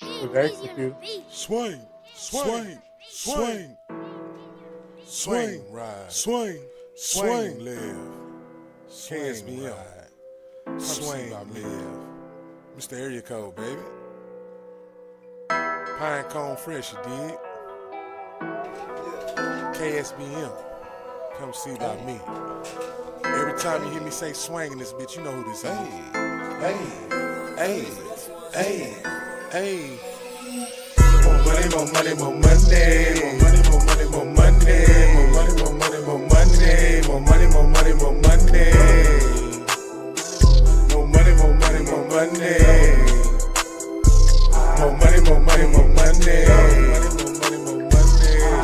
with execute. Swing, swing, swing, swing, ride, swing, swing, live, KSBM, swing, live. Mr. Area Code, baby. Pine Cone Fresh, you dig? KSBM, come see about me. Every time you hear me say swing in this bitch, you know who this is. Hey, hey, hey. More money, more money, more money. More money, more money, more money. More money, more money, more money. More money, more money, more money. More money, more money, more money. More money, more money, more money.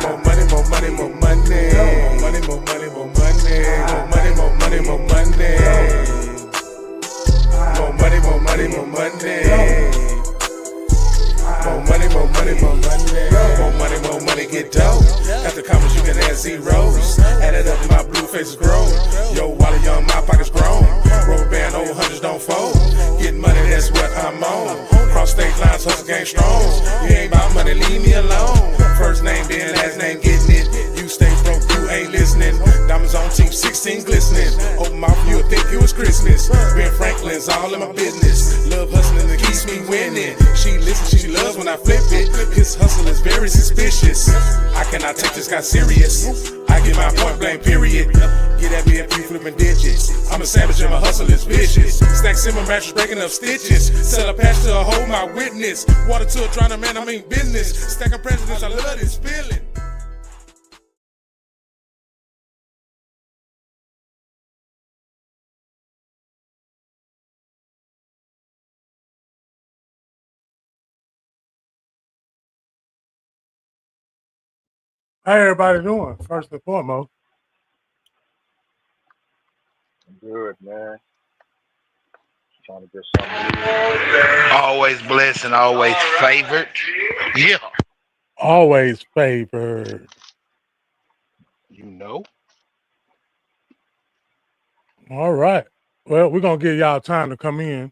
More money, more money, more money. More money, more money, more money. More money, more money, more money. More money, more money, more money. More money, more money, more money. More money, more money, get dope. After commas, you can add zeros. Add it up, my blue faces grow. Yo, Wally Young, my pockets grown. Rubber band, old hundreds don't fold. Getting money, that's what I'm on. Cross state lines, hustle game strong. You ain't about money, leave me alone. First name, then last name, getting it. You stay broke, you ain't listening. Diamonds on teeth, 16 glistening. Open mouth, you'll think it was Christmas. Ben Franklin's all in my business. Love hustling and keeps me winning. She listens, she loves when I flip it. His hustle is very suspicious. I cannot take this guy serious. I get my point blank, period. Get at me if you flipping digits. I'm a savage and my hustle is vicious. Stack simmer mattress breaking up stitches. Sell a patch to a hoe, my witness. Water to a drowning man, I mean business. Stacking presidents, I love this feeling. How everybody doing? First and foremost, Good, man. Trying to get something. Always blessed and always favored. Yeah. always favored. You know. All right. Well, we're gonna give y'all time to come in.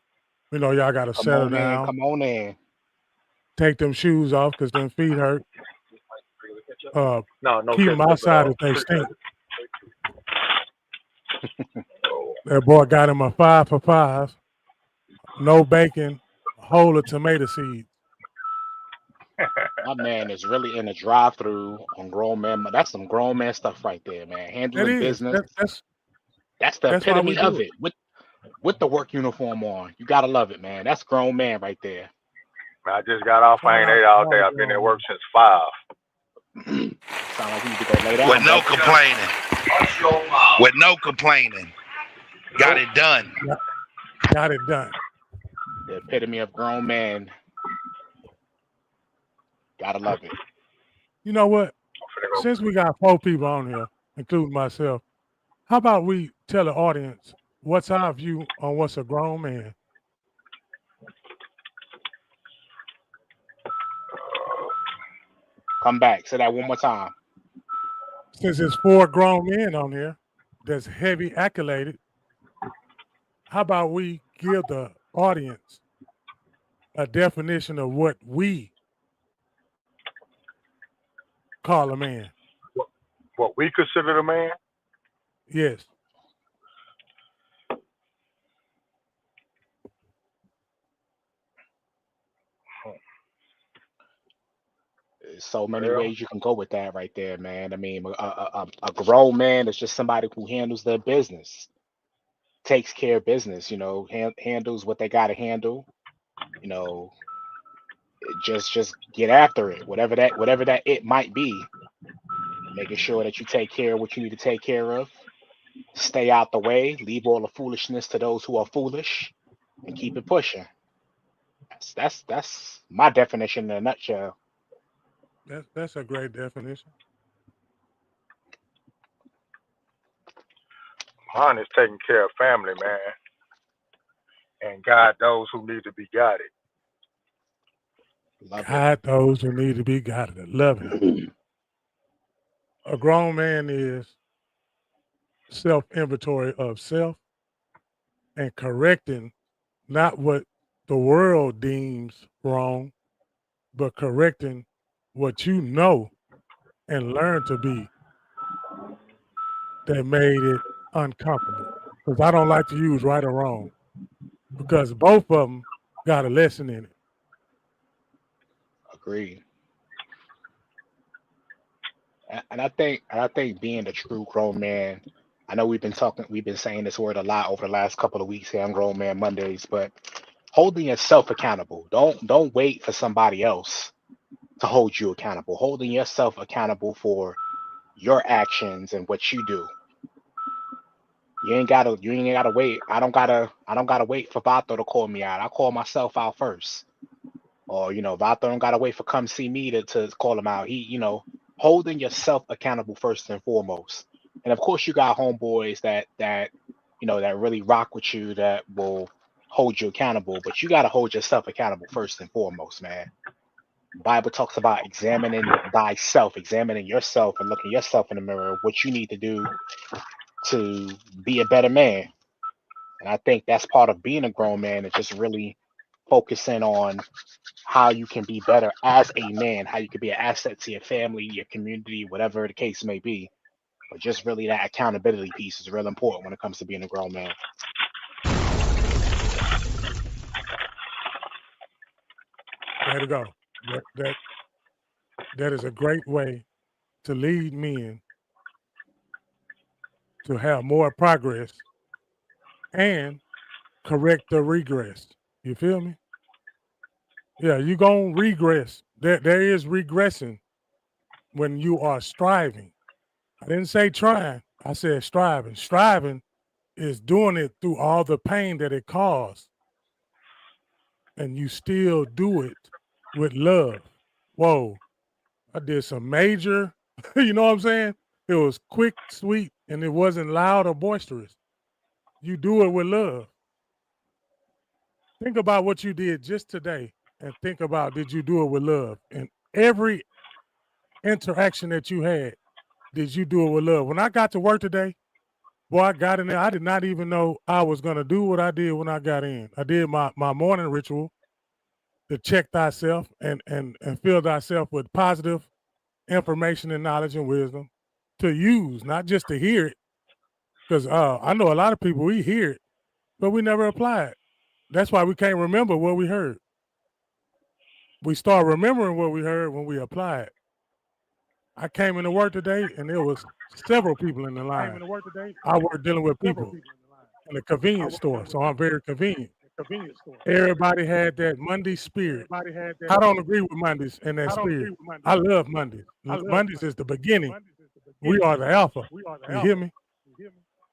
We know y'all gotta Come settle on in. down, Come on in. take them shoes off because them feet hurt. No Keep them ketchup at outside all. if they stink. That boy got him a 5 for 5. No bacon, a whole of tomato seeds. My man is really in a drive-through on grown man. That's some grown man stuff right there, man. That Handling is. business. That's the That's why we epitome of do it. With the work uniform on. You gotta love it, man. That's grown man right there. I just got off. I ain't ate all day. I've been at work since 5. Sound like you need to go lay down. With no brother. complaining. With no complaining. Got it done. Got it done. The epitome of grown man. Gotta love it. You know what? Since we got 4 people on here, including myself, how about we tell the audience what's our view on what's a grown man? Come back. Say that one more time. Since there's 4 grown men on here that's heavy accoladed, how about we give the audience a definition of what we call a man? What we consider a man? Yes. There's so many Well, ways you can go with that right there, man. I mean, a grown man is just somebody who handles their business, takes care of business, handles what they got to handle, you know, just get after it, whatever that it might be, making sure that you take care of what you need to take care of, stay out the way, leave all the foolishness to those who are foolish, and keep it pushing. That's my definition in a nutshell. That's a great definition. mine is taking care of family, man, and guide those who need to be guided. Love it. Guide those who need to be guided. I love it. A grown man is self-inventory of self and correcting not what the world deems wrong, but correcting what you know and learn to be that made it uncomfortable. Because I don't like to use right or wrong, because both of them got a lesson in it. Agreed. And I think being a true grown man, I know we've been saying this word a lot over the last couple of weeks here on Grown Man Mondays, but holding yourself accountable. Don't wait for somebody else to hold you accountable. Holding yourself accountable for your actions and what you do. You ain't gotta wait. I don't gotta wait for Vato to call me out. I call myself out first. Or, Vato don't gotta wait for come see me to call him out. Holding yourself accountable first and foremost. And of course you got homeboys that really rock with you, that will hold you accountable, but you gotta hold yourself accountable first and foremost, man. The Bible talks about examining thyself, examining yourself and looking yourself in the mirror, what you need to do to be a better man. And I think that's part of being a grown man, is just really focusing on how you can be better as a man, how you can be an asset to your family, your community, whatever the case may be. But just really that accountability piece is real important when it comes to being a grown man. There to go. That is a great way to lead men to have more progress and correct the regress. You feel me? Yeah, you gonna regress. There is regressing when you are striving. I didn't say trying. I said striving. Striving is doing it through all the pain that it caused, and you still do it with love. Whoa, I did some major, you know what I'm saying? It was quick, sweet, and it wasn't loud or boisterous. You do it with love. Think about what you did just today, and think about, did you do it with love? And every interaction that you had, did you do it with love? When I got to work today, boy, I got in there. I did not even know I was going to do what I did when I got in. I did my morning ritual to check thyself and fill thyself with positive information and knowledge and wisdom to use, not just to hear it. Because I know a lot of people, we hear it, but we never apply it. That's why we can't remember what we heard. We start remembering what we heard when we apply it. I came into work today, and there was several people in the line. I work dealing with people in a convenience store, so I'm very convenient. Everybody had that Monday spirit. I don't agree with Mondays and that spirit. I love Mondays. Mondays is the beginning. We are the alpha. You hear me?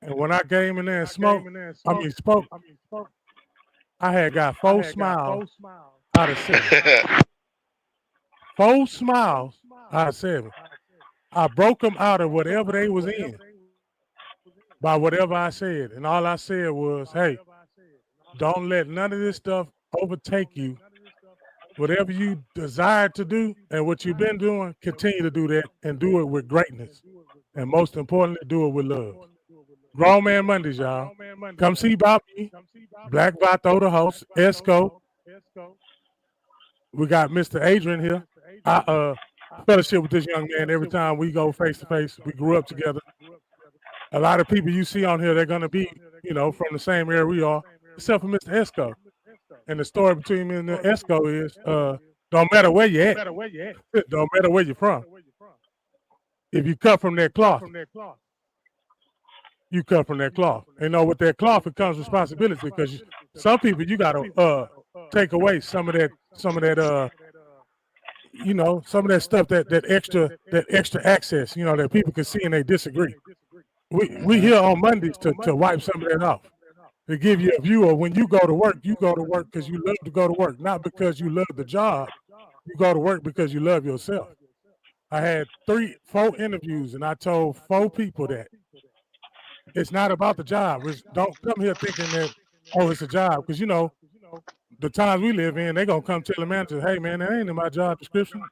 And when I came in there and spoke, I had got 4 smiles out of 7. 4 smiles out of 7. I broke them out of whatever they was in by whatever I said. And all I said was, hey, don't let none of this stuff overtake you. Whatever you desire to do and what you've been doing, continue to do that and do it with greatness. And most importantly, do it with love. Grown Man Mondays, y'all. Come see Bobby, Black Vato, the host, Esco. We got Mr. Adrian here. I fellowship with this young man every time we go face to face. We grew up together. A lot of people you see on here, they're going to be, from the same area we are, except for Mr. Esco. And the story between me and the Esco is, don't matter where you're at, don't matter where you're from. If you cut from that cloth, you cut from that cloth. And with that cloth, it comes responsibility, because some people you got to take away some of that some of that stuff, that extra access, that people can see and they disagree. We here on Mondays to wipe some of that off, to give you a view of when you go to work because you love to go to work, not because you love the job. You go to work because you love yourself. I had 4 interviews, and I told 4 people that it's not about the job. Don't come here thinking that, it's a job, because the times we live in, they're gonna come tell the manager, hey man, that ain't in my job description.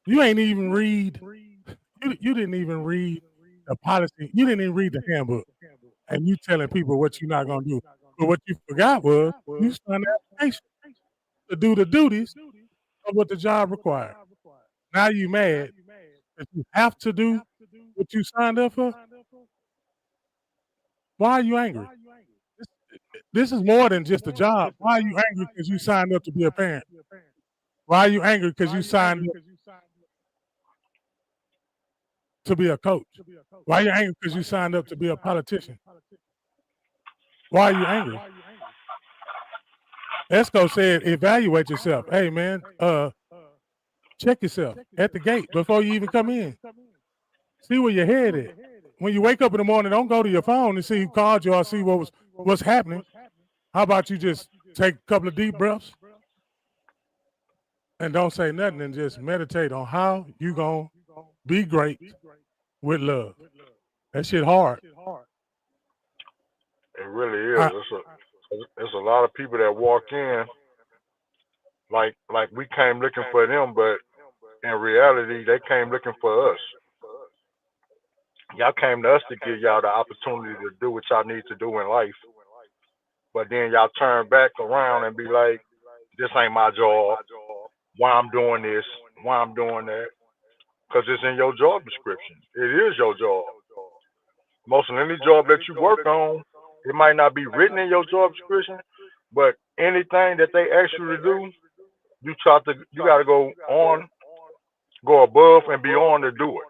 You ain't even read, you didn't even read the policy, you didn't even read the handbook, and you telling people what you're not gonna do. But what you forgot was you signed the application. to do the duties of what the job required. Now you mad that you have to do what you signed up for? Why are you angry? This is more than just a job. Why are you angry because you signed up to be a parent? Why are you angry because you signed up to be a coach? Why are you angry because you signed up to be a politician? Why are you angry? Esco said, evaluate yourself. Hey, man, check yourself at the gate before you even come in. See where your head is. When you wake up in the morning, don't go to your phone and see who called you or see what's happening. How about you just take a couple of deep breaths and don't say nothing and just meditate on how you gonna be great with love. That shit hard. It really is. It's a lot of people that walk in like we came looking for them, but in reality, they came looking for us. Y'all came to us to give y'all the opportunity to do what y'all need to do in life. But then y'all turn back around and be like, this ain't my job. Why I'm doing this? Why I'm doing that? Because it's in your job description. It is your job. Most of any job that you work on, it might not be written in your job description, but anything that they ask you to do, you got to go above and beyond to do it.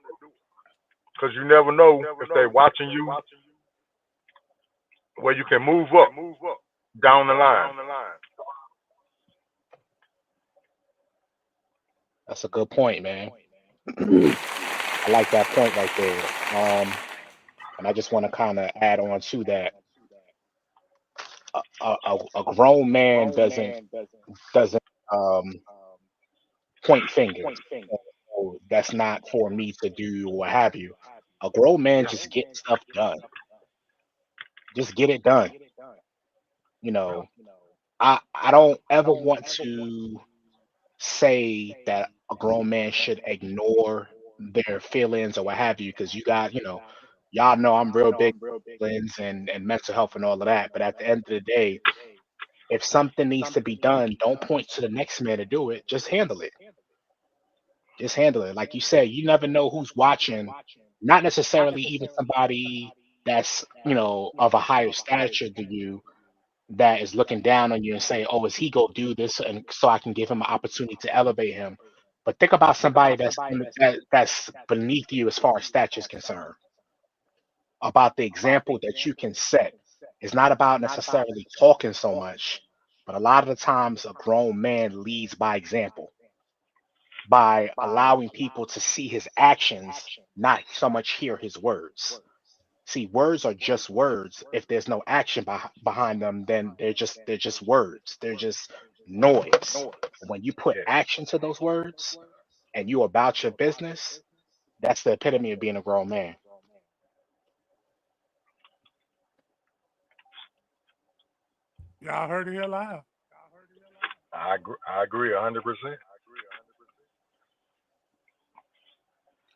Because you never know if they're watching you where you can move up down the line. That's a good point, man. I like that point right there. And I just want to kind of add on to that. A grown man doesn't point fingers. Oh, that's not for me to do or what have you. A grown man just gets stuff done. Just get it done. You know, I don't ever want to say that a grown man should ignore their feelings or what have you, because you got, y'all know I'm real big feelings and mental health and all of that. But at the end of the day, if something needs to be done, don't point to the next man to do it. Just handle it. Just handle it. Like you said, you never know who's watching. Not necessarily even somebody that's, of a higher stature than you, that is looking down on you and say, oh, is he go do this? And so I can give him an opportunity to elevate him. But think about somebody that's beneath you as far as stature is concerned. About the example that you can set. It's not about necessarily talking so much, but a lot of the times a grown man leads by example, by allowing people to see his actions, not so much hear his words. See, words are just words. If there's no action behind them, then they're just words. They're just noise. When you put action to those words and you about your business, that's the epitome of being a grown man. Y'all heard it here live. I agree 100%.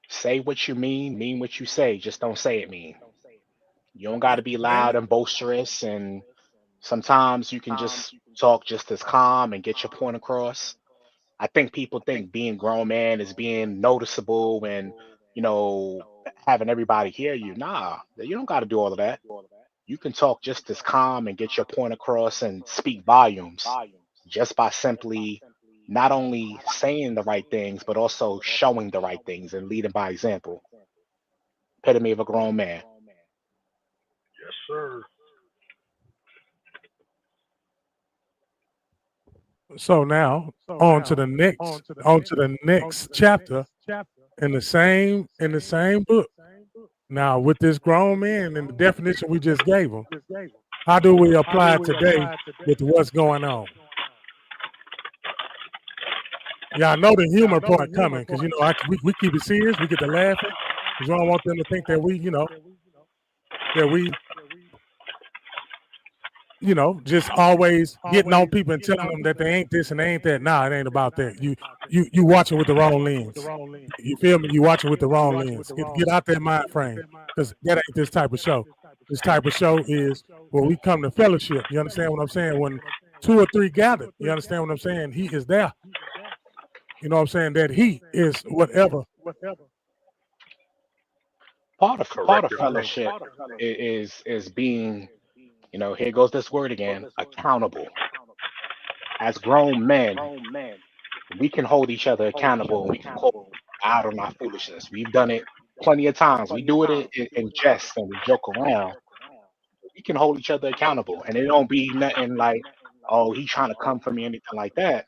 Say what you mean what you say. Just don't say it mean. You don't got to be loud and boisterous, and sometimes you can just talk just as calm and get your point across. I think people think being grown man is being noticeable and, having everybody hear you. Nah, you don't got to do all of that. You can talk just as calm and get your point across and speak volumes just by simply not only saying the right things, but also showing the right things and leading by example. Epitome of a grown man. Yes, sir. So now on to the next chapter in the same book. Now with this grown man and the definition we just gave him, how do we apply it today with what's going on? Yeah, I know the humor part coming because we keep it serious. We get to laughing because we don't want them to think that we just always getting on people and telling them that they ain't this and they ain't that. Nah, it ain't about that. You watching with the wrong lens. You feel me? You watching with the wrong lens. Get out that mind frame because that ain't this type of show. This type of show is where we come to fellowship. You understand what I'm saying? 2 or 3 gathered. You understand what I'm saying? He is there. You know what I'm saying? That he is whatever. Part of Correct. fellowship is being, here goes this word again, accountable. As grown men, we can hold each other accountable and we can call out on our foolishness. We've done it plenty of times. We do it in jest and we joke around. We can hold each other accountable, and it don't be nothing like, oh, he trying to come for me, anything like that.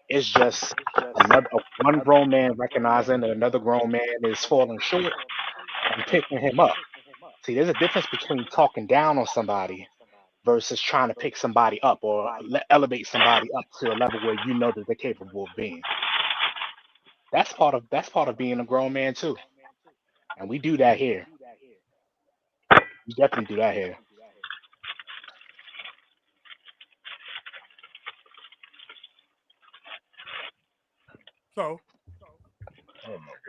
It's just one grown man recognizing that another grown man is falling short and picking him up. See, there's a difference between talking down on somebody versus trying to pick somebody up or elevate somebody up to a level where you know that they're capable of being. That's part of being a grown man too, and we do that here. We definitely do that here. So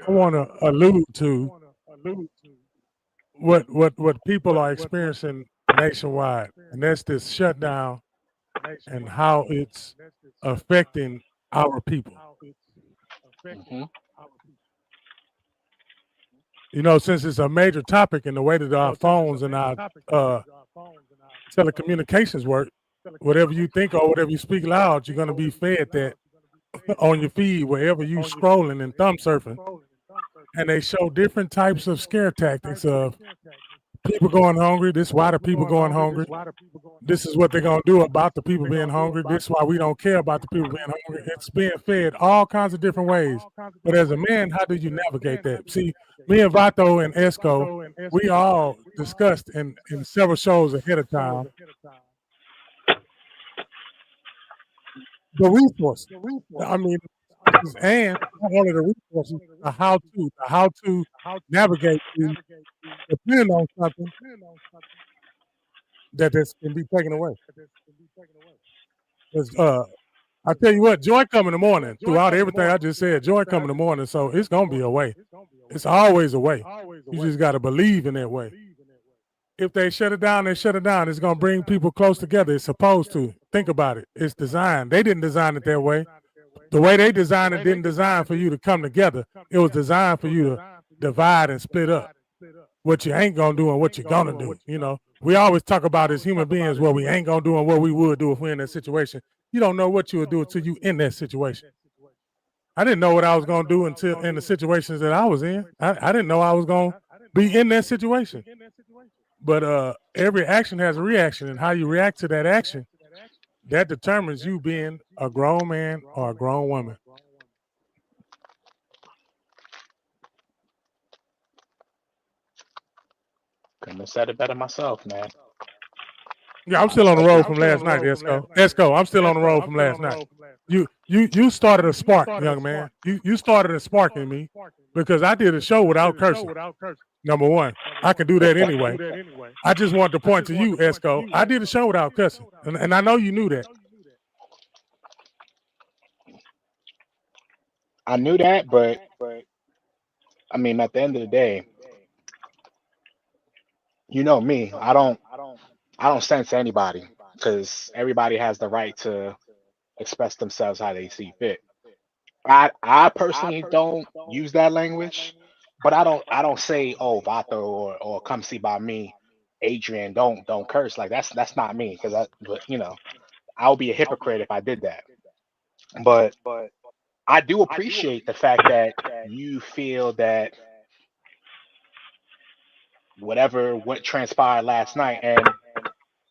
I want to allude to what people are experiencing nationwide, and that's this shutdown and how it's affecting our people. Mhm. You know, since it's a major topic in the way that our phones and our telecommunications work, whatever you think or whatever you speak loud, you're going to be fed that on your feed wherever you scrolling and thumb surfing. And they show different types of scare tactics of people going hungry. This is why the people going hungry. This is what they're going to do about the people being hungry. This is why we don't care about the people being hungry. It's being fed all kinds of different ways. But as a man, how do you navigate that? See, me and Vato and Esco, we all discussed in several shows ahead of time the resources. I mean, and not only the resources, the how to navigate through, depending on something that this can be taken away. 'Cause, I tell you what, joy come in the morning. Throughout everything I just said, joy come in the morning. So it's gonna be a way. It's always a way. You just gotta believe in that way. If they shut it down, they shut it down. It's gonna bring people close together. It's supposed to. Think about it. It's designed. They didn't design it that way. The way they designed it didn't design for you to come together. It was designed for you to divide and split up. What you ain't gonna do and what you're gonna do. You know, we always talk about as human beings what we ain't gonna do and what we would do if we're in that situation. You don't know what you would do until you in that situation. I didn't know what I was gonna do until in the situations that I was in. I didn't know I was gonna be in that situation. But every action has a reaction, and how you react to that action, that determines you being a grown man or a grown woman. Couldn't have said it better myself, man. Yeah, I'm still on the road from last night, Esco. Esco, I'm still on the road from last night. You started a spark, young man. You started a spark in me because I did a show without cursing. Number one, I can do that anyway. I just want to point to you, Esco. I did a show without cussing, and I know you knew that. I knew that, but I mean, at the end of the day, you know me. I don't censor anybody because everybody has the right to express themselves how they see fit. I personally don't use that language, but I don't say, oh, Vato or come see by me, Adrian, don't curse. Like that's not me, because I'll be a hypocrite if I did that. But I do appreciate the fact that you feel that what transpired last night. And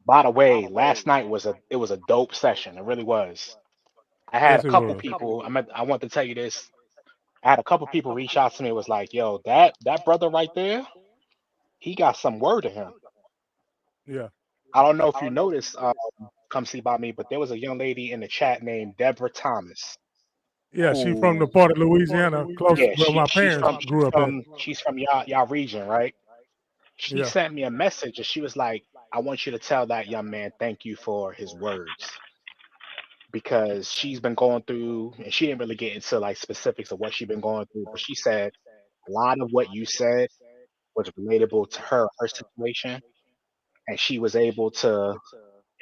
by the way, last night was a dope session. It really was. I had Yes, a it couple was. people. I want to tell you this. I had a couple people reach out to me. It was like, yo, that brother right there, he got some word in him. Yeah. I don't know if you noticed, come see by me, but there was a young lady in the chat named Deborah Thomas. Yeah, she from the part of Louisiana close Yeah, where my parents grew up at. she's from y'all region, right? She Yeah. sent me a message and she was like, I want you to tell that young man thank you for his words. Because she's been going through, and she didn't really get into like specifics of what she's been going through, but she said a lot of what you said was relatable to her situation, and she was able to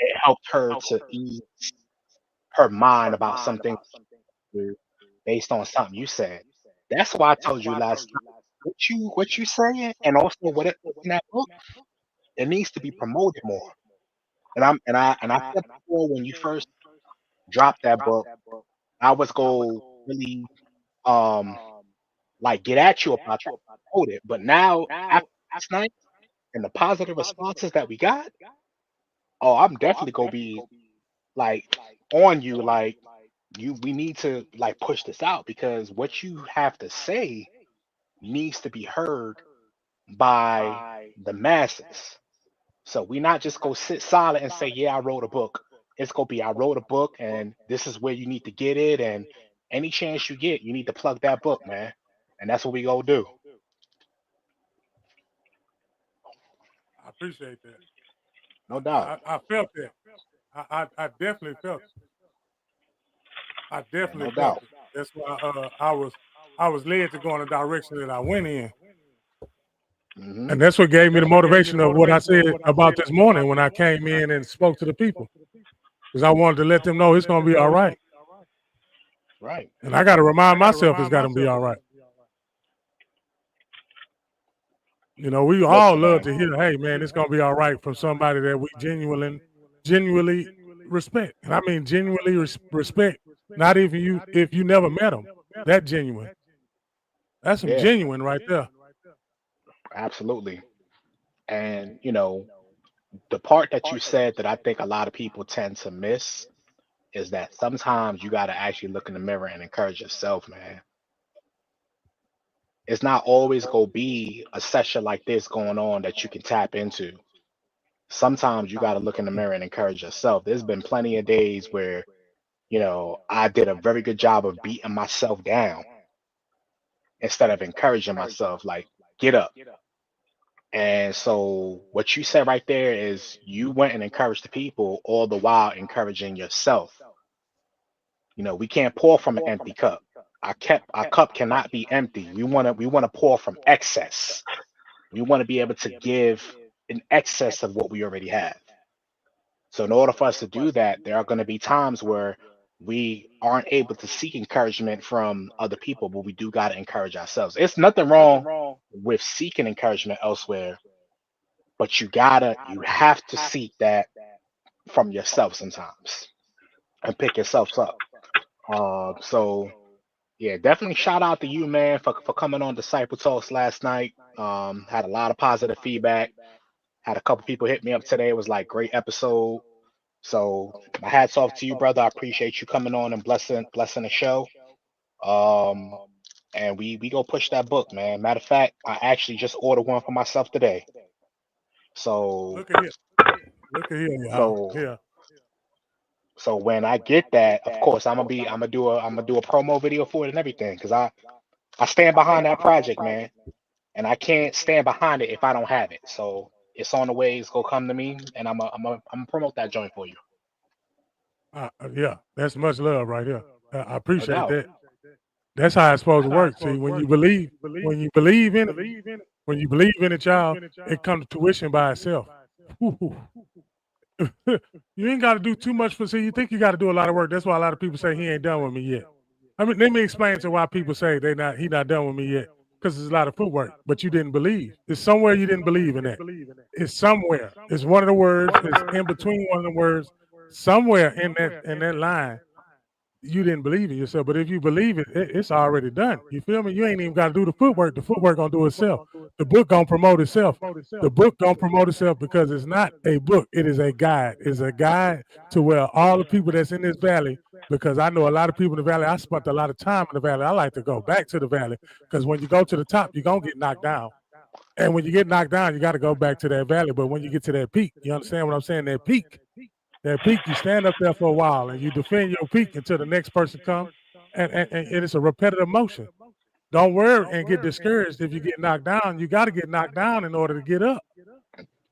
it helped her to ease her mind about something based on something you said. That's why I told you last time what you saying, and also what it in that book. It needs to be promoted more. And I said before when you first dropped that book, I was going to really um like get at you about trying to promote it. But now after last night and the positive responses that we got, oh, I'm definitely gonna be like on you, like we need to like push this out because what you have to say needs to be heard by the masses. So we not just go sit silent and say, yeah, I wrote a book. It's gonna be I wrote a book and this is where you need to get it. And any chance you get, you need to plug that book, man. And that's what we gonna do. I appreciate that. No doubt. I felt that. I definitely felt it. I definitely no felt doubt. it. That's why I was led to go in the direction that I went in. Mhm. And that's what gave me the motivation of what I said about this morning when I came in and spoke to the people. Because I wanted to let them know it's going to be all right. Right. And I got to remind myself it's got to be all right. You know, we all love to hear, hey, man, it's going to be all right from somebody that we genuinely respect. And I mean genuinely respect, not even if you never met them. That genuine. That's some genuine right there. Absolutely. And, you know, the part that you said that I think a lot of people tend to miss is that sometimes you got to actually look in the mirror and encourage yourself, man. It's not always going to be a session like this going on that you can tap into. Sometimes you got to look in the mirror and encourage yourself. There's been plenty of days where, you know, I did a very good job of beating myself down instead of encouraging myself, like, get up. And so what you said right there is you went and encouraged the people all the while encouraging yourself. You know, we can't pour from an empty cup. Our cup cannot be empty. We want to pour from excess. We want to be able to give in excess of what we already have. So in order for us to do that, there are going to be times where we aren't able to seek encouragement from other people, but we do got to encourage ourselves. It's nothing wrong with seeking encouragement elsewhere, but you have to seek that from yourself sometimes and pick yourself up. So yeah, definitely shout out to you, man, for coming on Disciple Talks last night. Had a lot of positive feedback. Had a couple people hit me up today. It was like great episode. So my hats off to you, brother. I appreciate you coming on and blessing the show. And we go push that book, man. Matter of fact, I actually just ordered one for myself today. So Look at here. So so when I get that, of course, I'm gonna do a promo video for it and everything, because I stand behind that project, man, and I can't stand behind it if I don't have it. So it's on the way. It's gonna come to me, and I'm gonna promote that joint for you. Yeah, that's much love right here. I appreciate doubt. that. That's how it's supposed to work. See, when you believe in it, child, it comes to tuition by itself. You ain't got to do too much for. See, you think you got to do a lot of work. That's why a lot of people say he ain't done with me yet. I mean, let me explain to why people say he not done with me yet. Because there's a lot of footwork, but you didn't believe. It's somewhere you didn't believe in that. It's somewhere. It's one of the words. It's in between one of the words. Somewhere in that line, you didn't believe in yourself. But if you believe it, it's already done. You feel me? You ain't even got to do the footwork. The footwork gonna do itself. The book gonna promote itself. The book gonna promote itself because it's not a book. It is a guide. It's a guide to where all the people that's in this valley, because I know a lot of people in the valley. I spent a lot of time in the valley. I like to go back to the valley because when you go to the top, you're gonna get knocked down. And when you get knocked down, you got to go back to that valley. But when you get to that peak, you understand what I'm saying? That peak, you stand up there for a while and you defend your peak until the next person comes. And it is a repetitive motion. Don't worry and get discouraged if you get knocked down. You got to get knocked down in order to get up.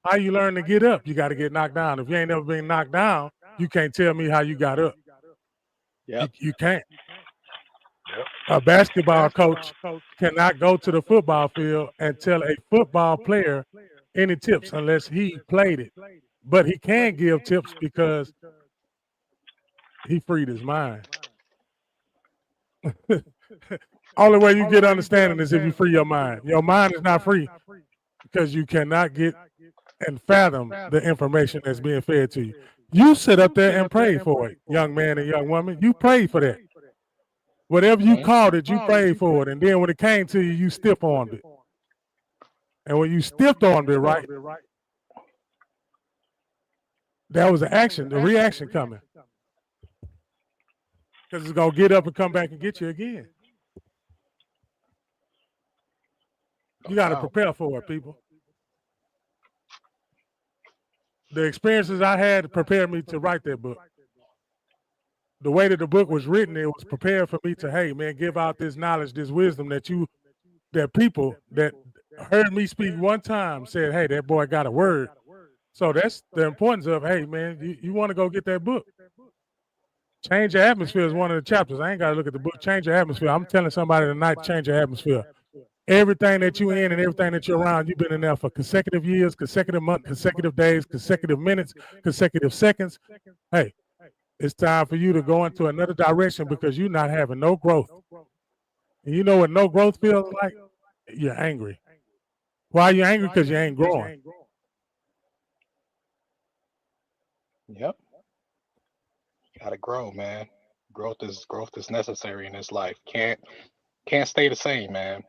How you learn to get up? You got to get knocked down. If you ain't never been knocked down, you can't tell me how you got up. You can't. A basketball coach cannot go to the football field and tell a football player any tips unless he played it. but he can give tips because he freed his mind. Only way you get understanding is if you free your mind. Your mind is not free because you cannot get and fathom the information that's being fed to you. You sit up there and pray for it, young man and young woman. You pray for that. Whatever you called it, you prayed for it. And then when it came to you, you stiff-armed it. And when you stiff-armed it, right, that was the action, the reaction coming. Because it's going to get up and come back and get you again. You got to prepare for it, people. The experiences I had prepared me to write that book. The way that the book was written, it was prepared for me to, hey, man, give out this knowledge, this wisdom that people that heard me speak one time said, hey, that boy got a word. So that's the importance of, hey, man, you want to go get that book. Change your atmosphere is one of the chapters. I ain't got to look at the book. Change your atmosphere. I'm telling somebody tonight, change your atmosphere. Everything that you in and everything that you're around, you've been in there for consecutive years, consecutive months, consecutive days, consecutive minutes, consecutive seconds. Hey, it's time for you to go into another direction because you're not having no growth. And you know what no growth feels like? You're angry. Why are you angry? Because you ain't growing. Yep. Gotta grow, man. Growth is necessary in this life. Can't stay the same, man.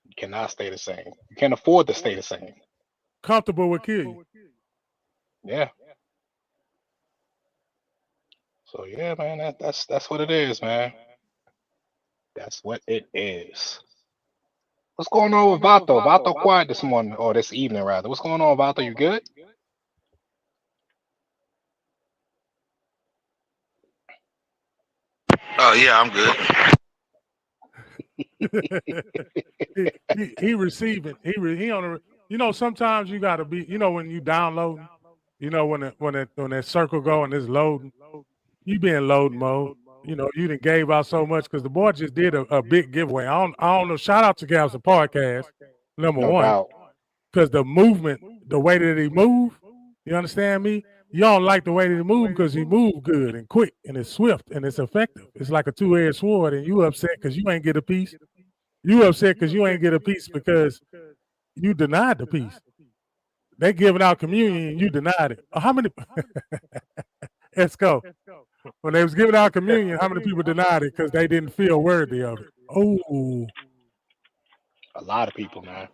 You cannot stay the same. You can't afford to stay the same. Comfortable will kill you. Yeah. So yeah, man, that's what it is, man. That's what it is. What's going on with Vato? Vato quiet this morning or this evening rather. What's going on, Vato? You good? Oh yeah, I'm good. he receiving. He on the. You know, sometimes you gotta be. You know, when you download. You know, when that circle go and it's loading, you be in load mode. You know, you done gave out so much because the boy just did a big giveaway. I don't know. Shout out to Gav's podcast, number No one, doubt. because the movement, the way that he move, you understand me? You don't like the way that he move because he move good and quick and it's swift and it's effective. It's like a two-edged sword, and you upset because you ain't get a piece. You upset because you ain't get a piece because you denied the piece. They giving out communion and you denied it. How many? Let's go. When they was giving out communion, how many people denied it because they didn't feel worthy of it? Oh, A lot of people, man.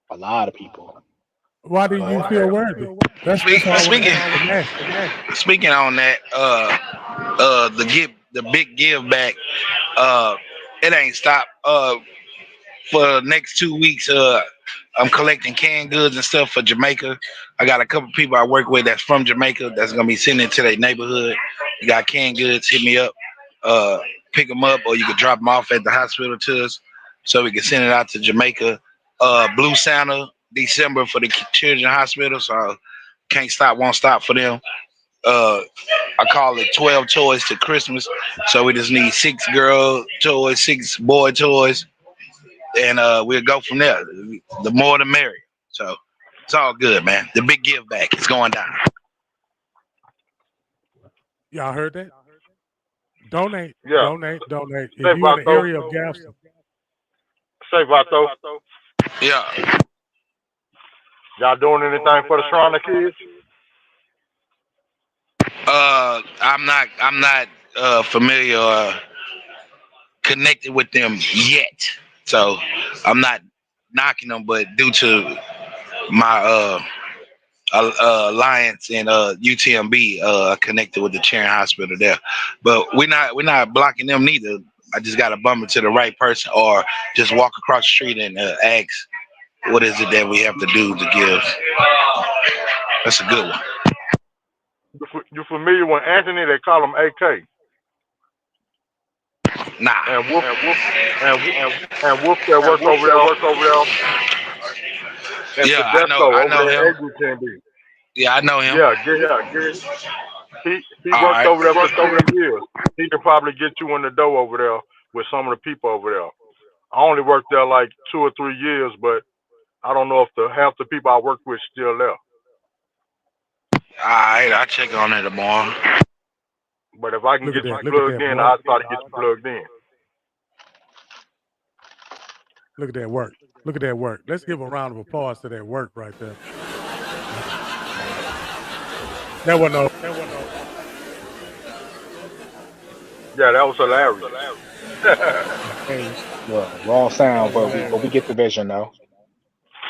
A lot of people. why didn't you feel worthy? That's Speaking on that, the big give back, it ain't stopped. For the next 2 weeks, I'm collecting canned goods and stuff for Jamaica. I got a couple people I work with that's from Jamaica that's gonna be sending it to their neighborhood. You got canned goods, hit me up, pick them up, or you can drop them off at the hospital to us so we can send it out to Jamaica. Blue Santa, December for the children's hospital, so can't stop, won't stop for them. I call it 12 toys to Christmas, so we just need 6 girl toys, 6 boy toys. And we'll go from there. The more the merrier. So it's all good, man. The big give back is going down. Y'all heard that? Donate, Yeah. donate. If Say you in the Vato. area of Galveston, Say Vato. Yeah. Y'all doing anything for the Shrine kids? I'm not familiar or connected with them yet. So I'm not knocking them, but due to my alliance and UTMB connected with the Charing Hospital there. But we're not blocking them neither. I just gotta bump into the right person or just walk across the street and ask what is it that we have to do to give. That's a good one. You familiar with Anthony? They call him AK. Nah. And Wolf that work over there. Yeah, I know him. Yeah, I know him. Yeah. He worked over there for 3 years. He can probably get you in the door over there with some of the people over there. I only worked there like 2 or 3 years, but I don't know if half the people I work with still there. Alright, I'll check on it tomorrow. But if I can Look get at you that. Look at plugged that in, work. I'll try to get you plugged in. Look at that work. Look at that work. Let's give a round of applause to that work right there. That wasn't no. Yeah, that was hilarious. Well, wrong sound, but we get the vision though.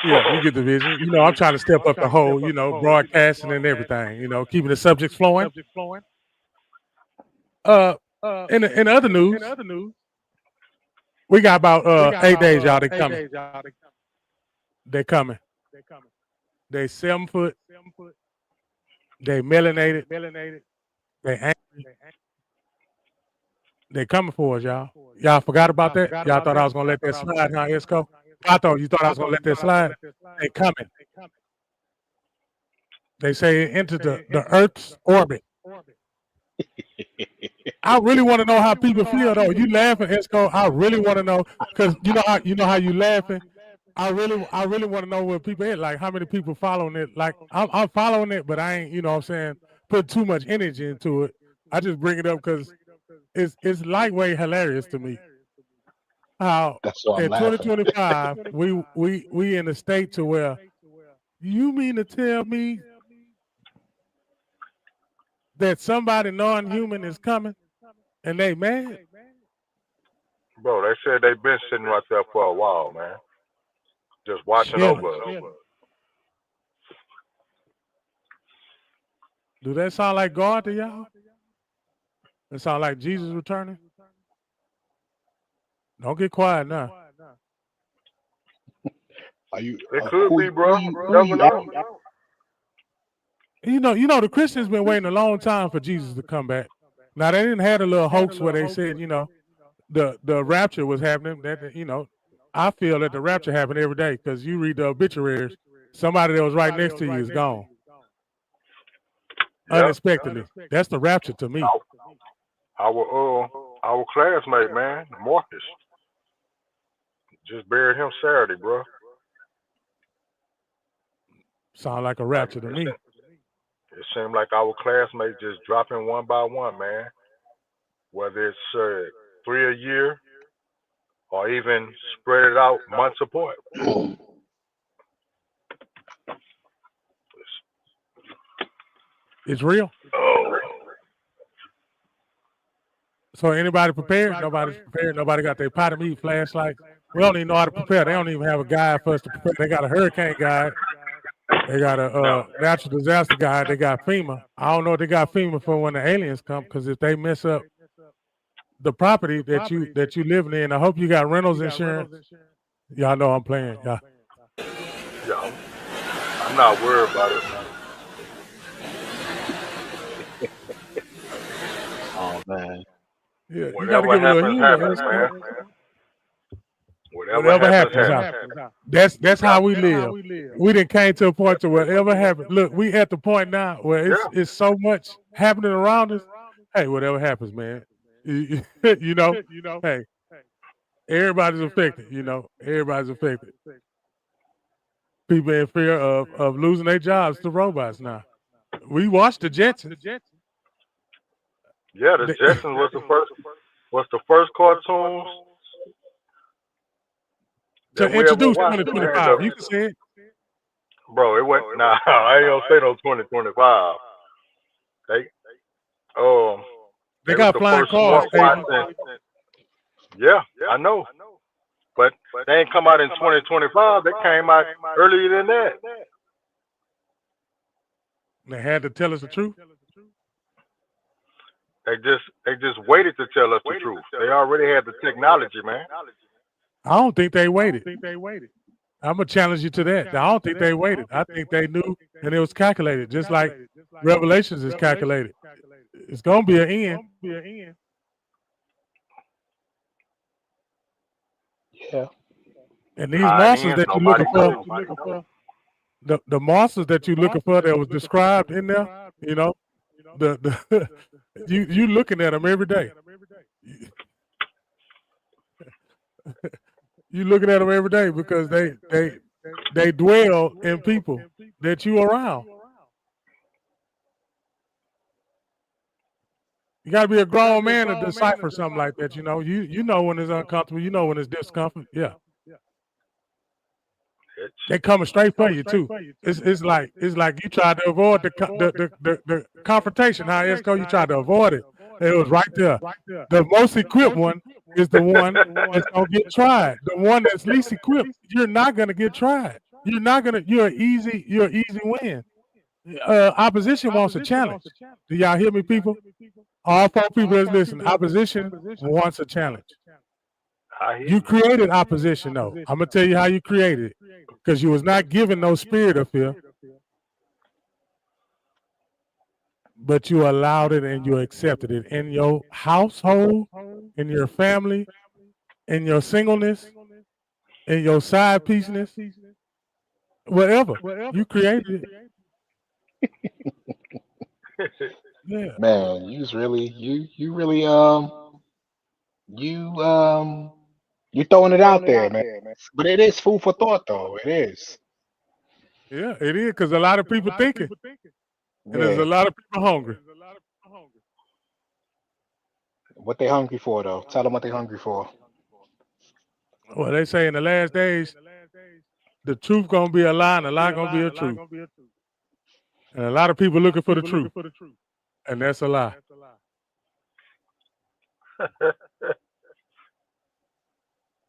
Yeah, you get the vision. You know, I'm trying to step up the whole, you know, broadcasting and everything. You know, keeping the subjects flowing. In other news, we got about 8 days, y'all. They coming. They coming. They 7 foot. They melanated. They angry. They coming for us, y'all. Y'all forgot about that? Y'all thought I was gonna let that slide, huh, Esco? I thought you thought I was gonna let that slide. They coming. They say it entered the Earth's orbit. I really want to know how people feel though. You laughing, Esco? I really want to know because you know how you laughing. I really want to know where people at. Like how many people following it. Like I'm following it, but I ain't, you know what I'm saying, put too much energy into it. I just bring it up because it's lightweight hilarious to me. How That's why I'm in laughing. 2025 we in a state to where you mean to tell me that somebody non-human is coming and they mad? Bro, they said they've been sitting right there for a while, man. Just watching Chilling. over us. Do that sound like God to y'all? It sound like Jesus returning? Don't get quiet now. It could be, bro. Never know. You know, the Christians been waiting a long time for Jesus to come back. Now they didn't have a little hoax where they said, you know, the rapture was happening. That, you know, I feel that the rapture happened every day because you read the obituaries, somebody that was right next to you is gone. Yep. Unexpectedly. That's the rapture to me. Our classmate, man, Marcus, just buried him Saturday, bro. Sound like a rapture to me. It seemed like our classmates just dropping one by one, man. Whether it's 3 a year or even spread it out months apart. It's real. Oh. So anybody prepared? Nobody's prepared. Nobody got their pot of meat, flashlights. We don't even know how to prepare. They don't even have a guide for us to prepare. They got a hurricane guide. They got a natural disaster guide. They got FEMA. I don't know if they got FEMA for when the aliens come, because if they mess up the property that you living in, I hope you got rentals insurance. Y'all know I'm playing. Yeah, I'm not worried about it. Oh man. Yeah, you Whatever gotta give a little happens, humor. happens, man. Whatever happens. That's how we live. We done came to a point to whatever happens. Look, we at the point now where it's so much happening around us. Hey, whatever happens, man. You know, hey, everybody's affected. You know, everybody's affected. People in fear of losing their jobs to robots now. We watched the Jetsons. Yeah, the Jetsons was the first cartoons to introduce 2025. You can say it. Bro, it went I ain't gonna say no 2025. They got flying cars. Yeah, I know. But they ain't come out in 2025. They came out earlier than that. They had to tell us the truth. They just waited to tell us the truth. They already had the technology, man. I don't think they waited. I'm gonna challenge you to that. I don't think they waited. I think they knew, and it was calculated, just like Revelations is calculated. It's gonna be an end. Yeah. And these monsters that you're looking for, the monsters that you're looking for that was described in there, you know, the you looking at them every day. You looking at them every day because they dwell in people that you around. You got to be a grown man to decipher something like that. You know when it's uncomfortable. You know when it's discomfort. Yeah, they coming straight for you too. It's like you tried to avoid the confrontation. How Esco, you tried to avoid it. It was right there. The most equipped one is the one that's gonna get tried. The one that's least equipped, you're not gonna get tried. You're an easy win. Opposition wants a challenge. Do y'all hear me, people? All 4 people that's listening, opposition wants a challenge. You created opposition, though. I'm gonna tell you how you created it, because you was not given no spirit of fear, but you allowed it and you accepted it in your household, in your family, in your singleness, in your side pieceness, whatever. You created it. Yeah. Man, you really you throwing it out there, man. But it is food for thought, though. It is. Yeah, it is, because a lot of people thinking, and there's a lot of people hungry. What they hungry for, though? Tell them what they hungry for. Well, they say in the last days, the truth gonna be a lie and a lie gonna be a truth. And a lot of people looking for the truth, and that's a lie.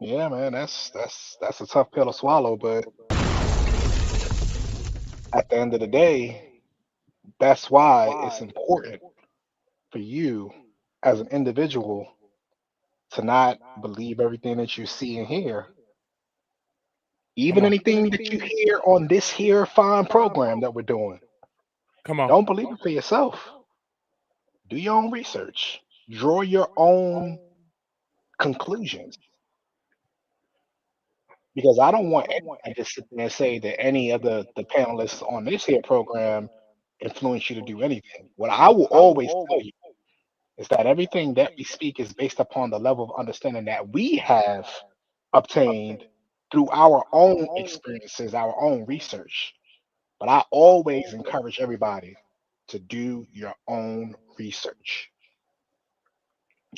Yeah, man, that's a tough pill to swallow, but at the end of the day, that's why it's important for you as an individual to not believe everything that you see and hear. Even anything that you hear on this here fine program that we're doing. Come on. Don't believe it for yourself. Do your own research. Draw your own conclusions. Because I don't want anyone to just sit there and say that any of the panelists on this here program influence you to do anything. What I will always tell you is that everything that we speak is based upon the level of understanding that we have obtained through our own experiences, our own research. But I always encourage everybody to do your own research.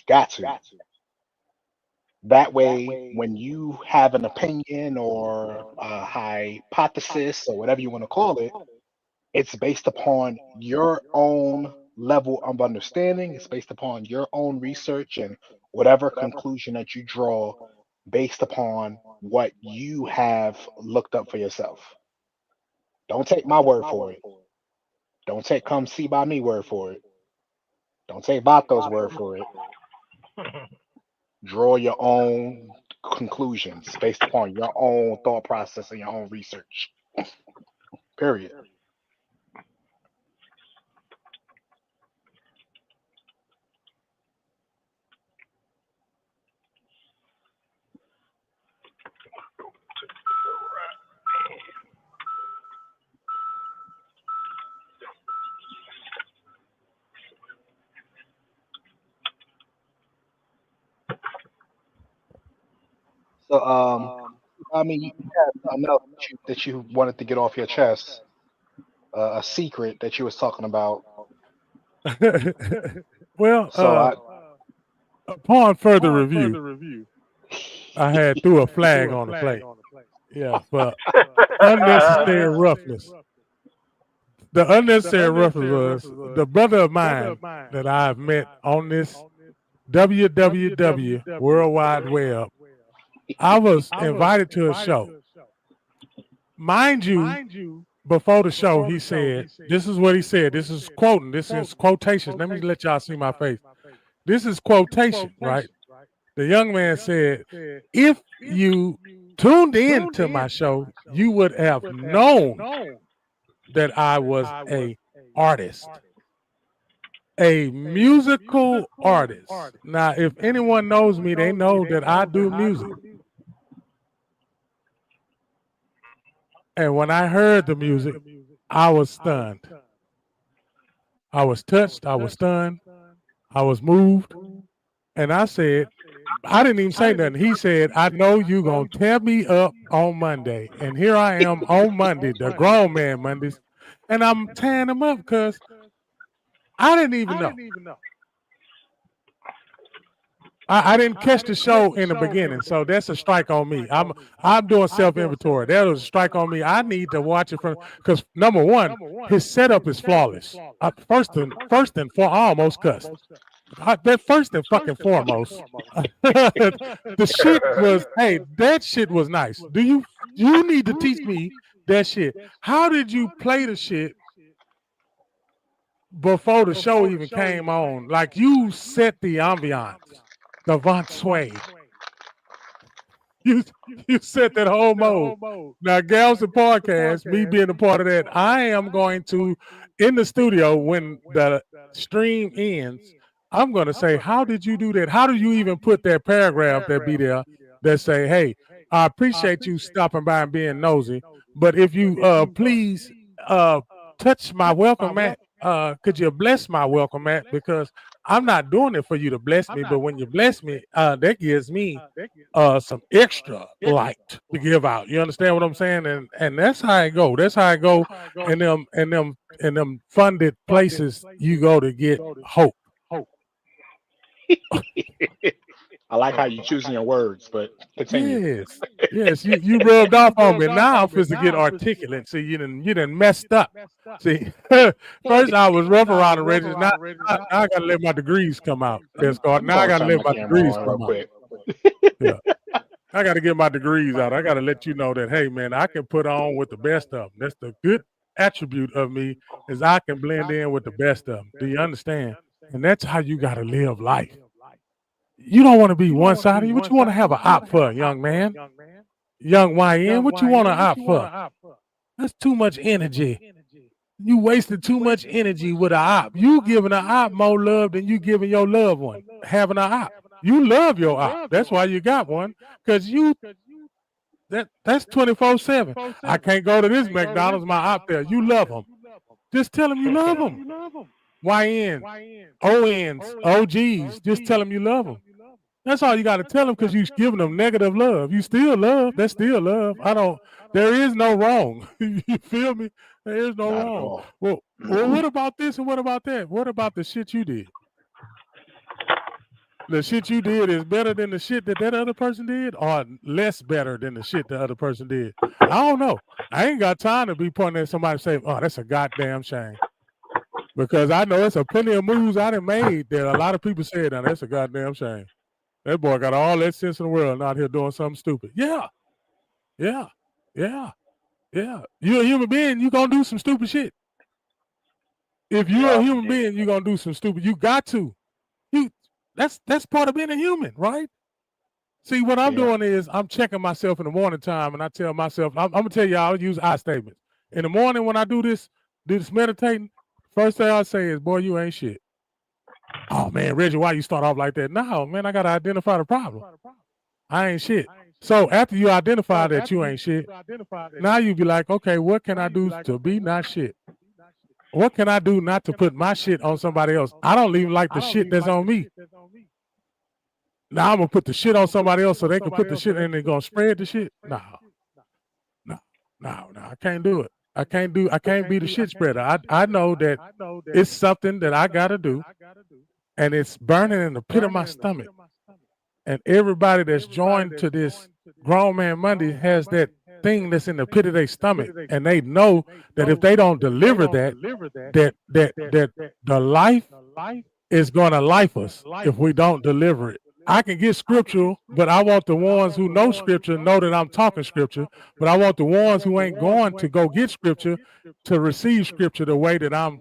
Got to. That way, when you have an opinion or a hypothesis or whatever you want to call it, it's based upon your own level of understanding. It's based upon your own research and whatever conclusion that you draw based upon what you have looked up for yourself. Don't take my word for it. Don't take Come See By Me word for it. Don't take Bato's word for it. Draw your own conclusions based upon your own thought process and your own research. Period. So, I mean, you had something else that you wanted to get off your chest, a secret that you was talking about. Well, So, upon further review, I had threw a flag on the plate. Yeah, for unnecessary roughness. The unnecessary roughness was the brother of mine that I've met on this WWW World Wide Web. I was invited to a show. Mind you, before the show, he said, this is what he said. This is quoting. This is quotations. Let me let y'all see my face. This is quotation, right? The young man said, if you tuned in to my show, you would have known that I was a artist, a musical artist. Now, if anyone knows me, they know that I do music. And when I heard the music, I was stunned. I was touched. I was stunned. I was moved. And I said, I didn't even say nothing. He said, I know you going to tear me up on Monday, and here I am on Monday, the grown man Mondays, and I'm tearing them up because I didn't even know. I didn't catch the show in the beginning, so that's a strike on me. I'm doing self-inventory. That was a strike on me. I need to watch it from because number one, his setup is flawless. First and for I almost cussed. That first and fucking foremost, the shit was that shit was nice. You need to teach me that shit. How did you play the shit before the show even came on? Like you set the ambiance. The Von Sway. You set that whole mode. Now, Gals and Podcast, me being a part of that, I am going to, in the studio, when the stream ends, I'm going to say, how did you do that? How do you even put that paragraph that be there that say, hey, I appreciate you stopping by and being nosy, but if you please touch my welcome mat, could you bless my welcome mat? Because I'm not doing it for you to bless me, but when you bless me, that gives me some extra light to give out. You understand what I'm saying? And that's how I go. That's how I go in them funded places you go to get hope. I like how you're choosing your words, but continue. Yes, you rubbed off on me. Now I'm supposed to get articulate. See, you done messed up. See, first I was rough around the edges. Now I gotta let my degrees come out. Now I gotta let my degrees come out. Yeah. I gotta get my degrees out. I gotta let you know that, hey man, I can put on with the best of them. That's the good attribute of me, is I can blend in with the best of them. Do you understand? And that's how you gotta live life. You don't want to be one-sided. What you want to have an op for, young man? Young YN, what you want to opt for? That's too much energy. You wasted too much energy with an op. You giving an op more love than you giving your loved one. Having an op. You love your op. That's why you got one. Because that's 24/7. I can't go to this McDonald's, my op there. You love them. Just tell them you love them. YN, ONs, OGs, just tell them you love them. That's all you got to tell them, because you're giving them negative love. You still love. That's still love. There is no wrong. You feel me? There is no wrong. Well, what about this and what about that? What about the shit you did? The shit you did is better than the shit that other person did, or less better than the shit the other person did? I don't know. I ain't got time to be pointing at somebody and saying, oh, that's a goddamn shame. Because I know it's a plenty of moves I done made that a lot of people said, now that's a goddamn shame. That boy got all that sense in the world and out here doing something stupid. Yeah. You're a human being, you're going to do some stupid shit. If you're a human being, you're going to do some stupid. You got to. That's part of being a human, right? See, what I'm doing is I'm checking myself in the morning time, and I tell myself, I'm going to tell you, I'll use I statements. In the morning when I do this meditating, first thing I say is, boy, you ain't shit. Oh, man, Reggie, why you start off like that? No, man, I got to identify the problem. I ain't shit. So after you identify that you ain't shit, now you be like, okay, what can I do to be not shit? What can I do not to put my shit on somebody else? I don't even like the shit that's on me. Now I'm going to put the shit on somebody else so they can put the shit and they're going to spread the shit? No, I can't do it. I can't be the shit spreader. I know that it's something that I got to do, and it's burning in the pit of my stomach. And everybody that's joined to this Grown Man Monday has that thing that's in the pit of their stomach, and they know that if they don't deliver that the life is going to life us if we don't deliver it. I can get scriptural, but I want the ones who know scripture know that I'm talking scripture, but I want the ones who ain't going to go get scripture to receive scripture the way that I'm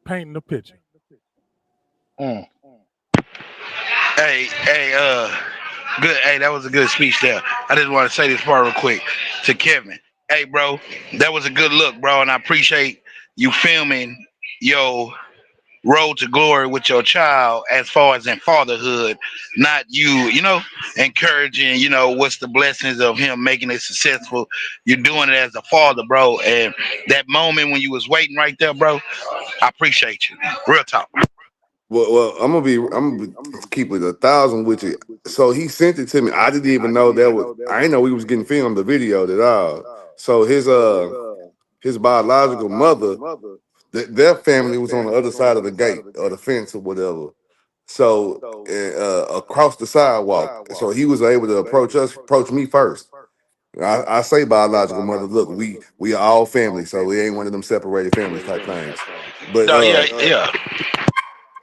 painting the picture. Hey, good. Hey, that was a good speech there. I just want to say this part real quick to Kevin. Hey, bro, that was a good look, bro, and I appreciate you filming your road to glory with your child as far as in fatherhood, not you encouraging, what's the blessings of him making it successful. You're doing it as a father, bro. And that moment when you was waiting right there, bro, I appreciate you. Real talk. Well, I'm gonna keep it 1,000 with you. So he sent it to me. I didn't even know that was. I didn't know we was getting filmed the video at all. So his biological mother, their family was on the other side of the gate or the fence or whatever. So across the sidewalk. So he was able to approach me first. I say biological mother. Look, we are all family, so we ain't one of them separated families type things. But No, yeah.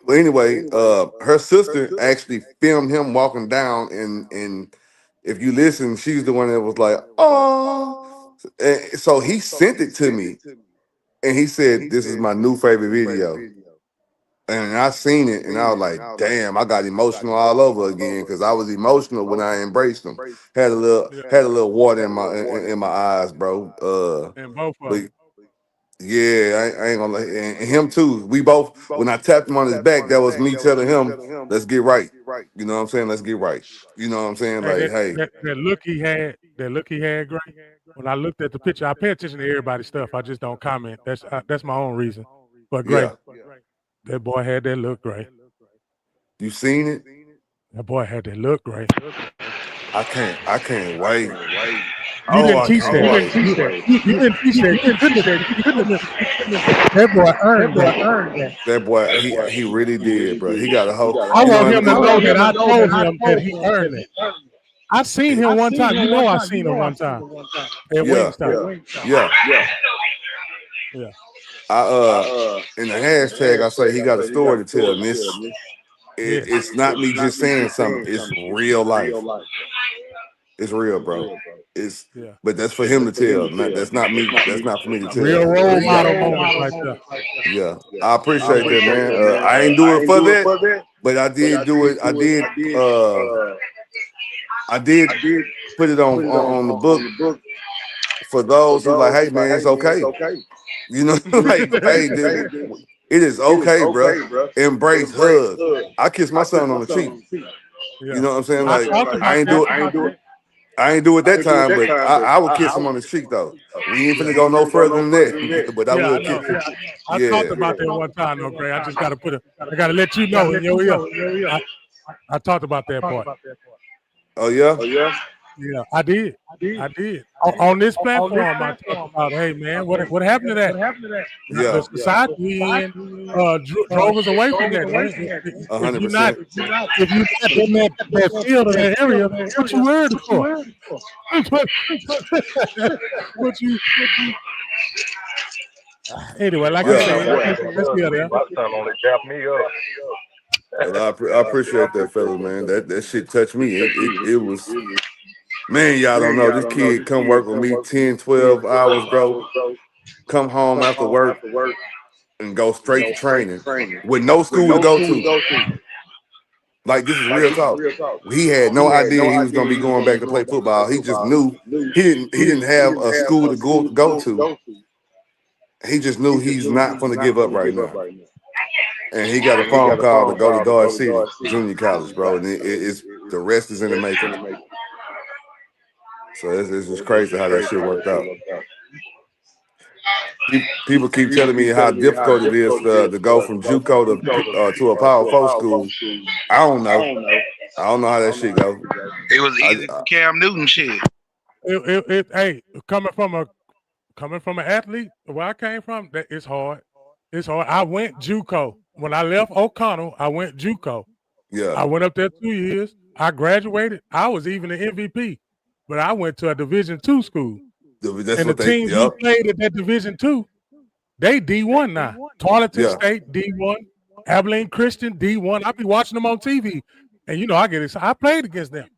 But anyway, her sister actually filmed him walking down, and if you listen, she's the one that was like, "Oh," so he sent it to me, and he said, "This is my new favorite video." And I seen it, and I was like, "Damn!" I got emotional all over again because I was emotional when I embraced him. Had a little water in my eyes, bro. And both of But them. yeah, I ain't gonna lie. And him too. We both, when I tapped him on his back, that was me telling him, let's get right. You know what I'm saying? Let's get right. You know what I'm saying? Hey, Like, hey, that look he had, Gray. When I looked at the picture, I pay attention to everybody's stuff. I just don't comment. That's my own reason. But Gray, yeah. that boy had that look, Gray. You seen it? That boy had that look, Gray. I can't wait. You didn't teach that. You didn't teach that. You couldn't have. That boy earned that. That boy, he really did, bro. He got a whole. I want him to know that I told him that he earned it. I seen him one time. You know I seen him one time at Wingstop. Yeah. Yeah. In the hashtag, I say he got a story to tell. And it's not me just saying something. It's real life. It's real, bro. But that's for him to tell. That's not me. That's not for me to tell. Real role model moments like that. Yeah, I appreciate that, man. I ain't do it for that, but I did do it. I did put it on the book for those who like, hey, man, it's okay. You know, like, hey, dude, it is okay, bro. Embrace, hug. I kiss my son on the cheek. You know what I'm saying? Like, I ain't do it that time, but I would kiss him on the cheek though. We ain't finna go no further than that. But I will kiss him. I talked about that one time, though, Gray. I just gotta I gotta let you know in your ear. I talked about that part. Oh yeah? Yeah, I did. On this platform, I talked about, hey man, what happened to that? Yeah. The society we in drove us away from that. Man. 100%. If you're not in that field or that area, what you worried for? What you anyway, like I said, let's get there. My son only got me up. Well, I appreciate that, fellas, man. That shit touched me. It was, man, y'all don't know. This kid come work with me 10, 12 hours, bro. Come home after work and go straight to training with no school to go to. Like, this is real talk. He had no idea he was gonna be going back to play football. He just knew he didn't have a school to go to. He just knew he's not gonna give up right now. And he got a phone call to go to Dodge City Junior College, bro. And it's the rest is in the making. So it's just crazy how that shit worked out. People keep telling me how difficult it is to go from JUCO to a Power 4 school. I don't know. I don't know how that shit go. It was easy for Cam Newton shit. Hey, coming from an athlete where I came from, it's hard. It's hard. I went JUCO. When I left O'Connell, I went JUCO. Yeah. I went up there 2 years. I graduated. I was even an MVP, but I went to a Division II school. That's and the teams who played at that Division II, they D1 now. Tarleton State D1, Abilene Christian D1. I be watching them on TV, and you know I get excited. I played against them.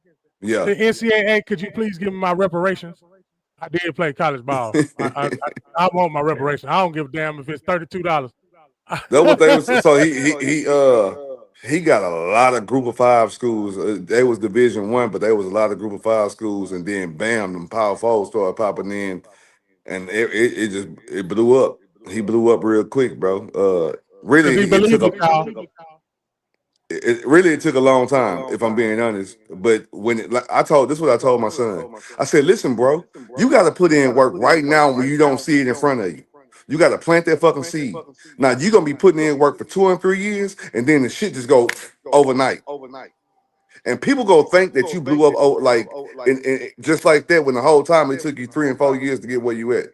Yeah. The NCAA, could you please give me my reparations? I did play college ball. I want my reparations. I don't give a damn if it's $32. That's what they was. So he got a lot of Group of 5 schools. They was Division I, but there was a lot of Group of 5 schools, and then bam, them Power 4 started popping in, and it blew up. He blew up real quick, bro. Really, it took a long time, if I'm being honest. But this is what I told my son. I said, listen, bro, you got to put in work right now when you don't see it in front of you. You got to plant that fucking seed. Now you're gonna be putting in work for 2 and 3 years, and then the shit just go overnight. And people go think that you blew up like and just like that when the whole time it took you 3 and 4 years to get where you at.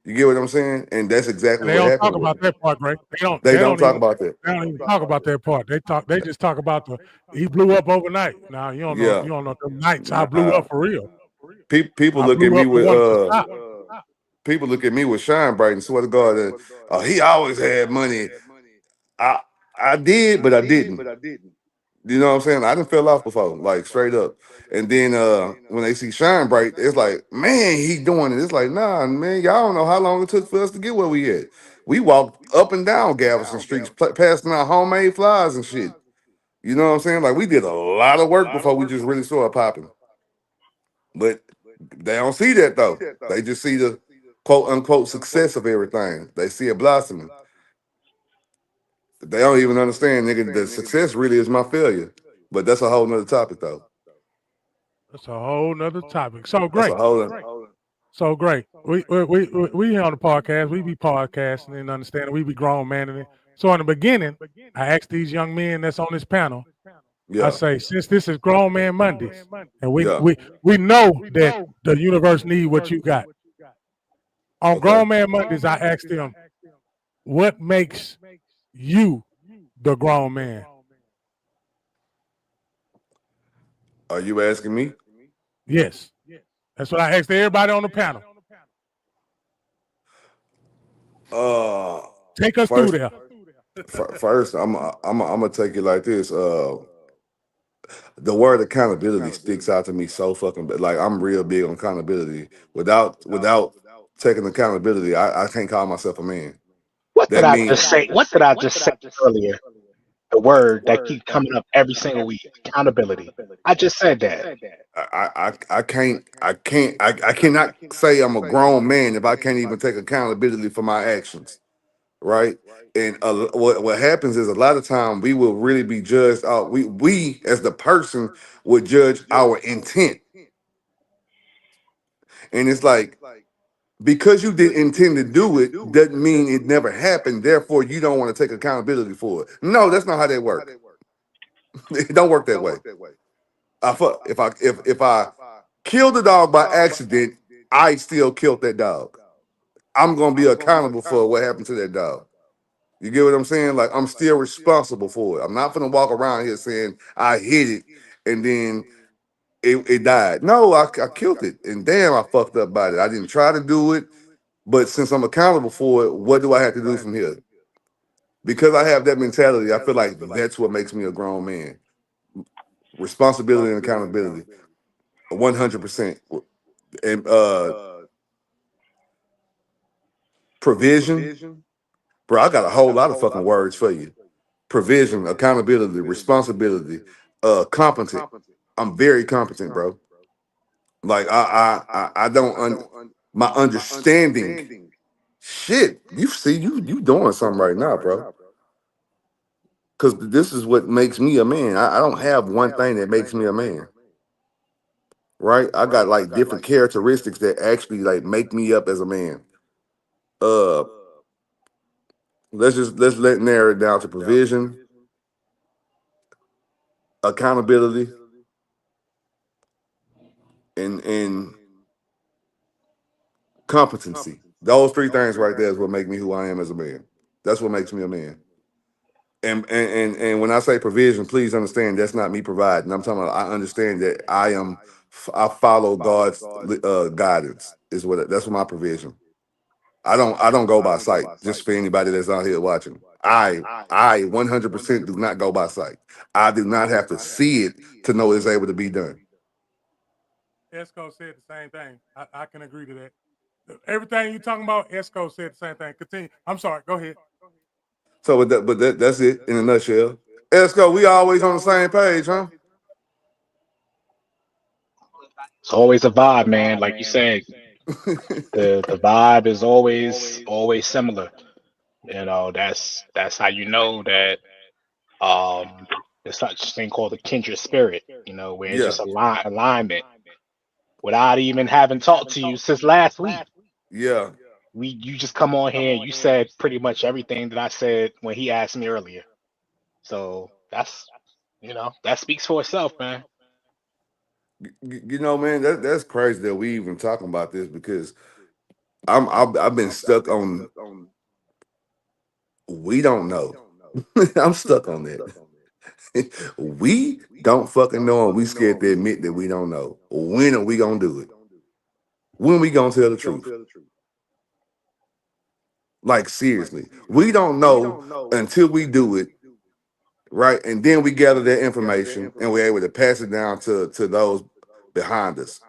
You get what I'm saying? And that's exactly And they what don't happened. talk about that part, Greg. They don't talk about that. They don't even talk about that part. They just talk about he blew up overnight. Now you don't know. You don't know the nights I blew up for real. People look at me with people look at me with Shine Bright and swear to God that he always had money. I did, but I didn't. You know what I'm saying? I didn't fell off before, like straight up. And then when they see Shine Bright, it's like, man, he doing it. It's like, nah, man, y'all don't know how long it took for us to get where we at. We walked up and down Galveston streets, passing out homemade flyers and shit. You know what I'm saying? Like we did a lot of work before we just really started popping. But they don't see that though. They just see the quote unquote success of everything. They see it blossoming. They don't even understand, nigga, the success really is my failure. But that's a whole nother topic though. That's a whole nother topic. So great. That's a whole So great. We here on the podcast. We be podcasting and understanding. We be grown manning it. So in the beginning, I asked these young men that's on this panel. I say, since this is Grown Man Mondays, and we know that the universe need what you got. On Grown Man Mondays, I asked them, what makes you the grown man? Are you asking me? Yes. That's what I asked everybody on the panel. Take us through there. First, I'm gonna take it like this. The word accountability sticks out to me so fucking bad. Like I'm real big on accountability. Without taking accountability, I can't call myself a man. What did I just say? What did I just say earlier? The word that keeps coming up every single week: accountability. I just said that. I cannot say I'm a grown man if I can't even take accountability for my actions, right? And what happens is a lot of time we will really be judged out. We as the person would judge our intent, and it's like because you didn't intend to do it doesn't mean it never happened. Therefore, you don't want to take accountability for it. No, that's not how that works. It don't work that way. If I killed the dog by accident, I still killed that dog. I'm gonna be accountable for what happened to that dog. You get what I'm saying? Like I'm still responsible for it. I'm not gonna walk around here saying I hit it and then it died. No, I killed it, and damn, I fucked up about it. I didn't try to do it, but since I'm accountable for it, what do I have to do from here? Because I have that mentality, I feel like that's what makes me a grown man. Responsibility and accountability, 100%. And provision, bro. I got a whole lot of fucking words for you. Provision, accountability, responsibility, competent. I'm very competent, bro. Like I don't my understanding. Shit, you see, you doing something right now, bro. Because this is what makes me a man. I don't have one thing that makes me a man. Right? I got like different characteristics that actually like make me up as a man. Let's narrow it down to provision, accountability, and competency. Those three things right there is what make me who I am as a man. That's what makes me a man. And when I say provision, please understand that's not me providing. I'm talking about I understand that I follow God's guidance. That's what my provision. I don't go by sight. Just for anybody that's out here watching, I 100% do not go by sight. I do not have to see it to know it's able to be done. Esco said the same thing. I can agree to that. Everything you talking about, Esco said the same thing. Continue. I'm sorry. Go ahead. So, that's it in a nutshell. Esco, we always on the same page, huh? It's always a vibe, man. Like you said, the vibe is always similar. You know, that's how you know that there's such thing called the kindred spirit. You know, where it's just alignment without even having talked to you since last week. Yeah. you just come on here and you said pretty much everything that I said when he asked me earlier. So that's that speaks for itself, man. You know, man, that's crazy that we even talking about this because I've been stuck on we don't know. I'm stuck on that. We don't fucking know, and we scared to admit that we don't know. When are we gonna do it? When we gonna tell the truth? Like seriously, we don't know until we do it, right? And then we gather that information and we're able to pass it down to those behind us.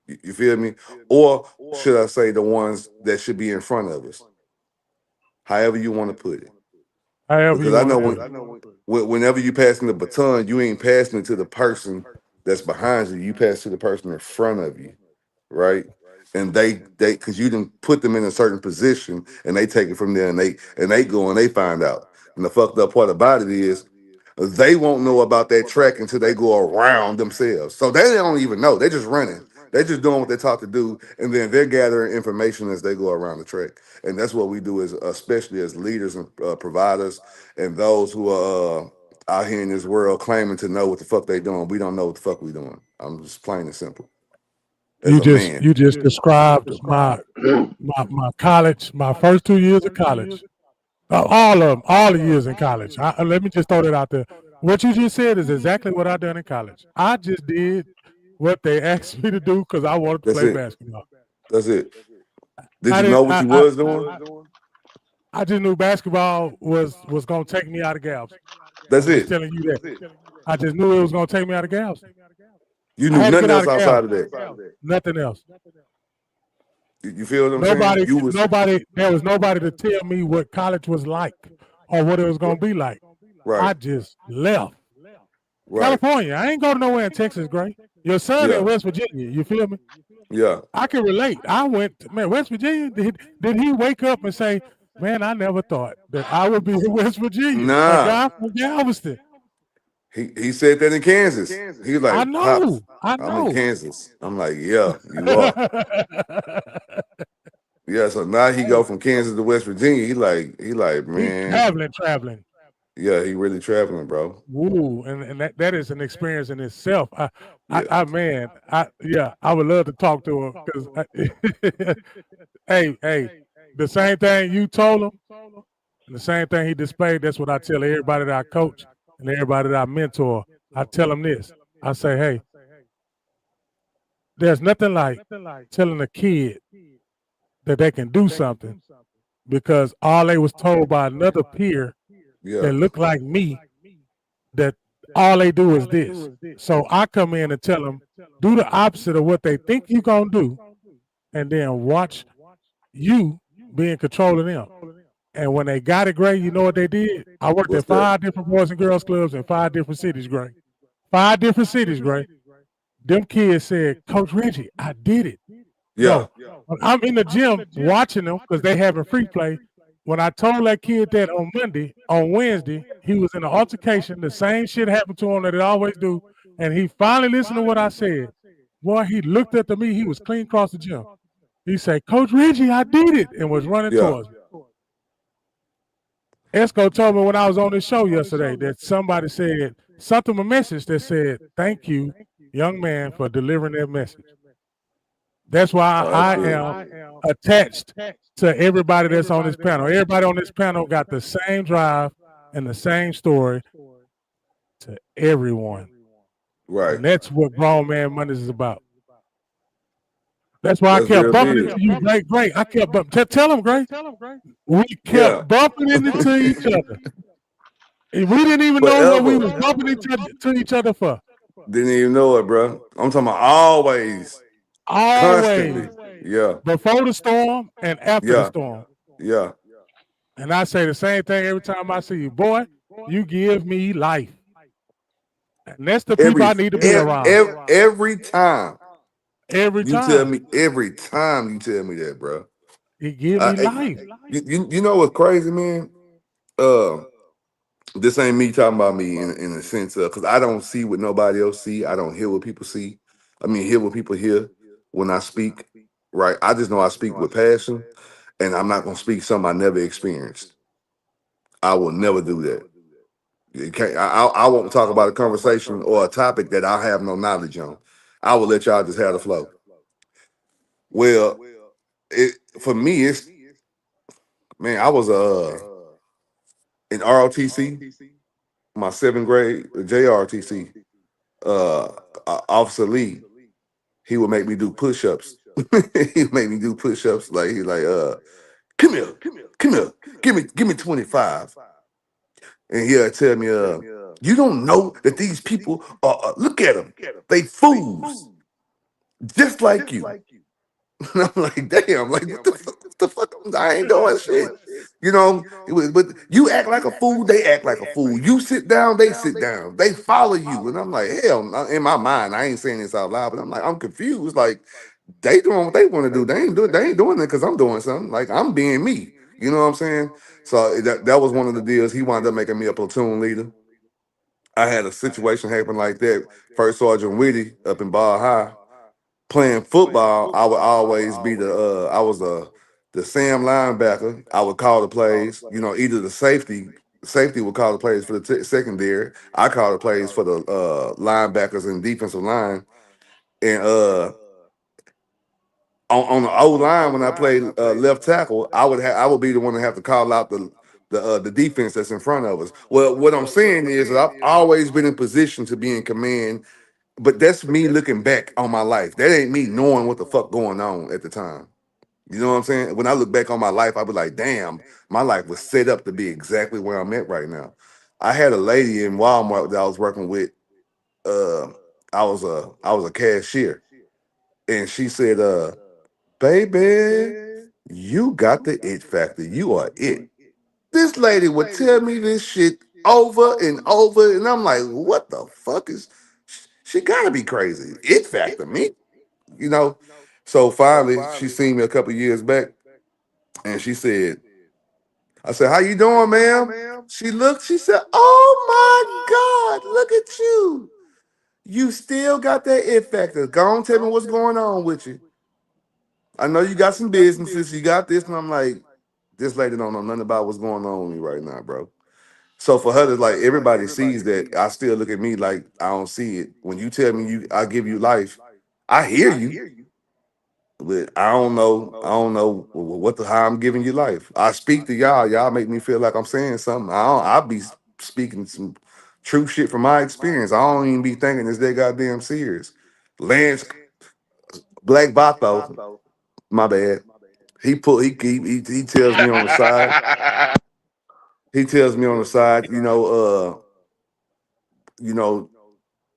You feel me? Or should I say the ones that should be in front of us? However you want to put it. However Because you I want know to do whenever you passing the baton, you ain't passing it to the person that's behind you. You pass to the person in front of you, right? And they because you didn't put them in a certain position, and they take it from there, and they go and they find out. And the fucked up part about it is they won't know about that track until they go around themselves. So they don't even know. They just running. They just doing what they taught to do, and then they're gathering information as they go around the track. And that's what we do, as especially as leaders and providers, and those who are out here in this world claiming to know what the fuck they doing. We don't know what the fuck we doing. I'm just plain and simple. As You a man, just described my college, my first 2 years of college. All of them, all the years in college. Let me just throw that out there. What you just said is exactly what I done in college. I just did what they asked me to do because I wanted to that's play it. basketball. That's it. Did I you didn't. know what you was doing? I just knew basketball was gonna take me out of Galveston. That's I'm just it. telling you that. I just knew it was gonna take me out of Galveston. You I knew had to nothing get out else of outside of Galveston. that. Nothing else. You feel what I'm saying? You was There was nobody to tell me what college was like or what it was gonna be like. I right, just left. right. California. I ain't going nowhere in Texas, Gray. Your son Yeah, in West Virginia. You feel me? yeah. I can relate. I went, man, West Virginia. Did he wake up and say, man, I never thought that I would be in West Virginia, a Nah, guy from Galveston? he said that in Kansas. He was I like, "Pops, know. I I'm in know. Kansas." I'm like, "Yeah, you are." Yeah. So now he go from Kansas to West Virginia. He like, He man, traveling. yeah, he really traveling, bro. Woo, and that is an experience in itself. Yeah, Man, I would love to talk to him because, hey, the same thing you told him, and the same thing he displayed. That's what I tell everybody that I coach and everybody that I mentor. I tell them this. I say, hey, there's nothing like telling a kid that they can do something because all they was told by another peer yeah, that looked like me that all they do is this. So I come in and tell them, do the opposite of what they think you're going to do, and then watch you be in control of them. And when they got it, Gray, you know what they did? I worked What's at that? 5 different Boys and Girls Clubs in 5 different cities, Gray. 5 different cities, Gray. Them kids said, Coach Reggie, I did it. Yeah, Yo, when I'm in the gym watching them because they having free play. When I told that kid that on Wednesday, he was in an altercation. The same shit happened to him that it always do. And he finally listened to what I said. Boy, he looked up to me. He was clean across the gym. He said, Coach Reggie, I did it, and was running yeah. towards me. Esco told me when I was on this show yesterday that somebody said, sent him a message that said, thank you, young man, for delivering that message. That's why Oh, I that's good. am attached to everybody that's on this panel. Everybody on this panel got the same drive and the same story to everyone. Right. And that's what Grown Man Mondays is about. That's why That's I kept real bumping big. into you, Great. I kept bumping. Tell him, Great. We kept Yeah. bumping into each other. And we didn't even know what we was bumping into each other for. Didn't even know it, bro. I'm talking about always, constantly. Always. Yeah, Before the storm and after the yeah, storm. yeah. And I say the same thing every time I see you. Boy, you give me life. And that's the people I need to be around. Every time Every you tell time. me, every time you tell me that, bro. He give me life. You know what's crazy, man? This ain't me talking about me in a sense of, because I don't see what nobody else see. I don't hear what people see. I mean, hear what people hear when I speak. Right? I just know I speak with passion, and I'm not gonna speak something I never experienced. I will never do that. You can't, I won't talk about a conversation or a topic that I have no knowledge on. I will let y'all just have the flow. Well, for me, it's man, I was in ROTC, my 7th grade, JRTC, Officer Lee, he would make me do push-ups. He would make me do push-ups like come here, give me 25. And he'll tell me, you don't know that these people are look at them, they fools, just like you. And I'm like, damn, like what the fuck? I ain't doing shit. You know, but you act like a fool, they act like a fool. You sit down, they sit down. They follow you. And I'm like, hell, in my mind, I ain't saying this out loud, but I'm like, I'm confused. Like, they doing what they want to do. They ain't doing it because I'm doing something. Like, I'm being me. You know what I'm saying? So that was one of the deals. He wound up making me a platoon leader. I had a situation happen like that. First Sergeant Whitty up in Bar High. Playing football, I would always be I was the Sam linebacker. I would call the plays. You know, either the safety would call the plays for the secondary. I call the plays for the linebackers and defensive line. And on the O line when I played left tackle, I would be the one to have to call out the defense that's in front of us. Well, what I'm saying is that I've always been in position to be in command. But that's me looking back on my life. That ain't me knowing what the fuck going on at the time. You know what I'm saying? When I look back on my life, I be like, damn, my life was set up to be exactly where I'm at right now. I had a lady in Walmart that I was working with. I was a cashier. And she said, baby, you got the it factor. You are it. This lady would tell me this shit over and over. And I'm like, what the fuck is... She gotta be crazy. It factor me, you know. So finally, she seen me a couple years back, and she said, "I said, how you doing, ma'am?" She looked. She said, "Oh my God, look at you! You still got that it factor. Go on, tell me what's going on with you. I know you got some businesses. You got this." And I'm like, "This lady don't know nothing about what's going on with me right now, bro." So for her to like everybody sees that, I still look at me like I don't see it. When you tell me I give you life, I hear you, but I don't know how I'm giving you life. I speak to y'all, y'all make me feel like I'm saying something. I'll be speaking some true shit from my experience. I don't even be thinking it's that goddamn serious. Lance Black Bato, my bad. He tells me on the side. He tells me on the side, you know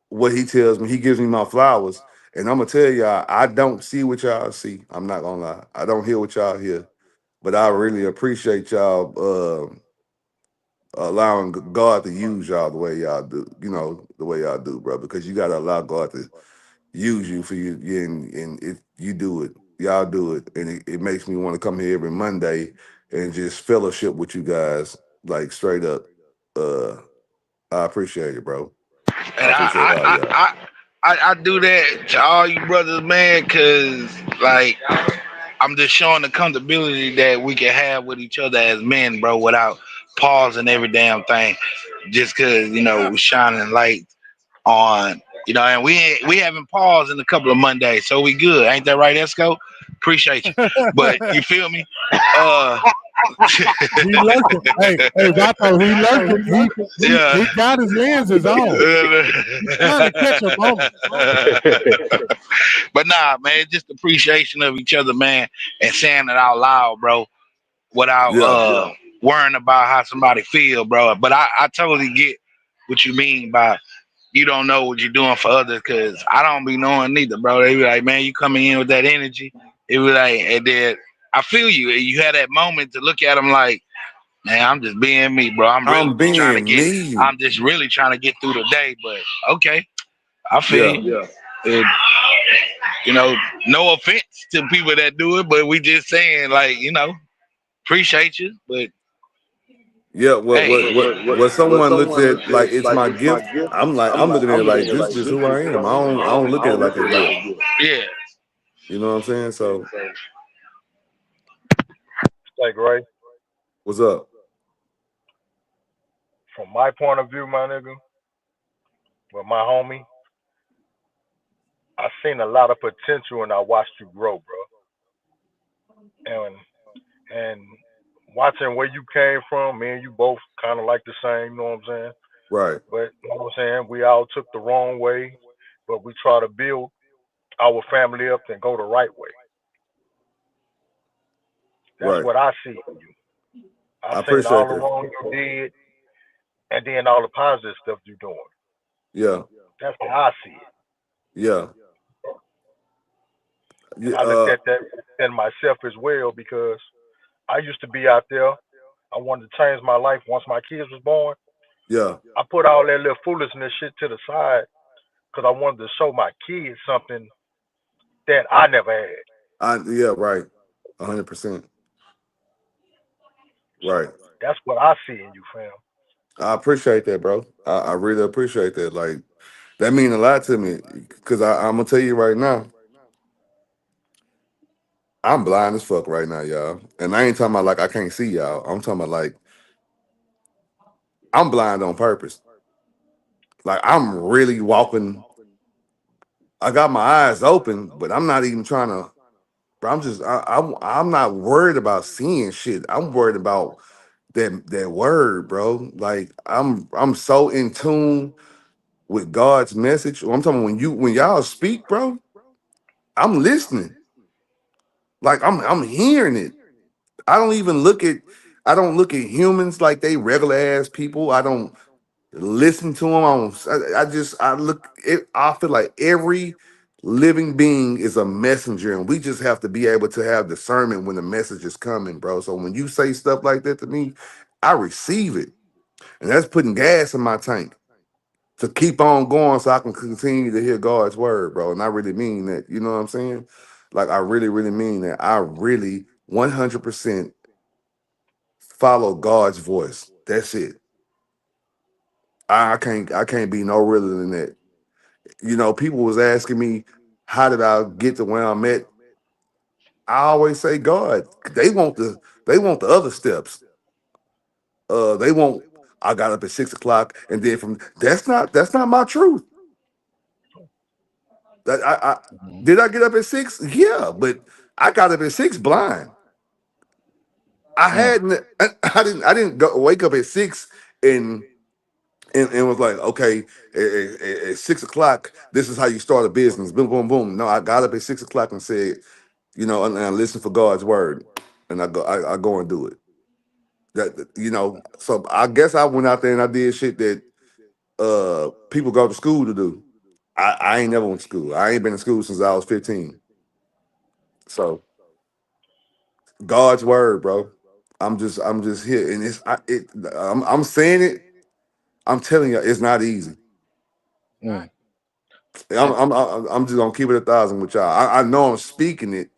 what he tells me. He gives me my flowers, and I'm gonna tell y'all, I don't see what y'all see. I'm not gonna lie, I don't hear what y'all hear, but I really appreciate y'all allowing God to use y'all the way y'all do. You know, the way y'all do, bro. Because you gotta allow God to use you for you, and you do it. Y'all do it, and it makes me want to come here every Monday and just fellowship with you guys, like straight up. I appreciate it, bro. And I appreciate all y'all. I do that to all you brothers, man, because like I'm just showing the comfortability that we can have with each other as men, bro, without pausing every damn thing. Just because we're shining light on, and we haven't paused in a couple of Mondays, so we good, ain't that right, Esco? Appreciate you, but you feel me? He lurking. Hey, Vato, he lurking. He got his lenses on. He's trying to catch a moment. But nah, man, just appreciation of each other, man, and saying it out loud, bro, without worrying about how somebody feel, bro. But I totally get what you mean by you don't know what you're doing for others, because I don't be knowing neither, bro. They be like, man, you coming in with that energy. It be like, and then I feel you. You had that moment to look at them like, man, I'm just being me, bro. I'm just really trying to get through the day. But okay, I feel you. And, no offense to people that do it, but we just saying, like, appreciate you, but yeah, what someone looks at like it's my gift. I'm looking at it like this is who I am. I don't look at it like a gift. Yeah. You know what I'm saying? So say, Gray, What's up? from my point of view, my nigga, with my homie, I seen a lot of potential and I watched you grow, bro. And watching where you came from, me and you both kind of like the same, you know what I'm saying? Right, But you know what I'm saying? We all took the wrong way, but we try to build our family up and go the right way. That's right. what I see in you. I I seen all appreciate the that. wrong you did and then all the positive stuff you doing. Yeah, That's how I see it. yeah, And yeah. I looked at that in myself as well because I used to be out there. I wanted to change my life once my kids was born. Yeah. I put all that little foolishness shit to the side because I wanted to show my kids something that I never had. Yeah, right. 100%. So Right. that's what I see in you, fam. I appreciate that, bro. I really appreciate that. Like, that mean a lot to me. Cause I'm gonna tell you right now, I'm blind as fuck right now, y'all. And I ain't talking about like I can't see y'all. I'm talking about like I'm blind on purpose. Like I'm really walking. I got my eyes open, but I'm not even trying to. Bro, I'm not worried about seeing shit. I'm worried about that word, bro. Like I'm so in tune with God's message. I'm talking when y'all speak, bro. I'm listening. Like I'm hearing it. I don't even look at I don't look at humans like they regular ass people. I don't listen to them. I look it. I feel like every living being is a messenger, and we just have to be able to have discernment when the message is coming, bro. So when you say stuff like that to me, I receive it, and that's putting gas in my tank to keep on going, so I can continue to hear God's word, bro. And I really mean that. You know what I'm saying? Like I really, really mean that. I really 100% follow God's voice. That's it. I can't be no realer than that. You know, people was asking me, how did I get to where I'm at? I always say God. They want the other steps. They want I got up at 6 o'clock and then from that's not my truth. That I Mhm. did I get up at 6? Yeah, but I got up at 6 blind. I Mm. hadn't I didn't wake up at 6 and and was like, okay, at 6 o'clock, this is how you start a business. Boom, boom, boom. No, I got up at 6 o'clock and said, and I listen for God's word, and I go and do it. So I guess I went out there and I did shit that people go to school to do. I ain't never went to school. I ain't been in school since I was 15. So God's word, bro. I'm just here, and I'm saying it. I'm telling you, it's not easy. Mm. I'm, I'm, I'm just gonna keep it 1,000 with y'all. I know I'm speaking it.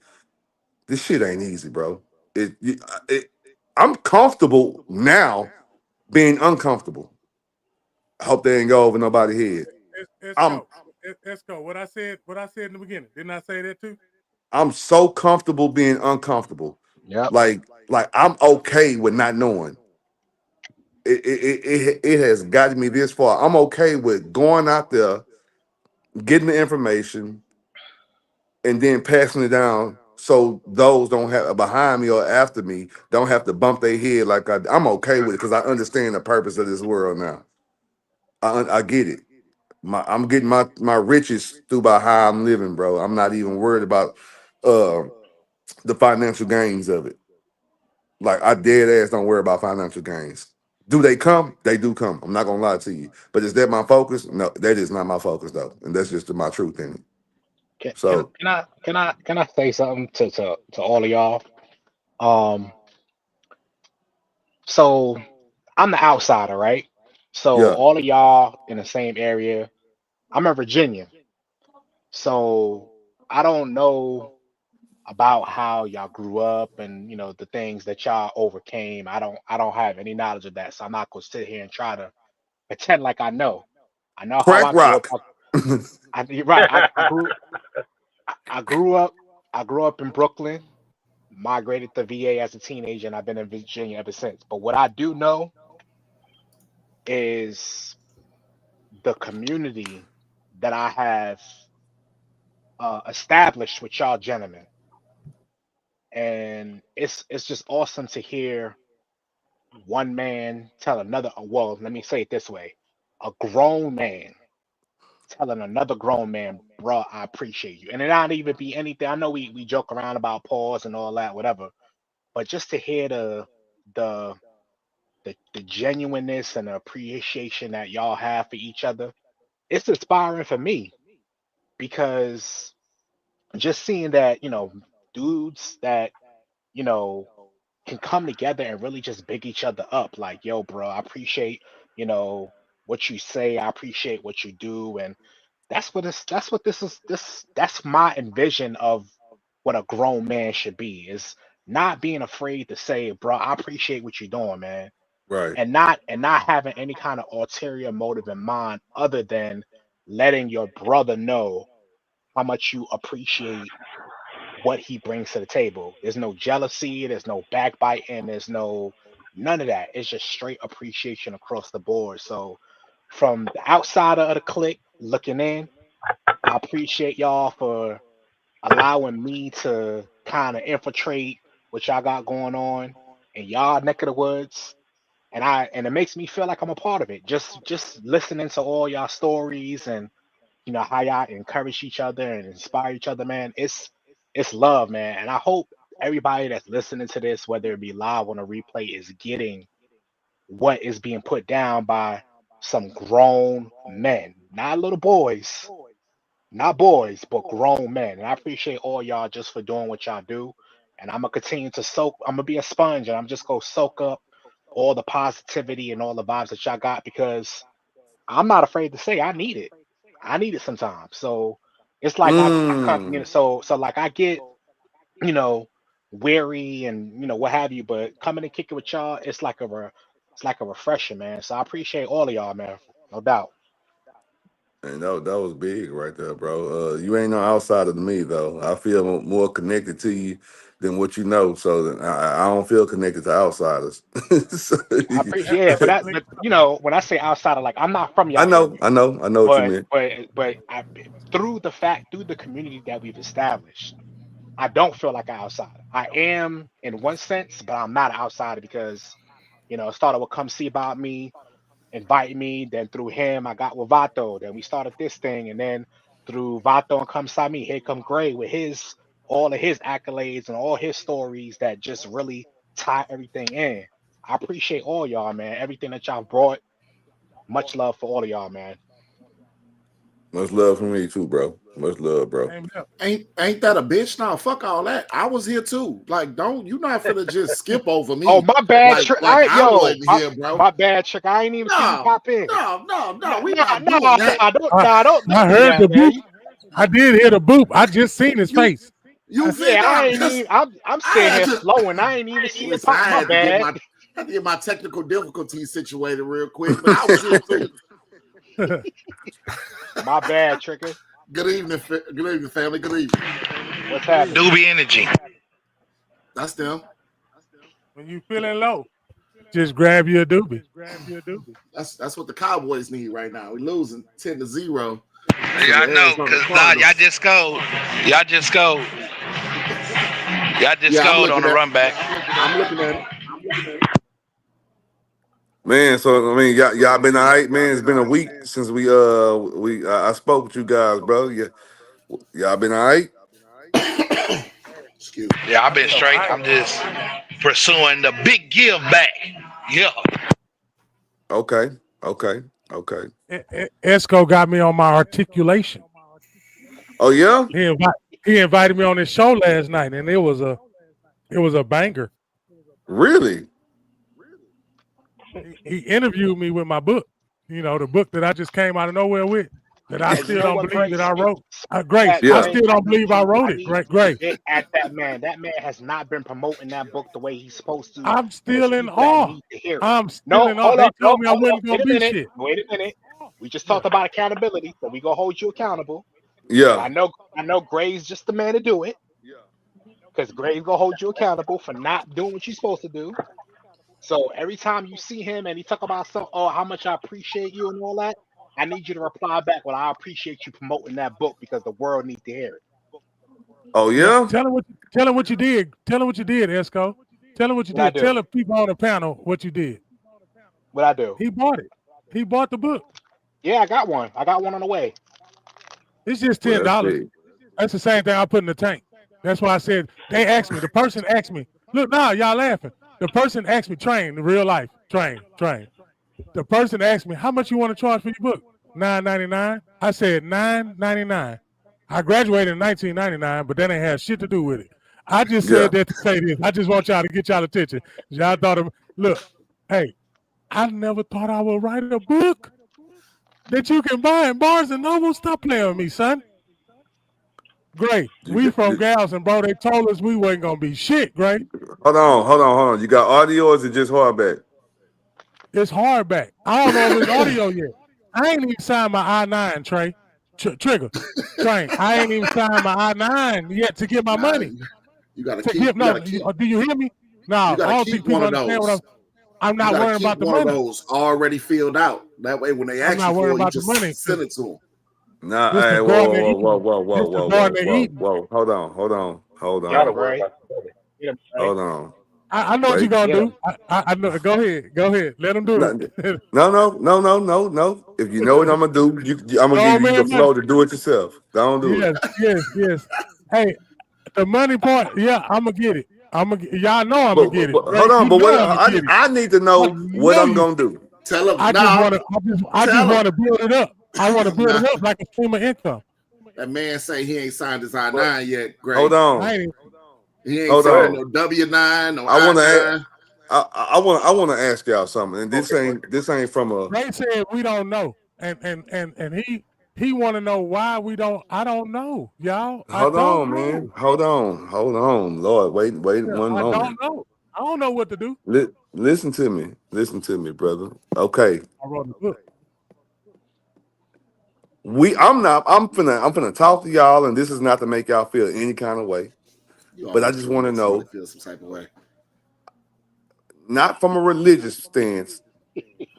This shit ain't easy, bro. I'm comfortable now being uncomfortable. I hope they ain't go over nobody's head. It's I'm go. It's go. What I said in the beginning. Didn't I say that too? I'm so comfortable being uncomfortable. Yep. Like I'm okay with not knowing. It has gotten me this far. I'm okay with going out there, getting the information, and then passing it down so those don't have behind me or after me don't have to bump their head like I'm okay with it because I understand the purpose of this world now. I get it. I'm getting my riches through by how I'm living, bro. I'm not even worried about uh the financial gains of it. Like I dead ass don't worry about financial gains. Do they come? They do come. I'm not gonna lie to you. But is that my focus? No, that is not my focus though. And that's just my truth in it. Can, can So can I can I can I say something to all of y'all? Um, so I'm the outsider, right? So yeah. all of y'all in the same area. I'm in Virginia, so I don't know about how y'all grew up and the things that y'all overcame. I don't have any knowledge of that, so I'm not gonna sit here and try to pretend like I know. I know how Crack I grew up. rock. You're right. I grew up. I grew up in Brooklyn. migrated to VA as a teenager, and I've been in Virginia ever since. But what I do know is the community that I have established with y'all gentlemen, and it's just awesome to hear one man tell another. Well, let me say it this way: a grown man telling another grown man, bro, I appreciate you. And it not even be anything. I know we joke around about pause and all that, whatever. But just to hear the the genuineness and the appreciation that y'all have for each other, it's inspiring for me because just seeing that, dudes that, you know, can come together and really just big each other up. Like, yo, bro, I appreciate, what you say. I appreciate what you do. And that's my envision of what a grown man should be is not being afraid to say, bro, I appreciate what you're doing, man. Right. And not having any kind of ulterior motive in mind other than letting your brother know how much you appreciate what he brings to the table. There's no jealousy, there's no backbiting, there's no none of that. It's just straight appreciation across the board. So from the outsider of the clique looking in, I appreciate y'all for allowing me to kind of infiltrate what y'all got going on in y'all neck of the woods. And it makes me feel like I'm a part of it. Just listening to all y'all stories and how y'all encourage each other and inspire each other, man. It's love, man. And I hope everybody that's listening to this, whether it be live on a replay, is getting what is being put down by some grown men, not little boys, not boys, but grown men. And I appreciate all y'all just for doing what y'all do. And I'm gonna continue to soak. I'm gonna be a sponge, and I'm just gonna soak up all the positivity and all the vibes that y'all got because I'm not afraid to say I need it. I need it sometimes. So it's like I come, Mm. so like I get, you know, weary and what have you, but coming and kicking with y'all, it's like a refresher, man. So I appreciate all of y'all, man. No doubt. And that was big right there, bro. You ain't no outsider to me though. I feel more connected to you than what you know. So I don't feel connected to outsiders. So, I appreciate yeah, but Definitely. when I say outsider, like I'm not from I y'all know, area, I know, I know what you meant. through the community that we've established, I don't feel like an outsider. I am in one sense, but I'm not an outsider because it started with Come See About Me, invite me. Then through him, I got with Vato. Then we started this thing, and then through Vato and Come See Me, here come Gray with his all of his accolades and all his stories that just really tie everything in. I appreciate all y'all, man. Everything that y'all brought. Much love for all of y'all, man. Much love from me too, bro. Much love, bro. Same here. Ain't that a bitch? No, fuck all that. I was here too. Like, don't you not finna just skip over Oh, me my bad like trick. like I wasn't here, bro. My bad trick. I ain't even see you No, pop in. no. Nah, We nah, not doing nah, that. nah. I, I Don't do heard the that, man. boop. I did hear the boop. I just seen his You face. you fit Yeah, I not ain't because even. I'm I sitting had here to flowing. I ain't even see it listen. pop. I My had to get bad. my technical difficulties situated real quick, but I was here too. My bad, Trigger. Good evening, family. Good evening. What's happening? Doobie Energy. That's them. When you feeling low, just grab your doobie. That's what the Cowboys need right now. We're losing 10-0 to Yeah, the I know, Arizona cause y'all Cardinals. just scored. Y'all just scored. Y'all just Yeah, scored on the run back. I'm looking at it. Man, so I mean, y'all been all right, man. It's been a week since I spoke with you guys, bro. Yeah, y'all been all right. Excuse me. Yeah, I've been straight. I'm just pursuing the big give back. Yeah. Okay, okay, okay. Esco got me on my articulation. Oh yeah, He invited me on his show last night, and it was a banger. really? He interviewed me with my book. The book that I just came out of nowhere with. That I And you still know don't what, believe that Grace? I wrote. Grace, I Yeah. Grace, still don't believe I wrote I it. need you to Grace, get at that man. That man has not been promoting that book the way he's supposed to, I'm and it's still in people that awe. need to hear it. I'm still No, in awe. hold They up. No, told me I hold up. wasn't Wait gonna a be minute. shit. Wait a minute. We just Yeah. talked about accountability, so we gonna hold you accountable. But Yeah. I know Gray's just the man to do it. because Gray's gonna hold you accountable for not doing what you're supposed to do. So every time you see him and he talk about some, oh, how much I appreciate you and all that, I need you to reply back, well, I appreciate you promoting that book because the world needs to hear it. Oh Yeah, yeah. tell him what you did. Tell him what you did, Esco. Tell him what you What I did. do? Tell the people on the panel what you did. What I do? He bought it. He bought the book. Yeah, I got one. I got one on the way. It's just Well, that's $10. big. That's the same thing I put in the tank. That's why I said they asked me. The person asked me. Look, now y'all laughing. The person asked me, train in real life, train. The person asked me, how much you want to charge for your book? $9.99. I said $9.99. I graduated in 1999, but that ain't had shit to do with it. I just said that to say this. I just want y'all to get y'all attention. Y'all thought of, look, hey, I never thought I would write a book that you can buy in Barnes and Noble. Stop playing with me, son. Gray, we from Galveston, bro. They told us we wasn't gonna be shit, Gray. Hold on. You got audio or is it just hardback? It's hardback. I don't know if it's audio yet. I ain't even signed my I-9, Trey. Trigger. Train. I ain't even signed my I-9 yet to get my money. You gotta To keep. give, no, do you hear me? No, I You gotta don't keep think people one of understand what those. I'm not You gotta worrying keep about the one of money. those already filled out. That way, when they I'm ask not you worried for it, you about the just money. send it to them. Nah, This hey, the whoa, garden they whoa, eating. whoa, whoa, whoa, This the whoa, garden whoa, they whoa, eating. whoa. Hold Get him, on. Gray. Get him, Gray. Hold on. I know what Wait. you're gonna Get do. him. I know. Go ahead. Let them do No, it. no. If you know what I'm gonna do, I'm gonna Oh give you the man, flow to do it yourself. Don't do it. yes. Hey, the money part, yeah, I'm gonna get it. Y'all know I'm gonna get it. Right? Hold on, You but know what I'm gonna get it. I need to I know what know I'm you. gonna do. Tell them I just now. want to. I just Tell want to him. build it up. I want to build it Nah. up like a stream of income. That man say he ain't signed his I-9 yet. Great. Hold I on. ain't. He ain't Hold signed on. no W-9, no I wanna I-9. I wanna ask y'all something, and this ain't from a Ray said we don't know, and he want to know why we don't. I don't know, y'all. I hold don't on, know. man. Hold on. Lord, wait Yeah, one I moment. don't know. I don't know what to do. Listen to me, brother. Okay. I wrote a book. I'm finna talk to y'all, and this is not to make y'all feel any kind of way. You But I always just gonna want to make somebody know, feel some type of way. not from a religious stance,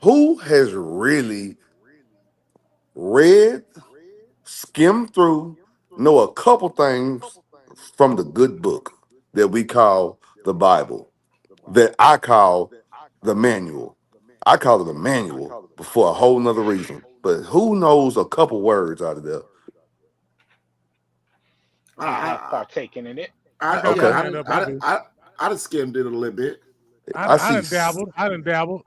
who has really read, skimmed through, know a couple things from the good book that we call the Bible, that I call the manual. I call it a manual for a whole nother reason. But who knows a couple words out of there? I have partaken in it. I got my Okay. hand up. I do. I just skimmed it a little bit. I I see done dabbled. I done dabbled.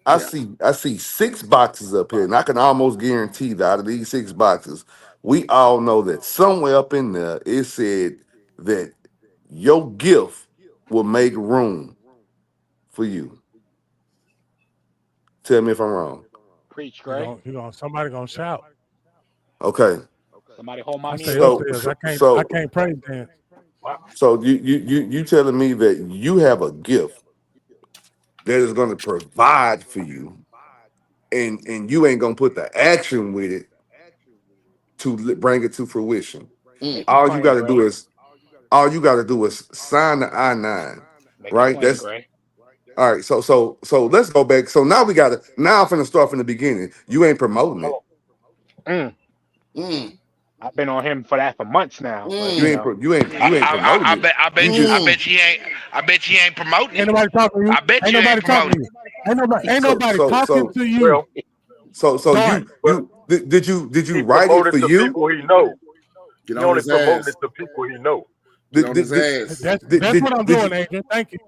I Yeah. see 6 boxes up here, and I can almost guarantee that out of these 6 boxes, we all know that somewhere up in there it said that your gift will make room for you. Tell me if I'm wrong. Preach, Gray. Somebody gonna shout. Okay. Somebody hold my I knee stay up. upstairs. I So can't praise dance. so you telling me that you have a gift that is going to provide for you, and you ain't gonna put the action with it to bring it to fruition. Make Mm. it All you got plain, to Gray. do is sign the I-9, Make it right? plain, That's Gray. all right. So let's go back. So now I'm finna start from the beginning. You ain't promoting it. Mm. I've been on him for that for months now, but You Mm. ain't promoting it. I bet you. Mm. I bet you ain't promoting Ain't it. nobody talking to you. I bet Ain't you ain't nobody talking to promoting you. Ain't So nobody so talking so to you. Well, so Dart. did you he write it promoted for to you? people he know. Get He on only his promoted ass. it to people he know. Get Did on did his did, ass. That's what I'm did doing, you? Agent. Thank you.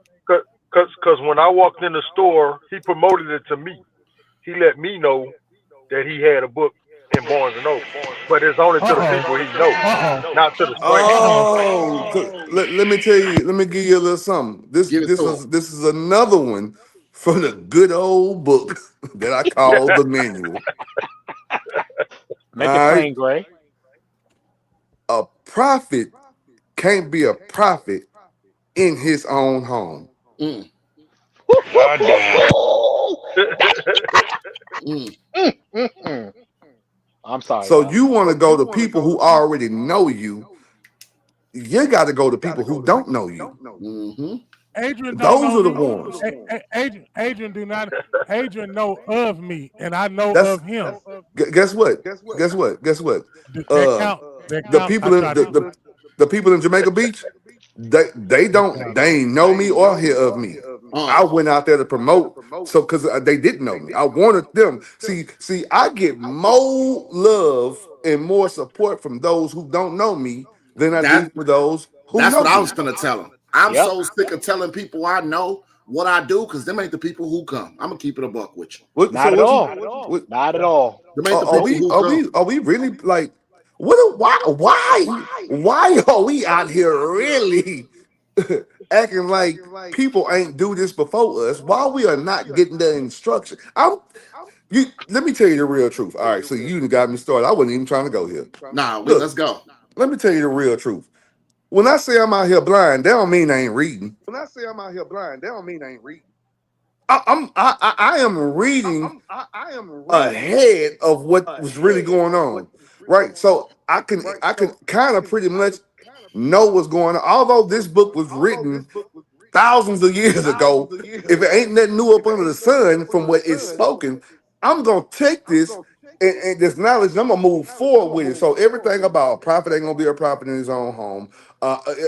Cause when I walked in the store, he promoted it to me. He let me know that he had a book in Barnes and Noble, but it's only to the people he knows, not to the strangers. Oh, let me tell you. Let me give you a little something. Give it to him. This is another one from the good old book that I call the manual. make it All right, plain, Gray. a prophet can't be a prophet in his own home. Mm. God damn. Mm. I'm sorry, So y'all. you want to go to people who already know you. you got to go to people who don't know you. Mm-hmm. Adrian Those don't are the know ones. me. Adrian do not. Adrian know of me, and I know That's- of him. Guess what? Guess what? That count. The people in the people in Jamaica Beach, they ain't know me or hear of me. I went out there to promote, so because they didn't know me, I wanted them. See, I get more love and more support from those who don't know me than I do for those who That's know what I me. was gonna tell them. I'm Yep. so sick of telling people I know what I do because them ain't the people who come. I'm gonna keep it a buck with you. Not at all. Not at all. Them ain't the people who come. Are we really like why are we out here really acting like people ain't do this before us? Why we are not getting the instruction? Let me tell you the real truth. All right, so you done got me started. I wasn't even trying to go here. Nah, Look. let's go. Let me tell you the real truth. When I say I'm out here blind, that don't mean I ain't reading. I am reading ahead of what was really going on, right? So I can kind of pretty much know what's going on. Although this book was written thousands of years ago, if it ain't nothing new up under the sun from what is spoken, I'm gonna take this and this knowledge, and I'm gonna move forward with it. So everything about a prophet ain't gonna be a prophet in his own home.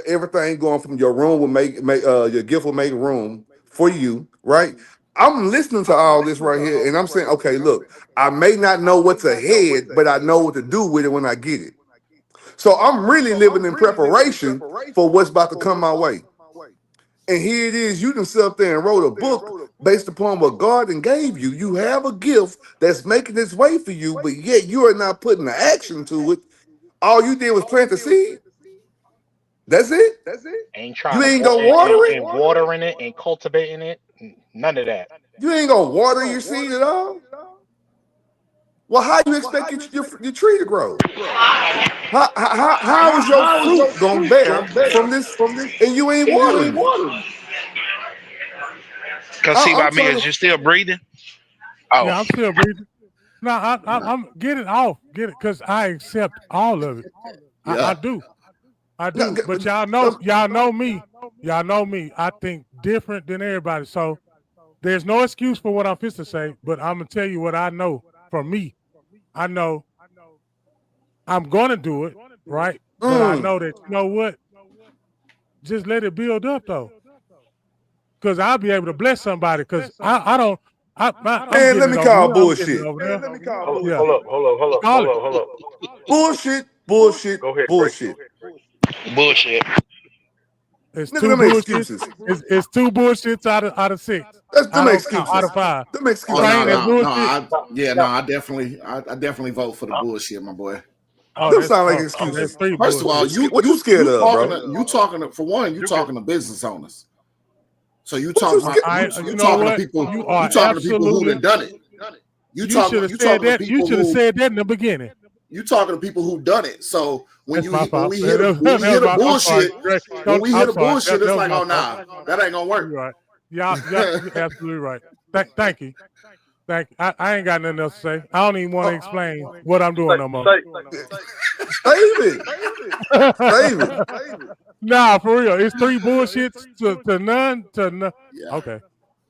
Everything going from your room will make your gift will make room for you, right? I'm listening to all this right here, and I'm saying, okay, look, I may not know what's ahead, but I know what to do with it when I get it. So I'm really living in preparation for what's about to come my way. And here it is, you can sit up there and wrote a book based upon what God and gave you. You have a gift that's making its way for you, but yet you are not putting the action to it. All you did was plant the seed. That's it. Ain't trying You ain't to gonna water it? and watering it and cultivating it. None of that. You ain't gonna water your seed at all? Well, how you expect your tree to grow? How is your fruit gonna bear from this? And you ain't watering it? Cause see, by me, is you still breathing? Oh, Yeah, I'm still breathing. No, I'm getting off. Get it, because I accept all of it. I do. No, But y'all know me. Y'all know me. I think different than everybody. So there's no excuse for what I'm fixing to say, but I'm gonna tell you what I know from me. I know I'm gonna do it, right? But I know that, you know what? Just let it build up though. Cause I'll be able to bless somebody. Cause I don't. Man, let me call bullshit. Hold up. Bullshit. Go ahead, Bullshit. bullshit. It's Look two at them bullshits. excuses. It's two bullshits out of six. That's them Out excuses. of five. Them excuses. Oh, Right, that's bullshit. I definitely vote for the bullshit, my boy. Them sound like excuses. First of all, What you scared of, bro? You talking to business owners. So you What talking you about scared- you talking to people. You are You talking to people who absolutely- done done it. You You talking should have you said talking to that. You people should have who said that in the beginning. you talking to people who done it. So when That's my fault. we hear the bullshit, when we hear the bullshit, it's like, oh nah, that ain't gonna work. You're right. Y'all, you're absolutely right. Thank you. I ain't got nothing else to say. I don't even want to explain what I'm doing no more. Save it. Nah, for real. It's three bullshits to none to none. Yeah. Okay.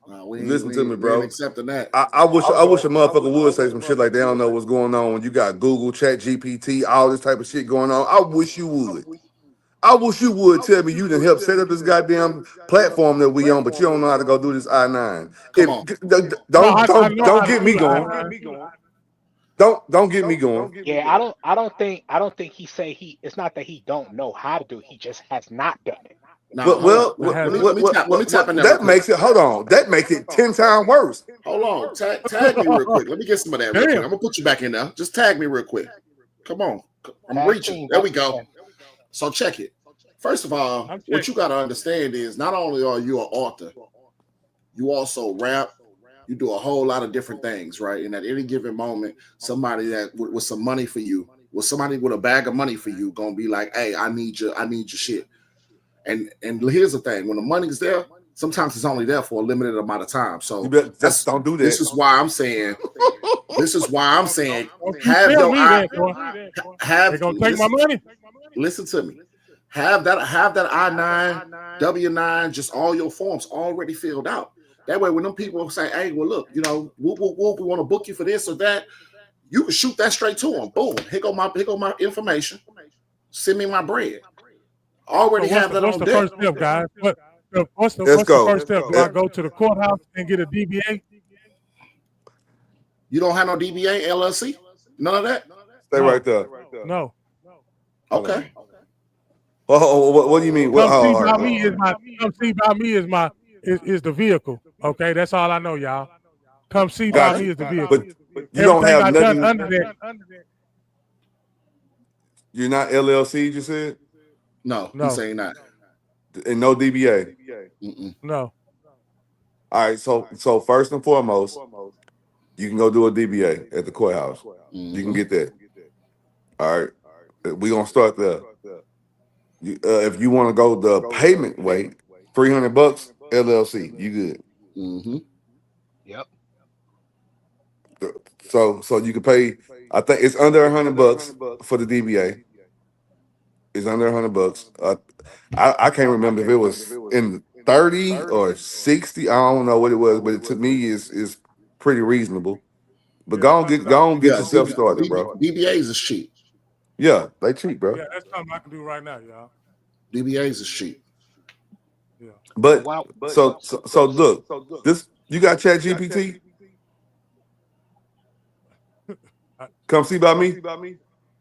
Listen to me, bro. We ain't accepting that. I wish a motherfucker would say some shit like they don't know what's going on when you got Google, Chat GPT, all this type of shit going on. I wish you would. I wish you would tell me you done help set up this goddamn platform that we on, but you don't know how to go do this I-9. Come on. Don't get me going. Don't get me going. Yeah, I don't think it's not that he don't know how to do it. He just has not done it. Let me tap in there. That makes it. Hold on. That makes it 10 times worse. Hold on. Tag me real quick. Let me get some of that real quick. I'm gonna put you back in there. Just tag me real quick. Come on. I'm reaching. There we go. So check it. First of all, what you gotta understand is not only are you an author, you also rap. You do a whole lot of different things, right? And at any given moment, somebody that with some money for you, with somebody with a bag of money for you, gonna be like, "Hey, I need your shit." And here's the thing: when the money's there, sometimes it's only there for a limited amount of time. So just don't do that. This is why I'm saying. Have They're your gonna take my money. Listen to me. Have that I-9, W-9, just all your forms already filled out. That way, when them people say, "Hey, well, look, you know, we want to book you for this or that," you can shoot that straight to them. Boom, here go my information. Send me my bread. Already have that on deck. What's the first step, guys? What's the first step? Do I go to the courthouse and get a DBA? You don't have no DBA, LLC? None of that? Stay right there. No. Okay. What do you mean? Come see by me is the vehicle. Okay, that's all I know, y'all. Come see by me is the vehicle. But you don't have nothing under that. You're not LLC, you said? No, he's saying not. And no DBA? No. All right, so first and foremost, you can go do a DBA at the courthouse. You can get that. All right, we're going to start there. If you want to go the payment way, $300, LLC, you good. Yep. So you can pay. I think it's under $100 for the DBA. It's under $100. I can't remember if it was in 30 or 60. I don't know what it was, but to me is pretty reasonable. But go on get yourself started, bro. DBAs is cheap. Yeah, they cheap, bro. Yeah, that's something I can do right now, y'all. DBAs is cheap. Yeah. But so look, this you got ChatGPT? Come see by me.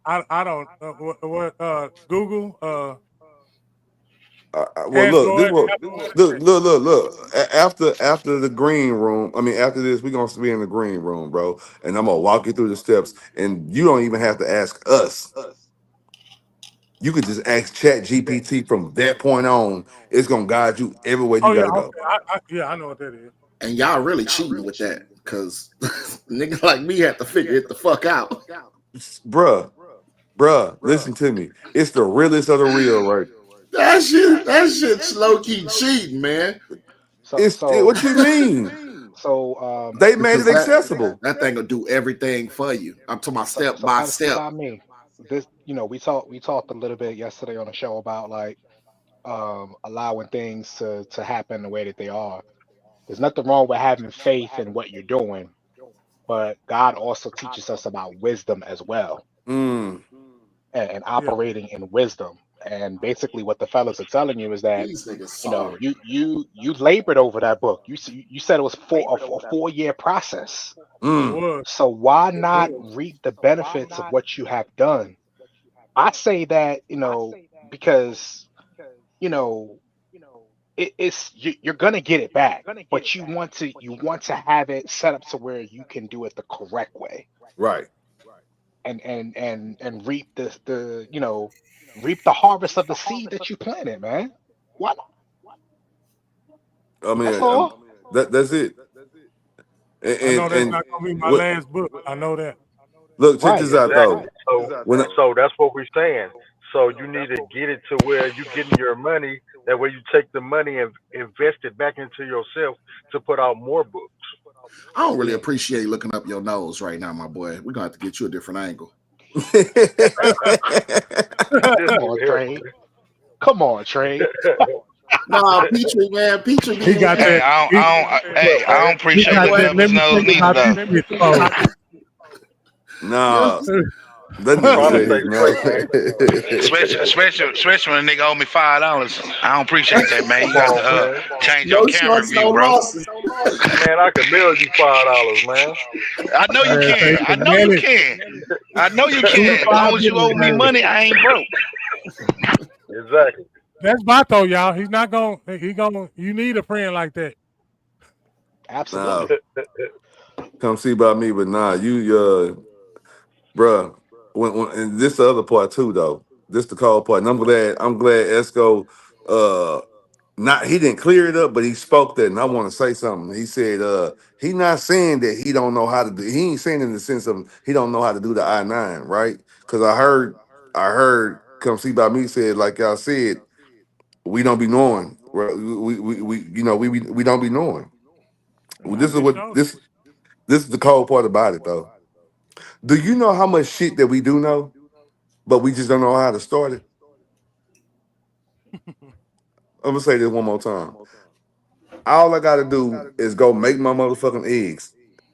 I don't what Google well, look. After the green room, after this, we're gonna be in the green room, bro. And I'm gonna walk you through the steps, and you don't even have to ask us. You could just ask ChatGPT from that point on. It's gonna guide you everywhere you gotta go. I know what that is. And y'all really cheating with that, because niggas like me have to figure it the fuck out. Bruh, listen to me. It's the realest of the real, right? That shit's low key cheating, man. What you mean? So they made it accessible. That thing will do everything for you. I'm talking about step by step. I mean, this, we talked a little bit yesterday on the show about like allowing things to happen the way that they are. There's nothing wrong with having faith in what you're doing, but God also teaches us about wisdom as well, and operating in wisdom. And basically, what the fellas are telling you is that you labored over that book. You said it was a 4-year process. So why not reap the benefits of what you have done? I say that because you're gonna get it back, but you want to have it set up to where you can do it the correct way, right? And reap reap the harvest of the seed that you planted, man. What? That's it. I know that's not gonna be my last book. I know that. Look, check this out though. So that's what we're saying. So you need to get it to where you're getting your money. That way you take the money and invest it back into yourself to put out more books. I don't really appreciate looking up your nose right now, my boy. We're gonna have to get you a different angle. Come on, Trey. Nah, Petrie, man. Petrie, he got that. I don't appreciate that. Nose neither. Nah. Especially when a nigga owe me $5. I don't appreciate that, man. You got to change your camera view, bro. Man, I can mail you $5, man. I know you can. I know you can. As long as you owe me money, I ain't broke. Exactly. That's Vato, y'all. He's not gonna. You need a friend like that. Absolutely. Come see about me, but nah, you, bruh. And this the other part too, though. This the cold part. And I'm glad Esco he didn't clear it up, but he spoke that, and I want to say something. He said he not saying that he don't know how to do. He ain't saying in the sense of he don't know how to do the I-9, right? Because I heard Come See By Me said, like y'all said, we don't be knowing. We don't be knowing. This is the cold part about it, though. Do you know how much shit that we do know, but we just don't know how to start it? I'm gonna say this one more time. All I gotta do is go make my motherfucking eggs,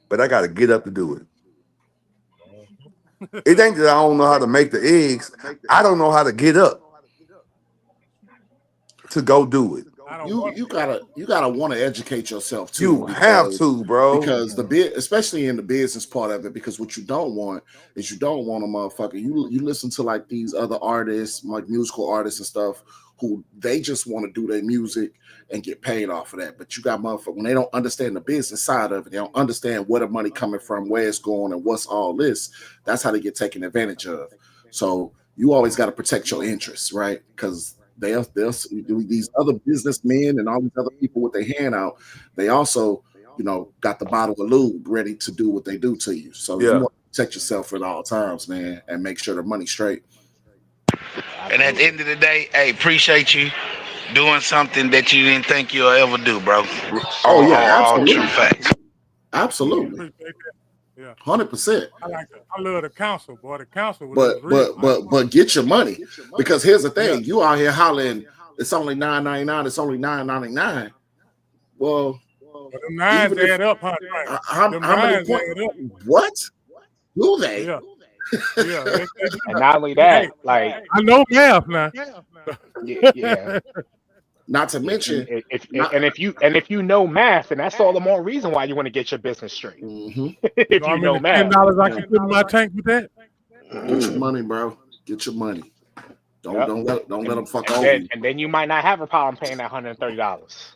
but I gotta get up to do it. It ain't that I don't know how to make the eggs. I don't know how to get up to go do it. You gotta want to educate yourself too. You have to, bro. Because especially in the business part of it, because what you don't want is a motherfucker. You listen to like these other artists, like musical artists and stuff, who they just want to do their music and get paid off of that. But you got motherfuckers when they don't understand the business side of it, they don't understand where the money coming from, where it's going, and what's all this. That's how they get taken advantage of. So you always got to protect your interests, right? Because they'll these other businessmen and all these other people with their hand out, they also, got the bottle of lube ready to do what they do to you. So you want to protect yourself at all times, man, and make sure the money's straight. And at the end of the day, hey, appreciate you doing something that you didn't think you'll ever do, bro. Absolutely. True facts. Absolutely. Yeah, 100%. I love the council, boy. The council, but get your money, because here's the thing: you out here hollering, it's only $9.99, it's only $9.99. Well, the nines add up, huh? How many points? What do they? Yeah. And not only that, like I know math now. Yeah. Not to mention, if you know math, and that's all the more reason why you want to get your business straight. Mm-hmm. If you know math, $10 I can put in my tank with that. Get your money, bro. Get your money. Don't let them fuck over you. And then you might not have a problem paying that $130.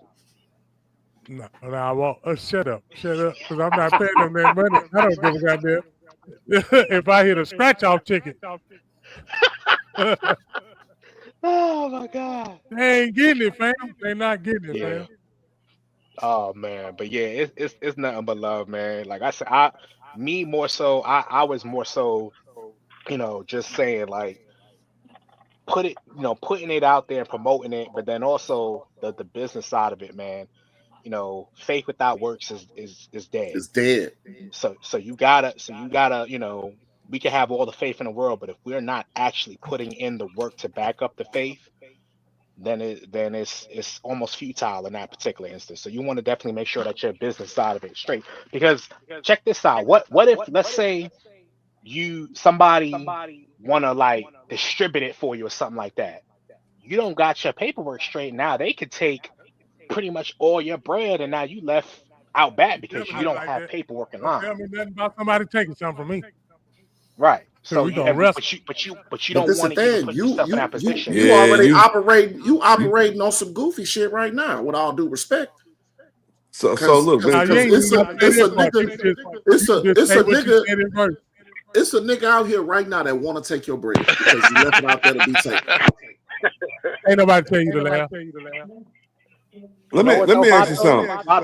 No, I won't. Shut up, because I'm not paying them that money. I don't give a goddamn. If I hit a scratch off ticket. Oh my God! They ain't getting it, fam. They not getting it, fam. Oh man, but yeah, it's nothing but love, man. Like I said, I was more so, just saying like, putting it out there and promoting it, but then also the business side of it, man. Faith without works is dead. It's dead. So you gotta, we can have all the faith in the world, but if we're not actually putting in the work to back up the faith, then it's almost futile in that particular instance. So you want to definitely make sure that your business side of it is straight. Because check this out. What if, let's say somebody want to like distribute it for you or something like that. You don't got your paperwork straight. Now they could take pretty much all your bread, and now you left out bad because you don't have paperwork in line. Tell me nothing about somebody taking something from me. Right. So we gonna wrestle. But you don't want to put yourself in that position. You already operating on some goofy shit right now, with all due respect. So look, man, it's a nigga out here right now that want to take your bread because you left it out there to be taken. Ain't nobody tell you to laugh. Let me ask you something. I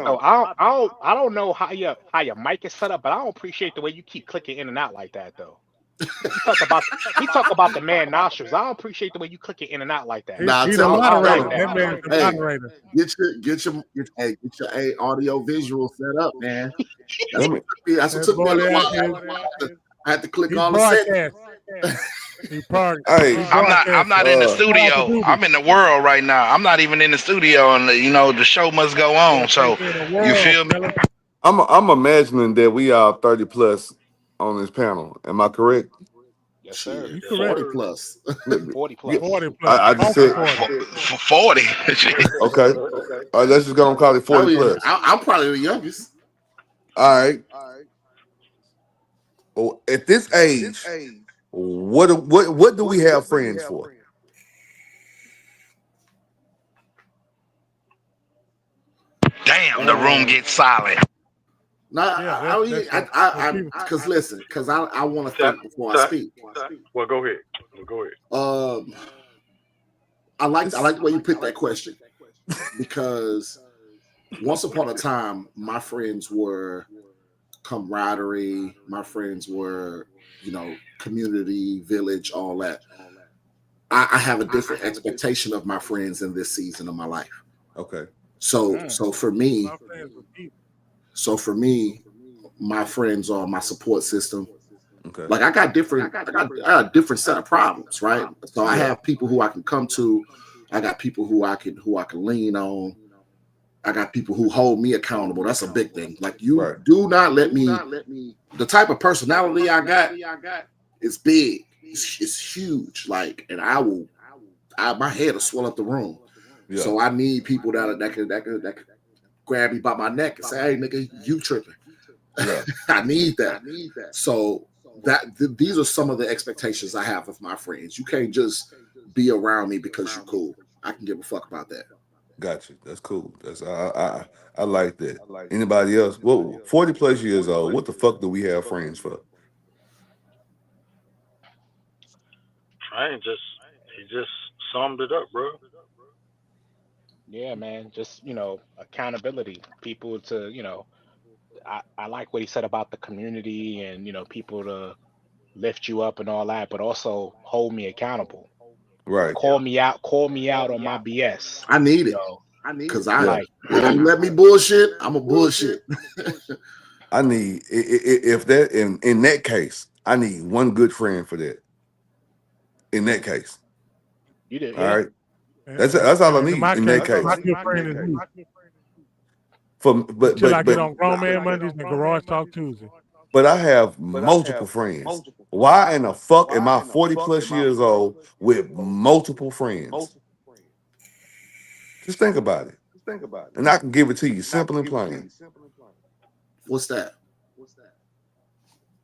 don't know how your mic is set up, but I don't appreciate the way you keep clicking in and out like that, though. We talk about the man nostrils. I don't appreciate the way you click it in and out like that. He's a moderator. That man's a moderator. Get your audio visual set up, man. That's what took me a while. I had to click all the settings. I'm not in the studio. I'm in the world right now. I'm not even in the studio, and the show must go on. So you feel me? I'm imagining that we are 30 plus on this panel. Am I correct? Yes, sir. 40 plus. 40 plus. 40 plus. I just said 40. Okay. All right, let's just go and call it 40 plus. I'm probably the youngest. All right. Well, at this age, what do we have friends for? Damn, the room gets silent. Because listen, because I want to think before I speak. Well, go ahead. I like the way you put that question, because once upon a time, my friends were camaraderie. My friends were, community, village, all that. I have a different expectation of my friends in this season of my life. Okay. So for me, my friends are my support system. Okay. Like I got a different set of problems, right? So I have people who I can come to. I got people who I can lean on. I got people who hold me accountable. That's a big thing. Like you do not let me. The type of personality I got is big. It's huge. Like, and my head will swell up the room. Yeah. So I need people that can grab me by my neck and say, "Hey, nigga, you tripping?" Yeah. I need that. So these are some of the expectations I have of my friends. You can't just be around me because you're cool. I can give a fuck about that. Got you. That's cool. That's I like that. Anybody else? Whoa, 40 plus years old. What the fuck do we have friends for? He just summed it up, bro. Yeah, man. Just, accountability. People to, I like what he said about the community and, people to lift you up and all that, but also hold me accountable. Right. Call me out on my BS. I need it. Because if you let me bullshit, I'm a bullshit. I need if that in that case, I need one good friend for that. In that case. You did. All right. That's all I need in that case. My good friend is me. But I get on Grown Man Mondays and Garage Talk Tuesday. But I have multiple friends. Why in the fuck am I 40 plus years old with multiple friends? Just think about it. And I can give it to you simple and plain. What's that?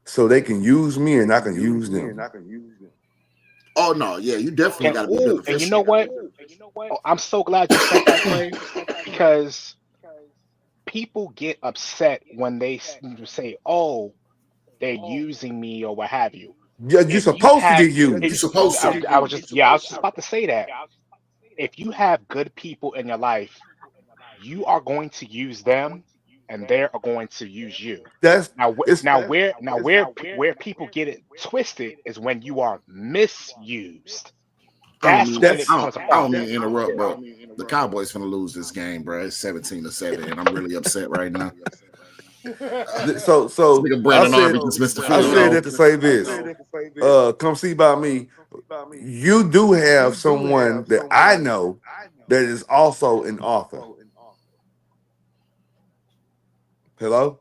So they can use me and I can use them. Oh no, yeah, you definitely got to be beneficial. And you know what? Oh, I'm so glad you said that, Clay, because people get upset when they say, "Oh, they're using me" or what have you. Yeah, you're supposed to get used. You're supposed to. I was just about to say that. If you have good people in your life, you are going to use them, and they are going to use you. Where people get it twisted is when you are misused. I don't mean to interrupt, bro. The Cowboys finna lose this game, bro. It's 17-7, and I'm really upset right now. So Brandon Arby just missed the field. I said that to say this. Come see about me. You do have someone that I know that is also an author. Hello?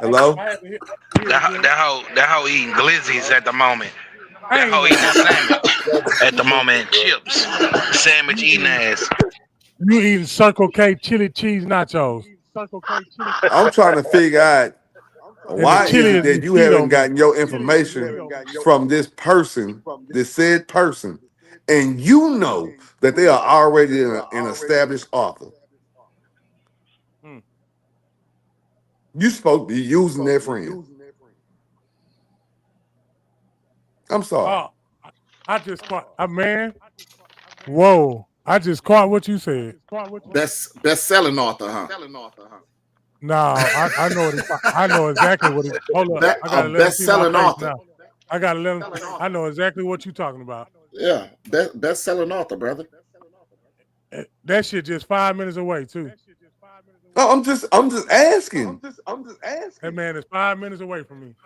Hello? That hoe eating glizzies at the moment. That hoe eating sandwich at the moment. Chips. Sandwich eating ass. You eating Circle K chili cheese nachos. I'm trying to figure out why is it that you haven't gotten your information from this person, this said person, and you know that they are already an established author. You're supposed to be using their friend. I'm sorry. I just caught a man. Whoa. I just caught what you said. Best-selling author, huh? No, I know I know exactly what it is. Hold up. I gotta let best-selling author. Now. I gotta let him. I know exactly what you're talking about. Yeah, best-selling author, brother. That shit just 5 minutes away too. No, I'm just asking. That man is 5 minutes away from me.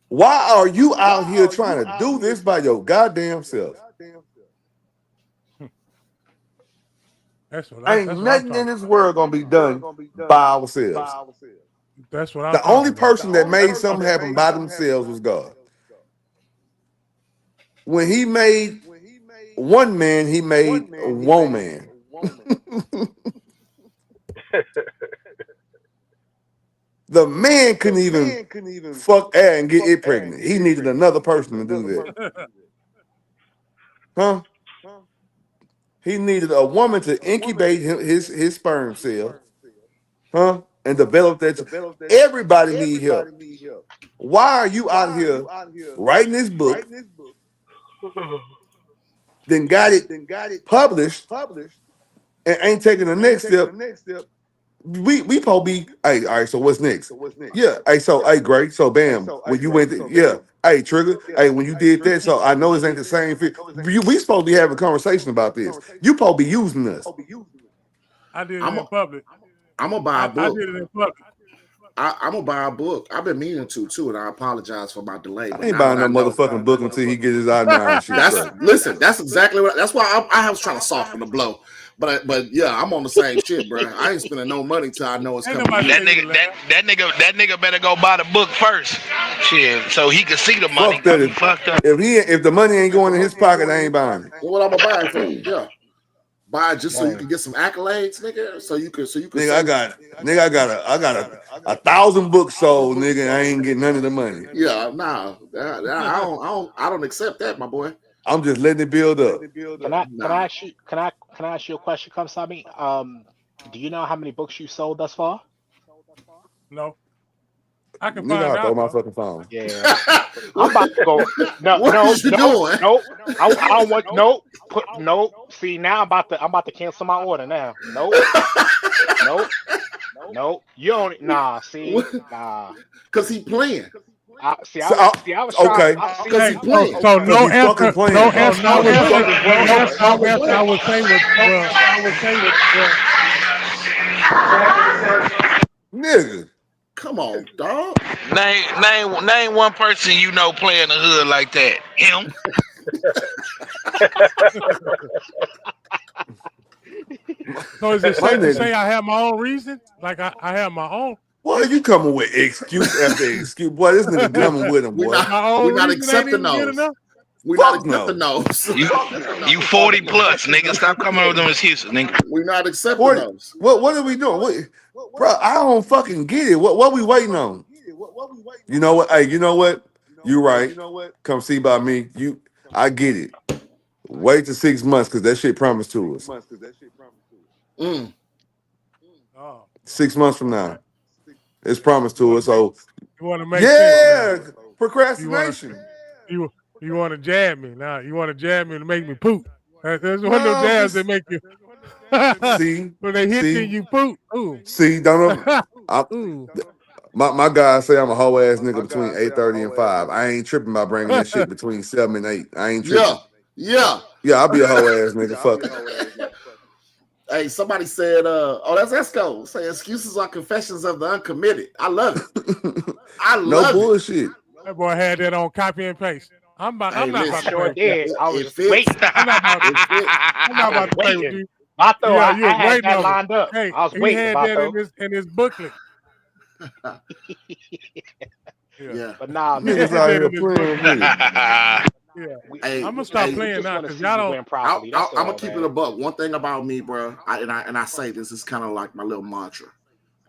Why are you out here trying to do this by your goddamn self? Ain't nothing in this world gonna be done by ourselves. That's what I'm the only person that made something happen by themselves was God. When he made one man, he made one man. The man couldn't even fuck air and get it pregnant. He needed another person to do that. Huh? He needed a woman to incubate his sperm cell, huh? And develop that. Everybody need help. Why are you out here writing this book? Then got it published and ain't taking the next step. We probably be, hey, all right, so what's next? Yeah, hey, so, hey, great. So, bam, when you went, hey, Trigger, hey, when you did that, so I know this ain't the same fit. We supposed to be having a conversation about this. You supposed to be using us. I did it in public. I'm gonna buy a book. I did it in public. I'm gonna buy a book. I've been meaning to, and I apologize for my delay. I ain't buying no motherfucking book until he gets his I-9 shit. Listen, that's exactly what. That's why I was trying to soften the blow. But yeah, I'm on the same shit, bro. I ain't spending no money till I know it's coming. That nigga better go buy the book first, shit, so he can see the money. Fuck that. If the money ain't going in his pocket, I ain't buying it. Well, what I'm gonna buy it for? Yeah, buy it just so you can get some accolades, nigga. So you can. Nigga, I got a 1,000 books sold, nigga. I ain't getting none of the money. Yeah, nah, I don't accept that, my boy. I'm just letting it build up. Can I ask you a question, Kamsami? Do you know how many books you sold thus far? No. I can Nigga, find I out. throw my fucking phone. Yeah. I'm about to go. No. I don't want no. See, now I'm about to cancel my order now. Nope. You don't. Nah. See. Nah. Cause he playing. I was trying. Okay. He's playing. So no answer. No answer. I would say nigga. Come on, dog. Name one person you know playing the hood like that. Him. So is it safe to say I have my own reason? Like I have my own. Boy, you coming with excuse after excuse. Boy, this nigga coming with him, boy. We're not accepting those. We're not accepting those. You 40 plus, nigga. Stop coming with them excuses, nigga. We're not accepting those. What are we doing? Bro, I don't fucking get it. What we waiting on? You know what? Hey, you know what? You right. Come see by me. I get it. Wait till 6 months because that shit promised to us. 6 months from now. It's promised to us. So you want to make sense, procrastination. You want to jab me now? You want to jab me to make me poop? There's one of those jabs that make you. See, when they hit you, you poop. Ooh. See, don't know. My guys say I'm a whole ass nigga between 8:30 and 5. I ain't tripping by bringing that shit between 7 and 8. I ain't tripping. Yeah. I'll be a whole ass nigga. Fuck it. Hey, somebody said, that's Esco. Say excuses are confessions of the uncommitted. I love it. I love it. No bullshit. That boy had that on copy and paste. I'm not about to play. I was waiting. I'm not about to play with you. I thought I had that lined up. Hey, I was waiting. He had that in his booklet. Yeah. But nah, man. Niggas out here playing with it. Hey, I'm gonna stop playing now because y'all don't. I'm gonna keep it a buck. One thing about me, bro, I say this is kind of like my little mantra.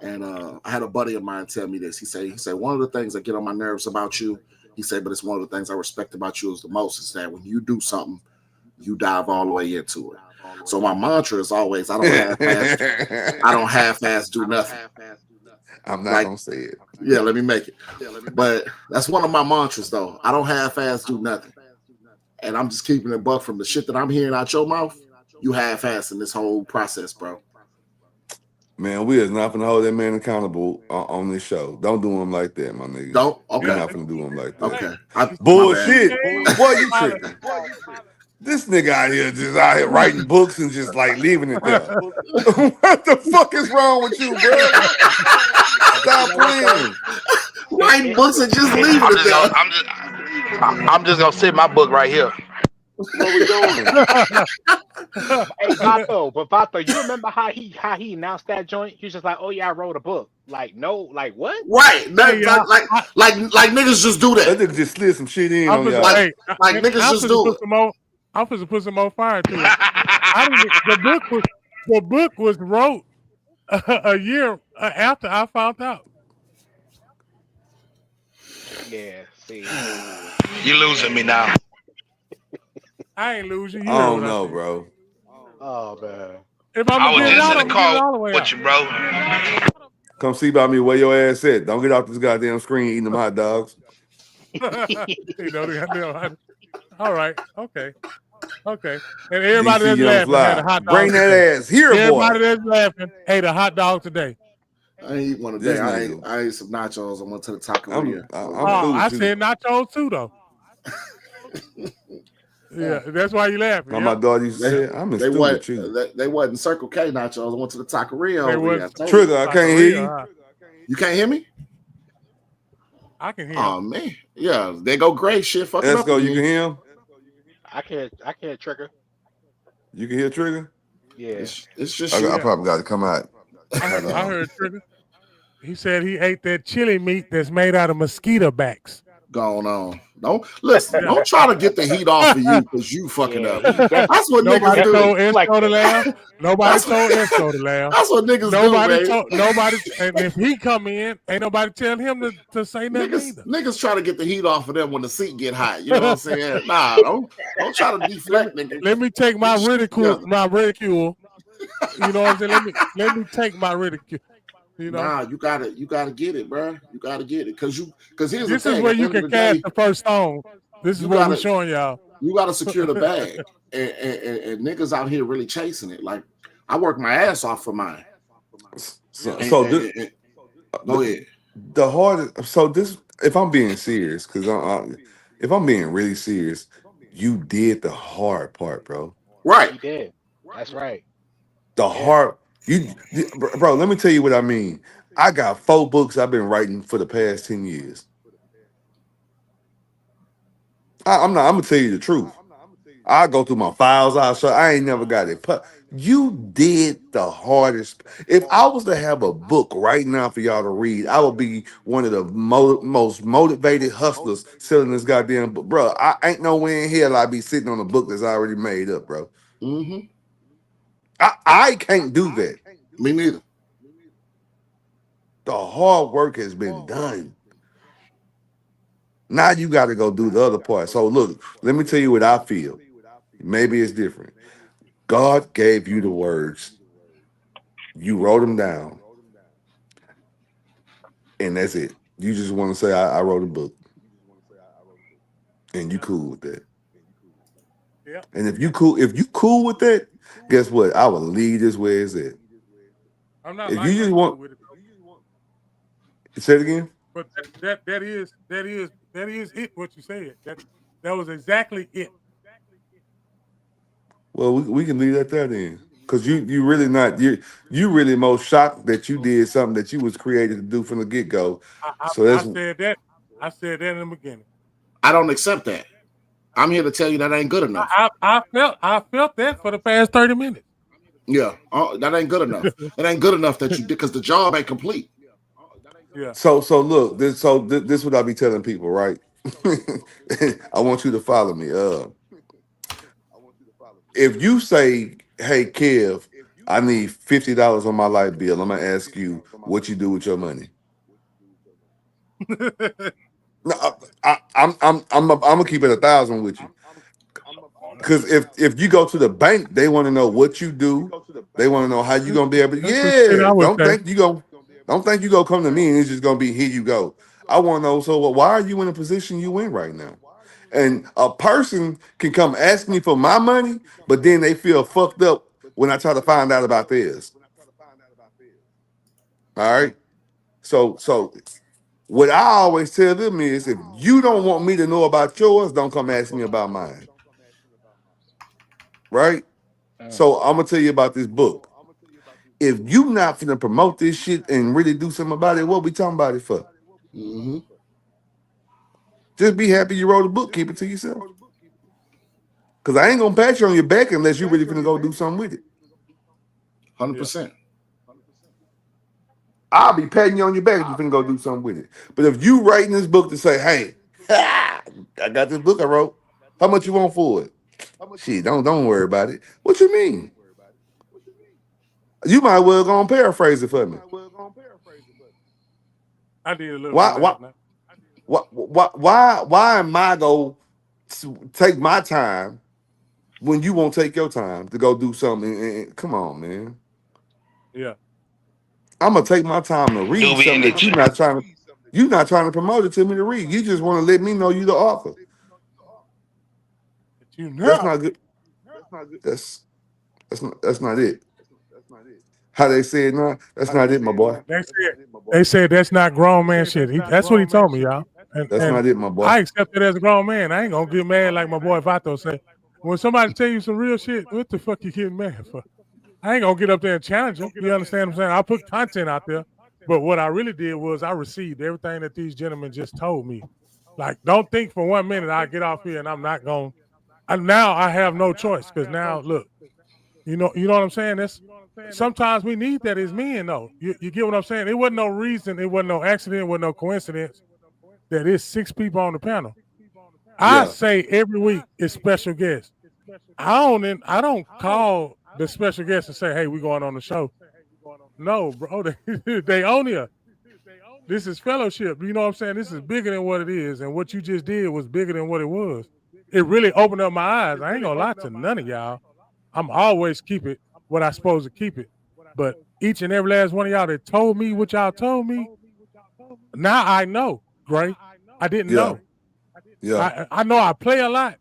And I had a buddy of mine tell me this. He said one of the things that get on my nerves about you, he said, but it's one of the things I respect about you is the most is that when you do something, you dive all the way into it. So my mantra is always I don't half-ass do nothing. I'm not gonna say it. Yeah, let me make it. But that's one of my mantras though. I don't half-ass do nothing. And I'm just keeping it buck from the shit that I'm hearing out your mouth. You half-ass in this whole process, bro. Man, we is not gonna hold that man accountable on this show. Don't do him like that, my nigga. Don't? Okay. We're not gonna do him like that. Okay. Bullshit. Boy, you tripping. This nigga out here writing books and just like leaving it there. What the fuck is wrong with you, bro? Stop playing. Writing books and just leaving it there. I'm just gonna sit my book right here. What we doing? Hey, Vato, you remember how he announced that joint? He was just like, "Oh yeah, I wrote a book." Like, no, like what? Right? Like niggas just do that. That nigga just slid some shit in on y'all. Like niggas just do it. I'm supposed to put some more fire to it. The book was wrote a year after I found out. Yeah, see, you losing me now. I ain't losing you. I don't know, bro. Oh man. If I was just in the car with you, bro. Come see about me where your ass at. Don't get off this goddamn screen eating them hot dogs. All right. Okay. And everybody that's laughing had a hot dog. Bring that ass here, everybody that's laughing ate a hot dog today. I ain't eat one today. I ate some nachos. I went to the taqueria. I said nachos too, though. Yeah, that's why you laughing. My daughter used to say, I'm in stupid with you. They wasn't Circle K nachos. I went to the taqueria. Trigger, I can't hear you. You can't hear me? I can hear. Oh man, yeah. They go great shit. Fucking Let's up. go. You can hear him. I can't trigger. You can hear Trigger. Yeah, It's just I probably got to come out. I heard Trigger. He said he ate that chili meat that's made out of mosquito backs. going on. Don't listen. Don't try to get the heat off of you because you fucking up. That's what Nobody niggas told do. Esco to laugh. Nobody told Esco to laugh. That's what niggas Nobody do, told nobody. And if he come in, ain't nobody telling him to say nothing either. Niggas try to get the heat off of them when the seat get hot. You know what I'm saying? Nah, don't try to deflect, nigga. Let me take my ridicule. My ridicule. You know what I'm saying? Let me take my ridicule. You know? Nah, you gotta get it, bro. You gotta get it because here's this the thing. is where you can cast the first stone. This is what we're showing y'all. You gotta secure the bag, and niggas out here really chasing it. Like I work my ass off for mine. Go ahead. The hardest. So this, if I'm being serious, because if I'm being really serious, you did the hard part, bro. Right. You did. That's right. The hard. Bro, let me tell you what I mean. I got 4 books I've been writing for the past 10 years. I'm gonna tell you the truth. I go through my files. I ain't never got it. You did the hardest. If I was to have a book right now for y'all to read, I would be one of the most motivated hustlers selling this goddamn book, bro. I ain't no way in hell I'd be sitting on a book that's already made up, bro. Mm-hmm. I can't do that. Me neither. The hard work has been done. Now you got to go do the other part. So look, let me tell you what I feel. Maybe it's different. God gave you the words. You wrote them down. And that's it. You just want to say, I wrote a book. And you cool with that. Yeah. And if you cool with that, guess what? I will leave this where it's at. I'm not. If you just want, with it, say it again. But that is it. What you said. That was exactly it. Well, we can leave that there then, because you really not you really most shocked that you did something that you was created to do from the get go. So that's I said that in the beginning. I don't accept that. I'm here to tell you that ain't good enough. I felt that for the past 30 minutes. Yeah, that ain't good enough. It ain't good enough that you did because the job ain't complete. Yeah. So look, this is what I be telling people, right? I want you to follow me. If you say, "Hey, Kev, I need $50 on my light bill," I'm gonna ask you what you do with your money. No, I'm gonna keep it 1,000 with you. Because if you go to the bank, they want to know what you do. They want to know how you gonna be able to. Yeah, don't think you gonna come to me and it's just gonna be here you go. I want to know. So why are you in the position you in right now? And a person can come ask me for my money, but then they feel fucked up when I try to find out about theirs. All right. So what I always tell them is, if you don't want me to know about yours, don't come ask me about mine. Right? So I'm gonna tell you about this book. If you not finna promote this shit and really do something about it, what we talking about it for? Mm-hmm. Just be happy you wrote a book. Keep it to yourself. Because I ain't gonna pat you on your back unless you really finna go do something with it. 100%. I'll be patting you on your back if you finna go do something with it. But if you writing this book to say, "Hey, I got this book I wrote. How much you want for it?" Shit, don't worry about it. What you mean? You might well go and paraphrase it for me. I did a little. Why am I go take my time when you won't take your time to go do something? Come on, man. Yeah. I'm gonna take my time to read something that you're not trying to promote it to me to read. You just want to let me know you the author. That's not good. That's not it. How they say it now? That's not it, my boy. They said that's not grown man shit. That's what he told me, y'all. That's not it, my boy. I accept it as a grown man. I ain't gonna get mad like my boy Vato said. When somebody tell you some real shit, what the fuck you getting mad for? I ain't gonna get up there and challenge him. You understand what I'm saying? I'll put content out there. But what I really did was I received everything that these gentlemen just told me. Like, don't think for 1 minute I get off here and I'm not going. Now I have no choice because now look, you know what I'm saying. Sometimes we need that as men, though. You get what I'm saying? It wasn't no reason, it wasn't no accident, it wasn't no coincidence that it's 6 people on the panel. I say every week it's special guests. I don't call the special guests and say, "Hey, we going on the show." No, bro, they own here. This is fellowship. You know what I'm saying? This is bigger than what it is, and what you just did was bigger than what it was. It really opened up my eyes. I ain't gonna lie to none of y'all. I'm always keep it what I supposed to keep it. But each and every last one of y'all that told me what y'all told me, now I know, Gray. I didn't know. Yeah. I know I play a lot,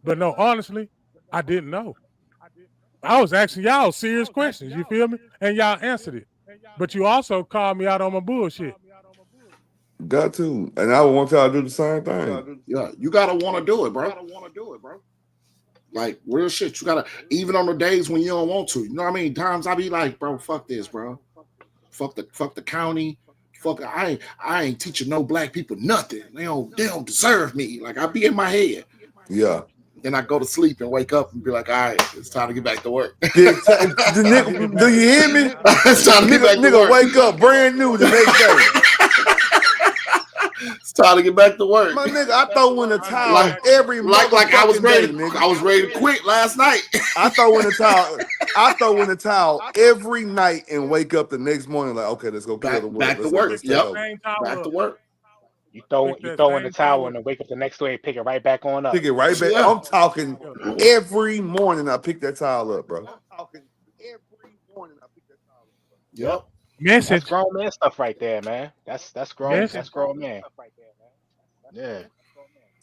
but no, honestly, I didn't know. I was asking y'all serious questions, you feel me? And y'all answered it. But you also called me out on my bullshit. Got to. And I want y'all to do the same thing. Yeah, you gotta want to do it, bro. Like, real shit. You gotta, even on the days when you don't want to. You know what I mean? Times I be like, bro, fuck this, bro. Fuck the county. Fuck, I ain't teaching no black people nothing. They don't deserve me. Like, I be in my head. Yeah. Then I go to sleep and wake up and be like, all right, it's time to get back to work. Do you hear me? It's time to get back to nigga work. Wake up brand new the next day. It's time to get back to work. My nigga, I throw in the towel every like I was ready. Day, I was ready to quit last night. I throw in the towel every night and wake up the next morning like, okay, let's go kill the work. Back to work. Yep. Back to work. You throw in the towel and then wake up the next day and pick it right back on up. Pick it right back. I'm talking every morning. I pick that towel up, bro. Yep. Message. That's grown man stuff right there, man. That's grown. Message. That's grown man. Yeah.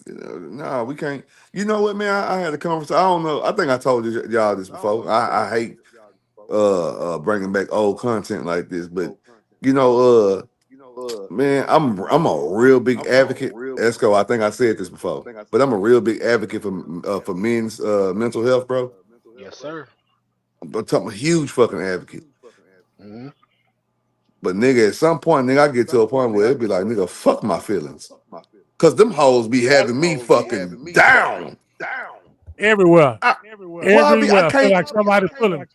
No, we can't. You know what, man? I had a conversation. I don't know. I think I told y'all this before. I hate bringing back old content like this, but you know, man, I'm a real big advocate. Esco, I think I said this before, but I'm a real big advocate for men's mental health, bro. Yes, sir. I'm a huge fucking advocate. Mm-hmm. But nigga, at some point, nigga, I get to a point where it be like, nigga, fuck my feelings. Cause them hoes be having me fucking down. Everywhere. I feel like somebody's feeling.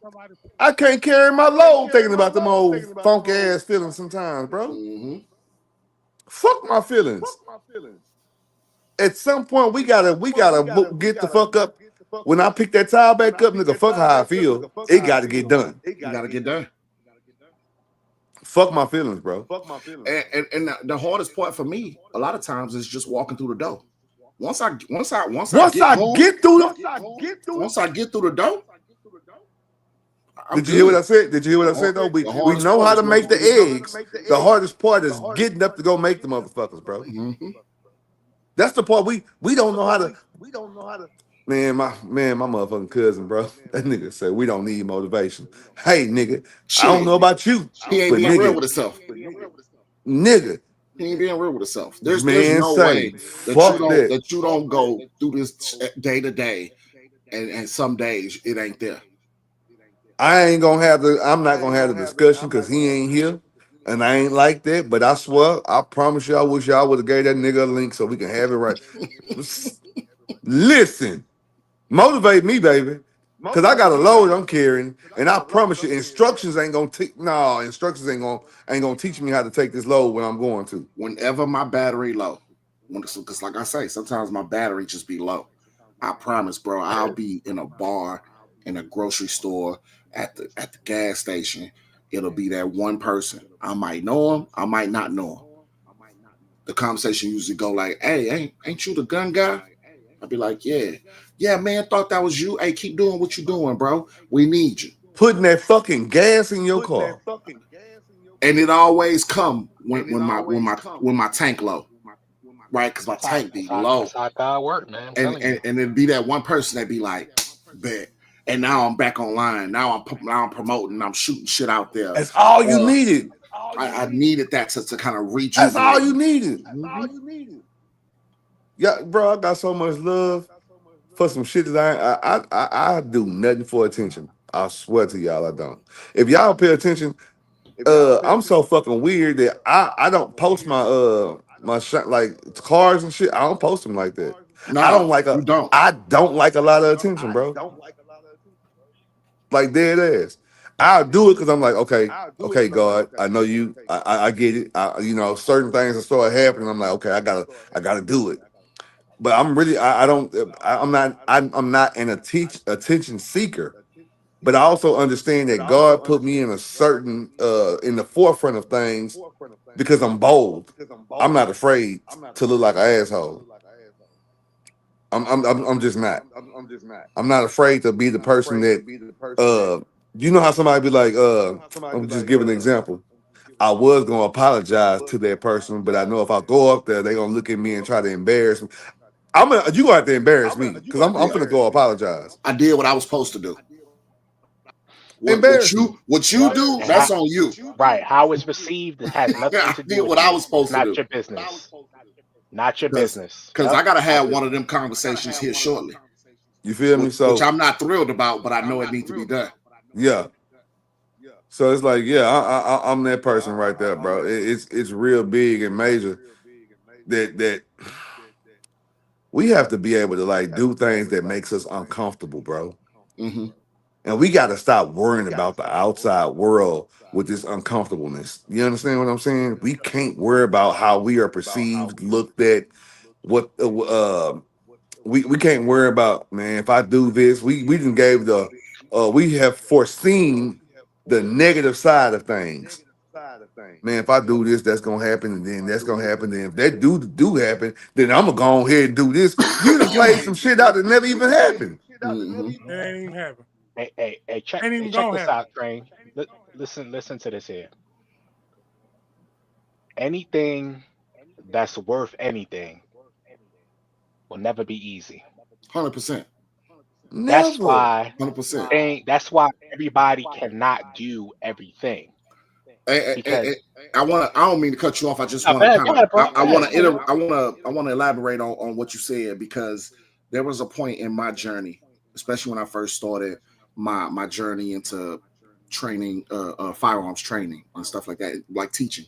I can't carry my load thinking about them old funky ass feelings sometimes, bro. Mm-hmm. Fuck my feelings. At some point, we gotta get the fuck up. When I pick that towel back up, nigga, fuck how I feel. It gotta get done. You gotta get done. Fuck my feelings, bro. And the hardest part for me, a lot of times, is just walking through the door. Once I get through the door. Did you hear what I said? Though we know how to make the eggs. The hardest part is getting up to go make the motherfuckers, bro. Mm-hmm. That's the part we don't know how to. Man, my motherfucking cousin, bro. That nigga said we don't need motivation. Hey, nigga, I don't know about you. He ain't being real with himself. Nigga. He ain't being real with himself. There's no way that you don't go through this day to day, and some days it ain't there. I'm not gonna have the discussion because he ain't here, and I ain't like that. But I swear, I promise you, I wish y'all would have gave that nigga a link so we can have it right. Listen, motivate me, baby, because I got a load I'm carrying, and I promise you, instructions ain't gonna teach me how to take this load when I'm going to. Whenever my battery low, because like I say, sometimes my battery just be low. I promise, bro, I'll be in a bar, in a grocery store, at the gas station. It'll be that one person. I might know him, I might not know him. The conversation usually go like, "Hey, ain't you the gun guy?" I'd be like, yeah, man, thought that was you. Hey, keep doing what you're doing, bro. We need you. Putting that fucking gas in your car. And it always come when my tank low, right? Because my tank be low. That's how God work, man. And it'd be that one person that be like, bet. And now I'm back online. Now I'm promoting. I'm shooting shit out there. That's all you needed. I needed that to kind of rejuvenate. That's all you needed. Yeah, bro, I got so much love for some shit that I do nothing for attention. I swear to y'all, I don't. If y'all pay attention, I'm so fucking weird that I don't post my like cars and shit. I don't post them like that. No, you don't. I don't like a lot of attention, bro. Like dead ass. I'll do it because I'm like, okay, God, I know you. I get it. Certain things that start happening. I'm like, okay, I gotta do it. But I'm really, I'm not an attention seeker. But I also understand that God put me in a certain, in the forefront of things because I'm bold. I'm not afraid to look like an asshole. I'm just not. I'm not afraid to be the person that, you know how somebody be like, I'm just giving an example. I was gonna apologize to that person, but I know if I go up there, they're gonna look at me and try to embarrass me. You gonna have to embarrass me because I'm gonna go apologize. I did what I was supposed to do. What you do, And that's on you. Right. How it's received, it has nothing I to did do with what I you. was supposed It's to not do. your business. Not your business. Because I gotta have one of them conversations here shortly. You feel me? So which I'm not thrilled about, but I know it needs to be done. Yeah. So it's like, yeah, I'm that person right there, bro. It's real big and major that we have to be able to like do things that makes us uncomfortable, bro. Mm-hmm. And we got to stop worrying about the outside world with this uncomfortableness. You understand what I'm saying? We can't worry about how we are perceived, looked at. What we can't worry about, man. If I do this, we didn't gave the we have foreseen the negative side of things. Man, if I do this, that's gonna happen, and then that's gonna happen. Then if that do happen, then I'm gonna go ahead and do this. You done played some shit out that never even happened. Mm-hmm. It ain't even happen. Check Ain't even this gonna happen. out, Train. Listen to this here. Anything that's worth anything will never be easy. 100%. That's why 100%. That's why everybody cannot do everything. I don't mean to cut you off. I just want to I want to elaborate on what you said, because there was a point in my journey, especially when I first started my journey into training, firearms training and stuff like that, like teaching.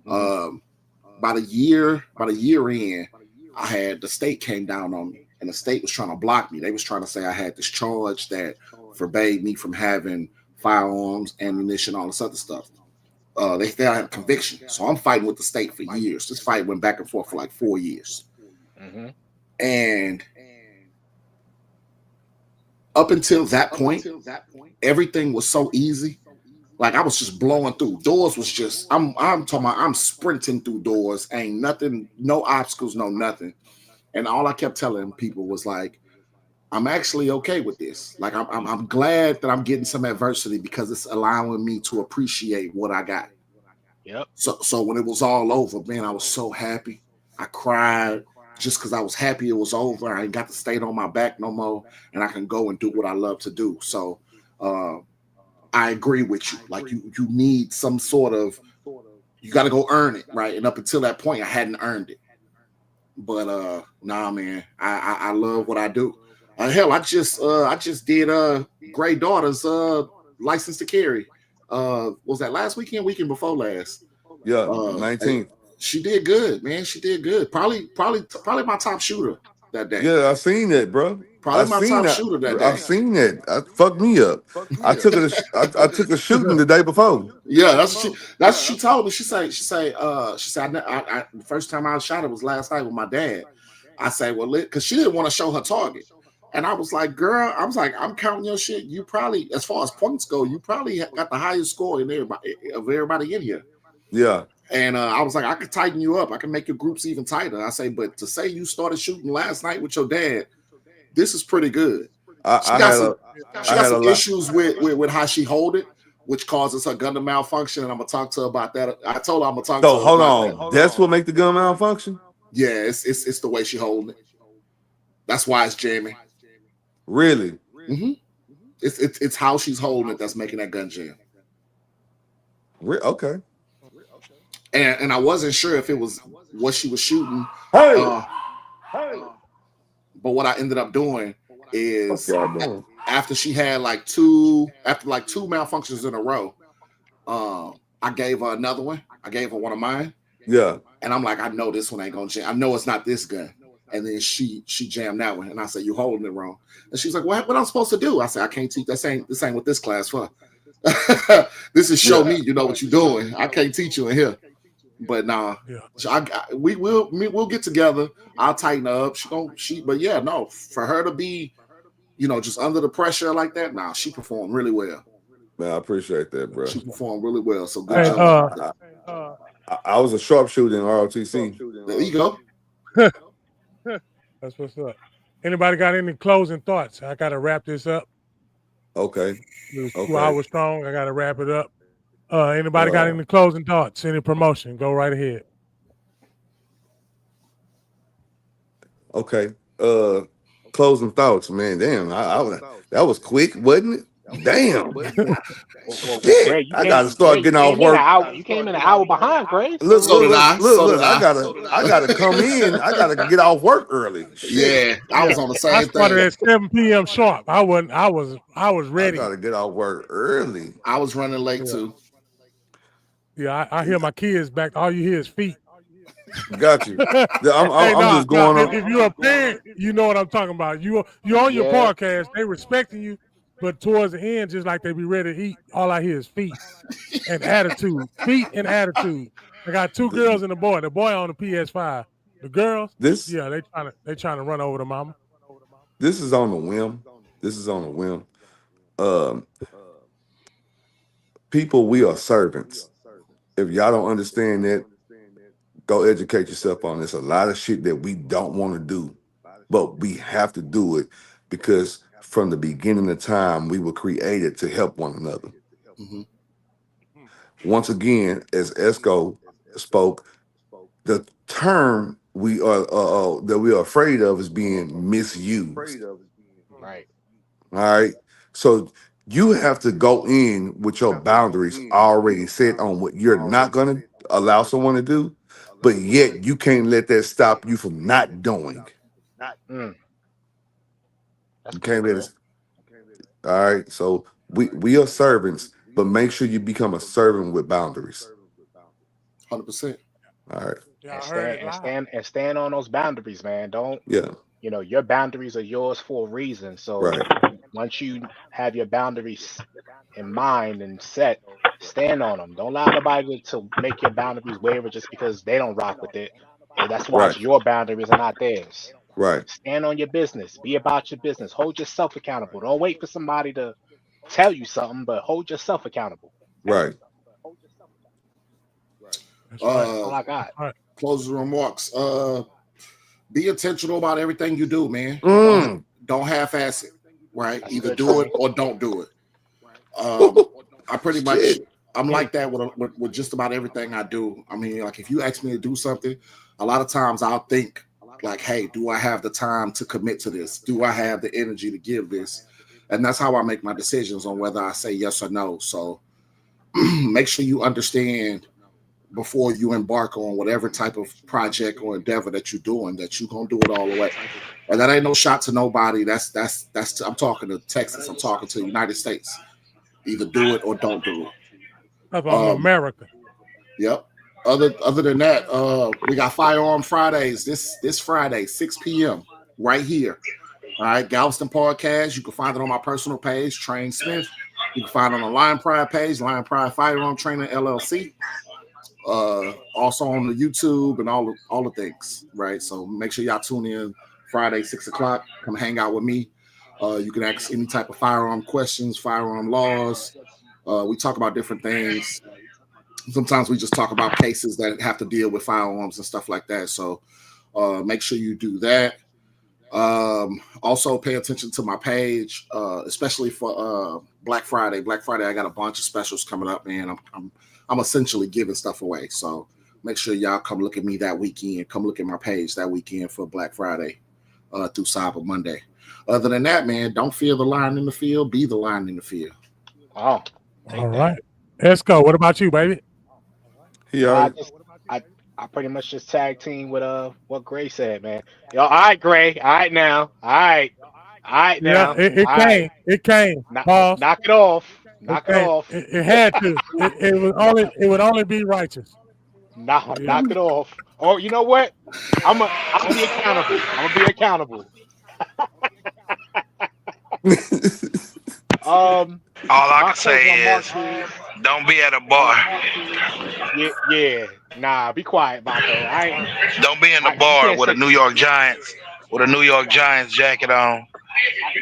About a year in, I had the state came down on me, and the state was trying to block me. They was trying to say I had this charge that forbade me from having firearms, ammunition, all this other stuff. They said I had a conviction. So I'm fighting with the state for years. This fight went back and forth for like 4 years. Mm-hmm. And up until that point, everything was so easy. Like I was just blowing through. Doors was just, I'm talking about, I'm sprinting through doors. Ain't nothing, no obstacles, no nothing. And all I kept telling people was like, I'm actually okay with this. Like I'm glad that I'm getting some adversity, because it's allowing me to appreciate what I got. Yep. So when it was all over, man, I was so happy. I cried just because I was happy it was over. I ain't got to stay on my back no more, and I can go and do what I love to do. So I agree with you. Like you need some sort of, you got to go earn it, right? And up until that point, I hadn't earned it. But nah, man, I love what I do. Hell, I just did Gray Daughter's license to carry. Was that last weekend before last? Yeah, 19th. She did good, man. She did good. Probably my top shooter that day. Yeah, I seen that, bro. Probably my top shooter that day. I seen that. Fucked me up. I took a shooting the day before. Yeah, that's what she told me. She said I the first time I shot it was last night with my dad. I say, well, because she didn't want to show her target. And I was like, girl, I'm counting your shit. You probably, as far as points go, you probably got the highest score of everybody in here. Yeah. And I was like, I could tighten you up. I can make your groups even tighter. I say, but to say you started shooting last night with your dad, this is pretty good. She got some issues with how she hold it, which causes her gun to malfunction. And I'm gonna talk to her about that. I told her I'm gonna talk to her. So hold on. That's what make the gun malfunction? Yeah, it's the way she holding it. That's why it's jamming. Really? Mm-hmm. It's how she's holding it that's making that gun jam. Okay. And I wasn't sure if it was what she was shooting. Hey. But what I ended up doing is after she had two malfunctions in a row, I gave her another one. I gave her one of mine. Yeah. And I'm like, I know this one ain't gonna jam. I know it's not this gun. And then she jammed that one. And I said, you holding it wrong. And she's like, what I'm supposed to do? I said, I can't teach. This ain't what this class for. This is show me you know what you're doing. I can't teach you in here. But nah. Yeah. So we'll get together. I'll tighten her up. But yeah, no, for her to be, just under the pressure like that, nah, she performed really well. Man, I appreciate that, bro. She performed really well. So good job. I was a sharpshooter in ROTC. There you go. That's what's up. Anybody got any closing thoughts? I got to wrap this up. Okay. It was 2 hours strong. I got to wrap it up. Anybody got any closing thoughts? Any promotion? Go right ahead. Okay. Closing thoughts, man. Damn, that was quick, wasn't it? Damn. Greg, I gotta start getting off work. You came in an hour behind, Greg. Look, I gotta come in. I gotta get off work early. Yeah, I was on the same I thing. started at 7 p.m. sharp. I was ready. I gotta get off work early. I was running late too. Yeah, I hear my kids back. All you hear is feet. Got you. I'm just going on. If you're a parent, you know what I'm talking about. You on your podcast, they respecting you, but towards the end, just like they be ready to eat, all I hear is feet and attitude. Feet and attitude. I got 2 girls and a boy. The boy on the PS5. The girls, they trying to run over the mama. This is on the whim. People, we are servants. If y'all don't understand that, go educate yourself on this. A lot of shit that we don't want to do, but we have to do it because from the beginning of time, we were created to help one another. Mm-hmm. Once again, as Esco spoke, the term we are that we are afraid of is being misused. Right. All right. So you have to go in with your boundaries already set on what you're not going to allow someone to do, but yet you can't let that stop you from not doing. You can't let it. All right. So we are servants, but make sure you become a servant with boundaries. 100%. All right. And stand on those boundaries, man. Don't. Yeah. Your boundaries are yours for a reason. So once you have your boundaries in mind and set, stand on them. Don't allow nobody to make your boundaries waver just because they don't rock with it. And that's why it's your boundaries and not theirs. Right. Stand on your business. Be about your business. Hold yourself accountable. Don't wait for somebody to tell you something, but hold yourself accountable. Right. That's all I got. Closing remarks. Be intentional about everything you do, man. Don't half-ass it, right? Either do it or don't do it. I pretty much, I'm like that with just about everything I do. I mean, like if you ask me to do something, a lot of times I'll think like, hey, do I have the time to commit to this? Do I have the energy to give this? And that's how I make my decisions on whether I say yes or no. So make sure you understand before you embark on whatever type of project or endeavor that you're doing, that you're gonna do it all the way. And that ain't no shot to nobody. That's I'm talking to Texas. I'm talking to the United States. Either do it or don't do it. How about America? Yep. Other than that, we got Firearm Fridays this Friday, 6 p.m. right here. All right, Galveston Podcast. You can find it on my personal page, Train Smith. You can find it on the Lion Pride page, Lion Pride Firearm Trainer LLC. Also on the YouTube and all the things, right? So make sure y'all tune in Friday, 6 o'clock. Come hang out with me. You can ask any type of firearm questions, firearm laws. We talk about different things. Sometimes we just talk about cases that have to deal with firearms and stuff like that. So make sure you do that. Also pay attention to my page, especially for Black Friday. Black Friday, I got a bunch of specials coming up, man. I'm essentially giving stuff away. So make sure y'all come look at me that weekend. Come look at my page that weekend for Black Friday through Cyber Monday. Other than that, man, don't fear the lion in the field. Be the lion in the field. Oh, all right. Esco, what about you, baby? I pretty much just tag team with what Gray said, man. Yo, all right, Gray. All right now. All right now. Yeah, it came. Knock it off. Knock it off. It had to. It would only be righteous. Knock it off. Or you know what? I'll be accountable. I'm gonna be accountable. All I can say is, don't be at a bar. Yeah. Nah, be quiet, Marco. Don't be in the bar with a New York Giants jacket on.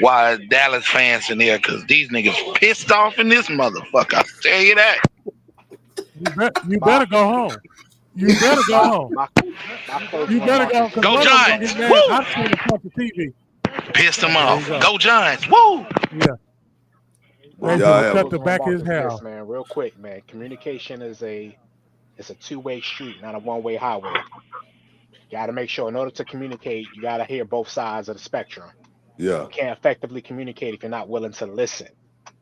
While Dallas fans in there, cause these niggas pissed off in this motherfucker. I'll tell you that. You better go home. You better go home. You better go. Go Giants! Woo! I've seen it on the TV. Pissed them off. Go Giants! Woo! Yeah. They cut the back of his hair. Man, real quick, man. Communication is it's a two-way street, not a one-way highway. You got to make sure, in order to communicate, you got to hear both sides of the spectrum. Yeah. You can't effectively communicate if you're not willing to listen.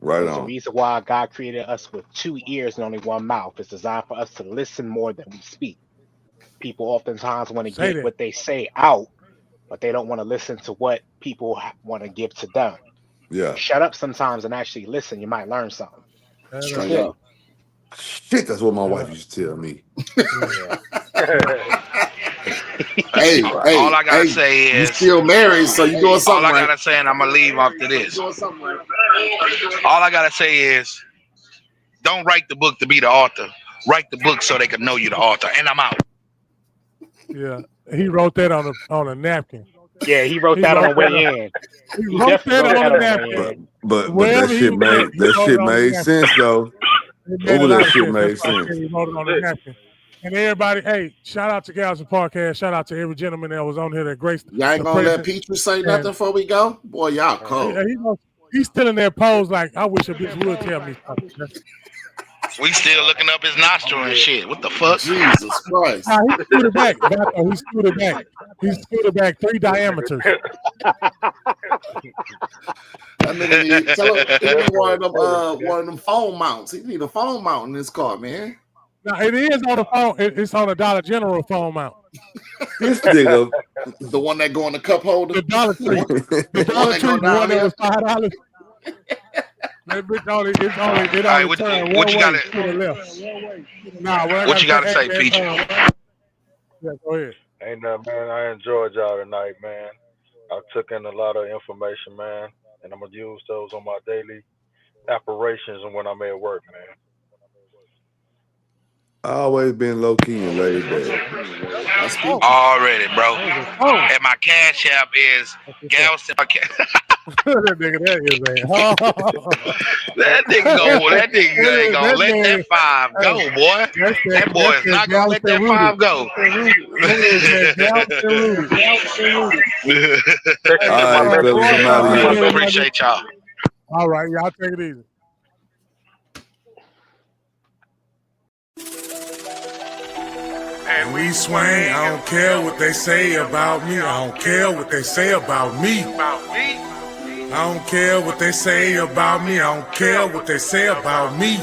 Right There's on. a reason why God created us with 2 ears and only 1 mouth. It's designed for us to listen more than we speak. People oftentimes want to get what they say out, but they don't want to listen to what people want to give to them. Yeah. Shut up sometimes and actually listen. You might learn something. Straight up. Shit, that's what my wife used to tell me. Hey, all I gotta say is, you still married, so you doing something. All I gotta say, and I'm gonna leave after this. All I gotta say is, don't write the book to be the author. Write the book so they can know you the author. And I'm out. Yeah, he wrote that on a napkin. Yeah, he wrote that on the way in. He wrote that on a napkin. But that shit made sense though. That shit made sense. He wrote it on the napkin. And everybody, hey, shout out to Gals and Podcast. Shout out to every gentleman that was on here that graced. Y'all ain't gonna let Petrie say nothing before we go? Boy, y'all cold. Yeah, he's still in that pose like, I wish a bitch would tell me something. We still looking up his nostril and shit. What the fuck? Jesus Christ. Nah, he screwed it back. He screwed it back. He screwed it back 3 diameters. That nigga need one of them phone mounts. He need a phone mount in this car, man. No, it is on the phone. It's on a Dollar General phone mount. This nigga, the one that go in the cup holder. The Dollar Tree. The Dollar Tree, the one that was $5. That bitch only turn what you one gotta, way to the left. Nah, what you gotta say, Peach? Yeah, go ahead. Ain't nothing, man. I enjoyed y'all tonight, man. I took in a lot of information, man, and I'm gonna use those on my daily operations and when I'm at work, man. I always been low key and laid back. Already, bro. And my cash app is Galveston. That nigga, that is That nigga ain't gonna let that 5 go, boy. That boy is not gonna let that 5 go. All right, appreciate y'all. All right, y'all take it easy. And we swing, I don't care what they say about me. I don't care what they say about me. I don't care what they say about me. I don't care what they say about me.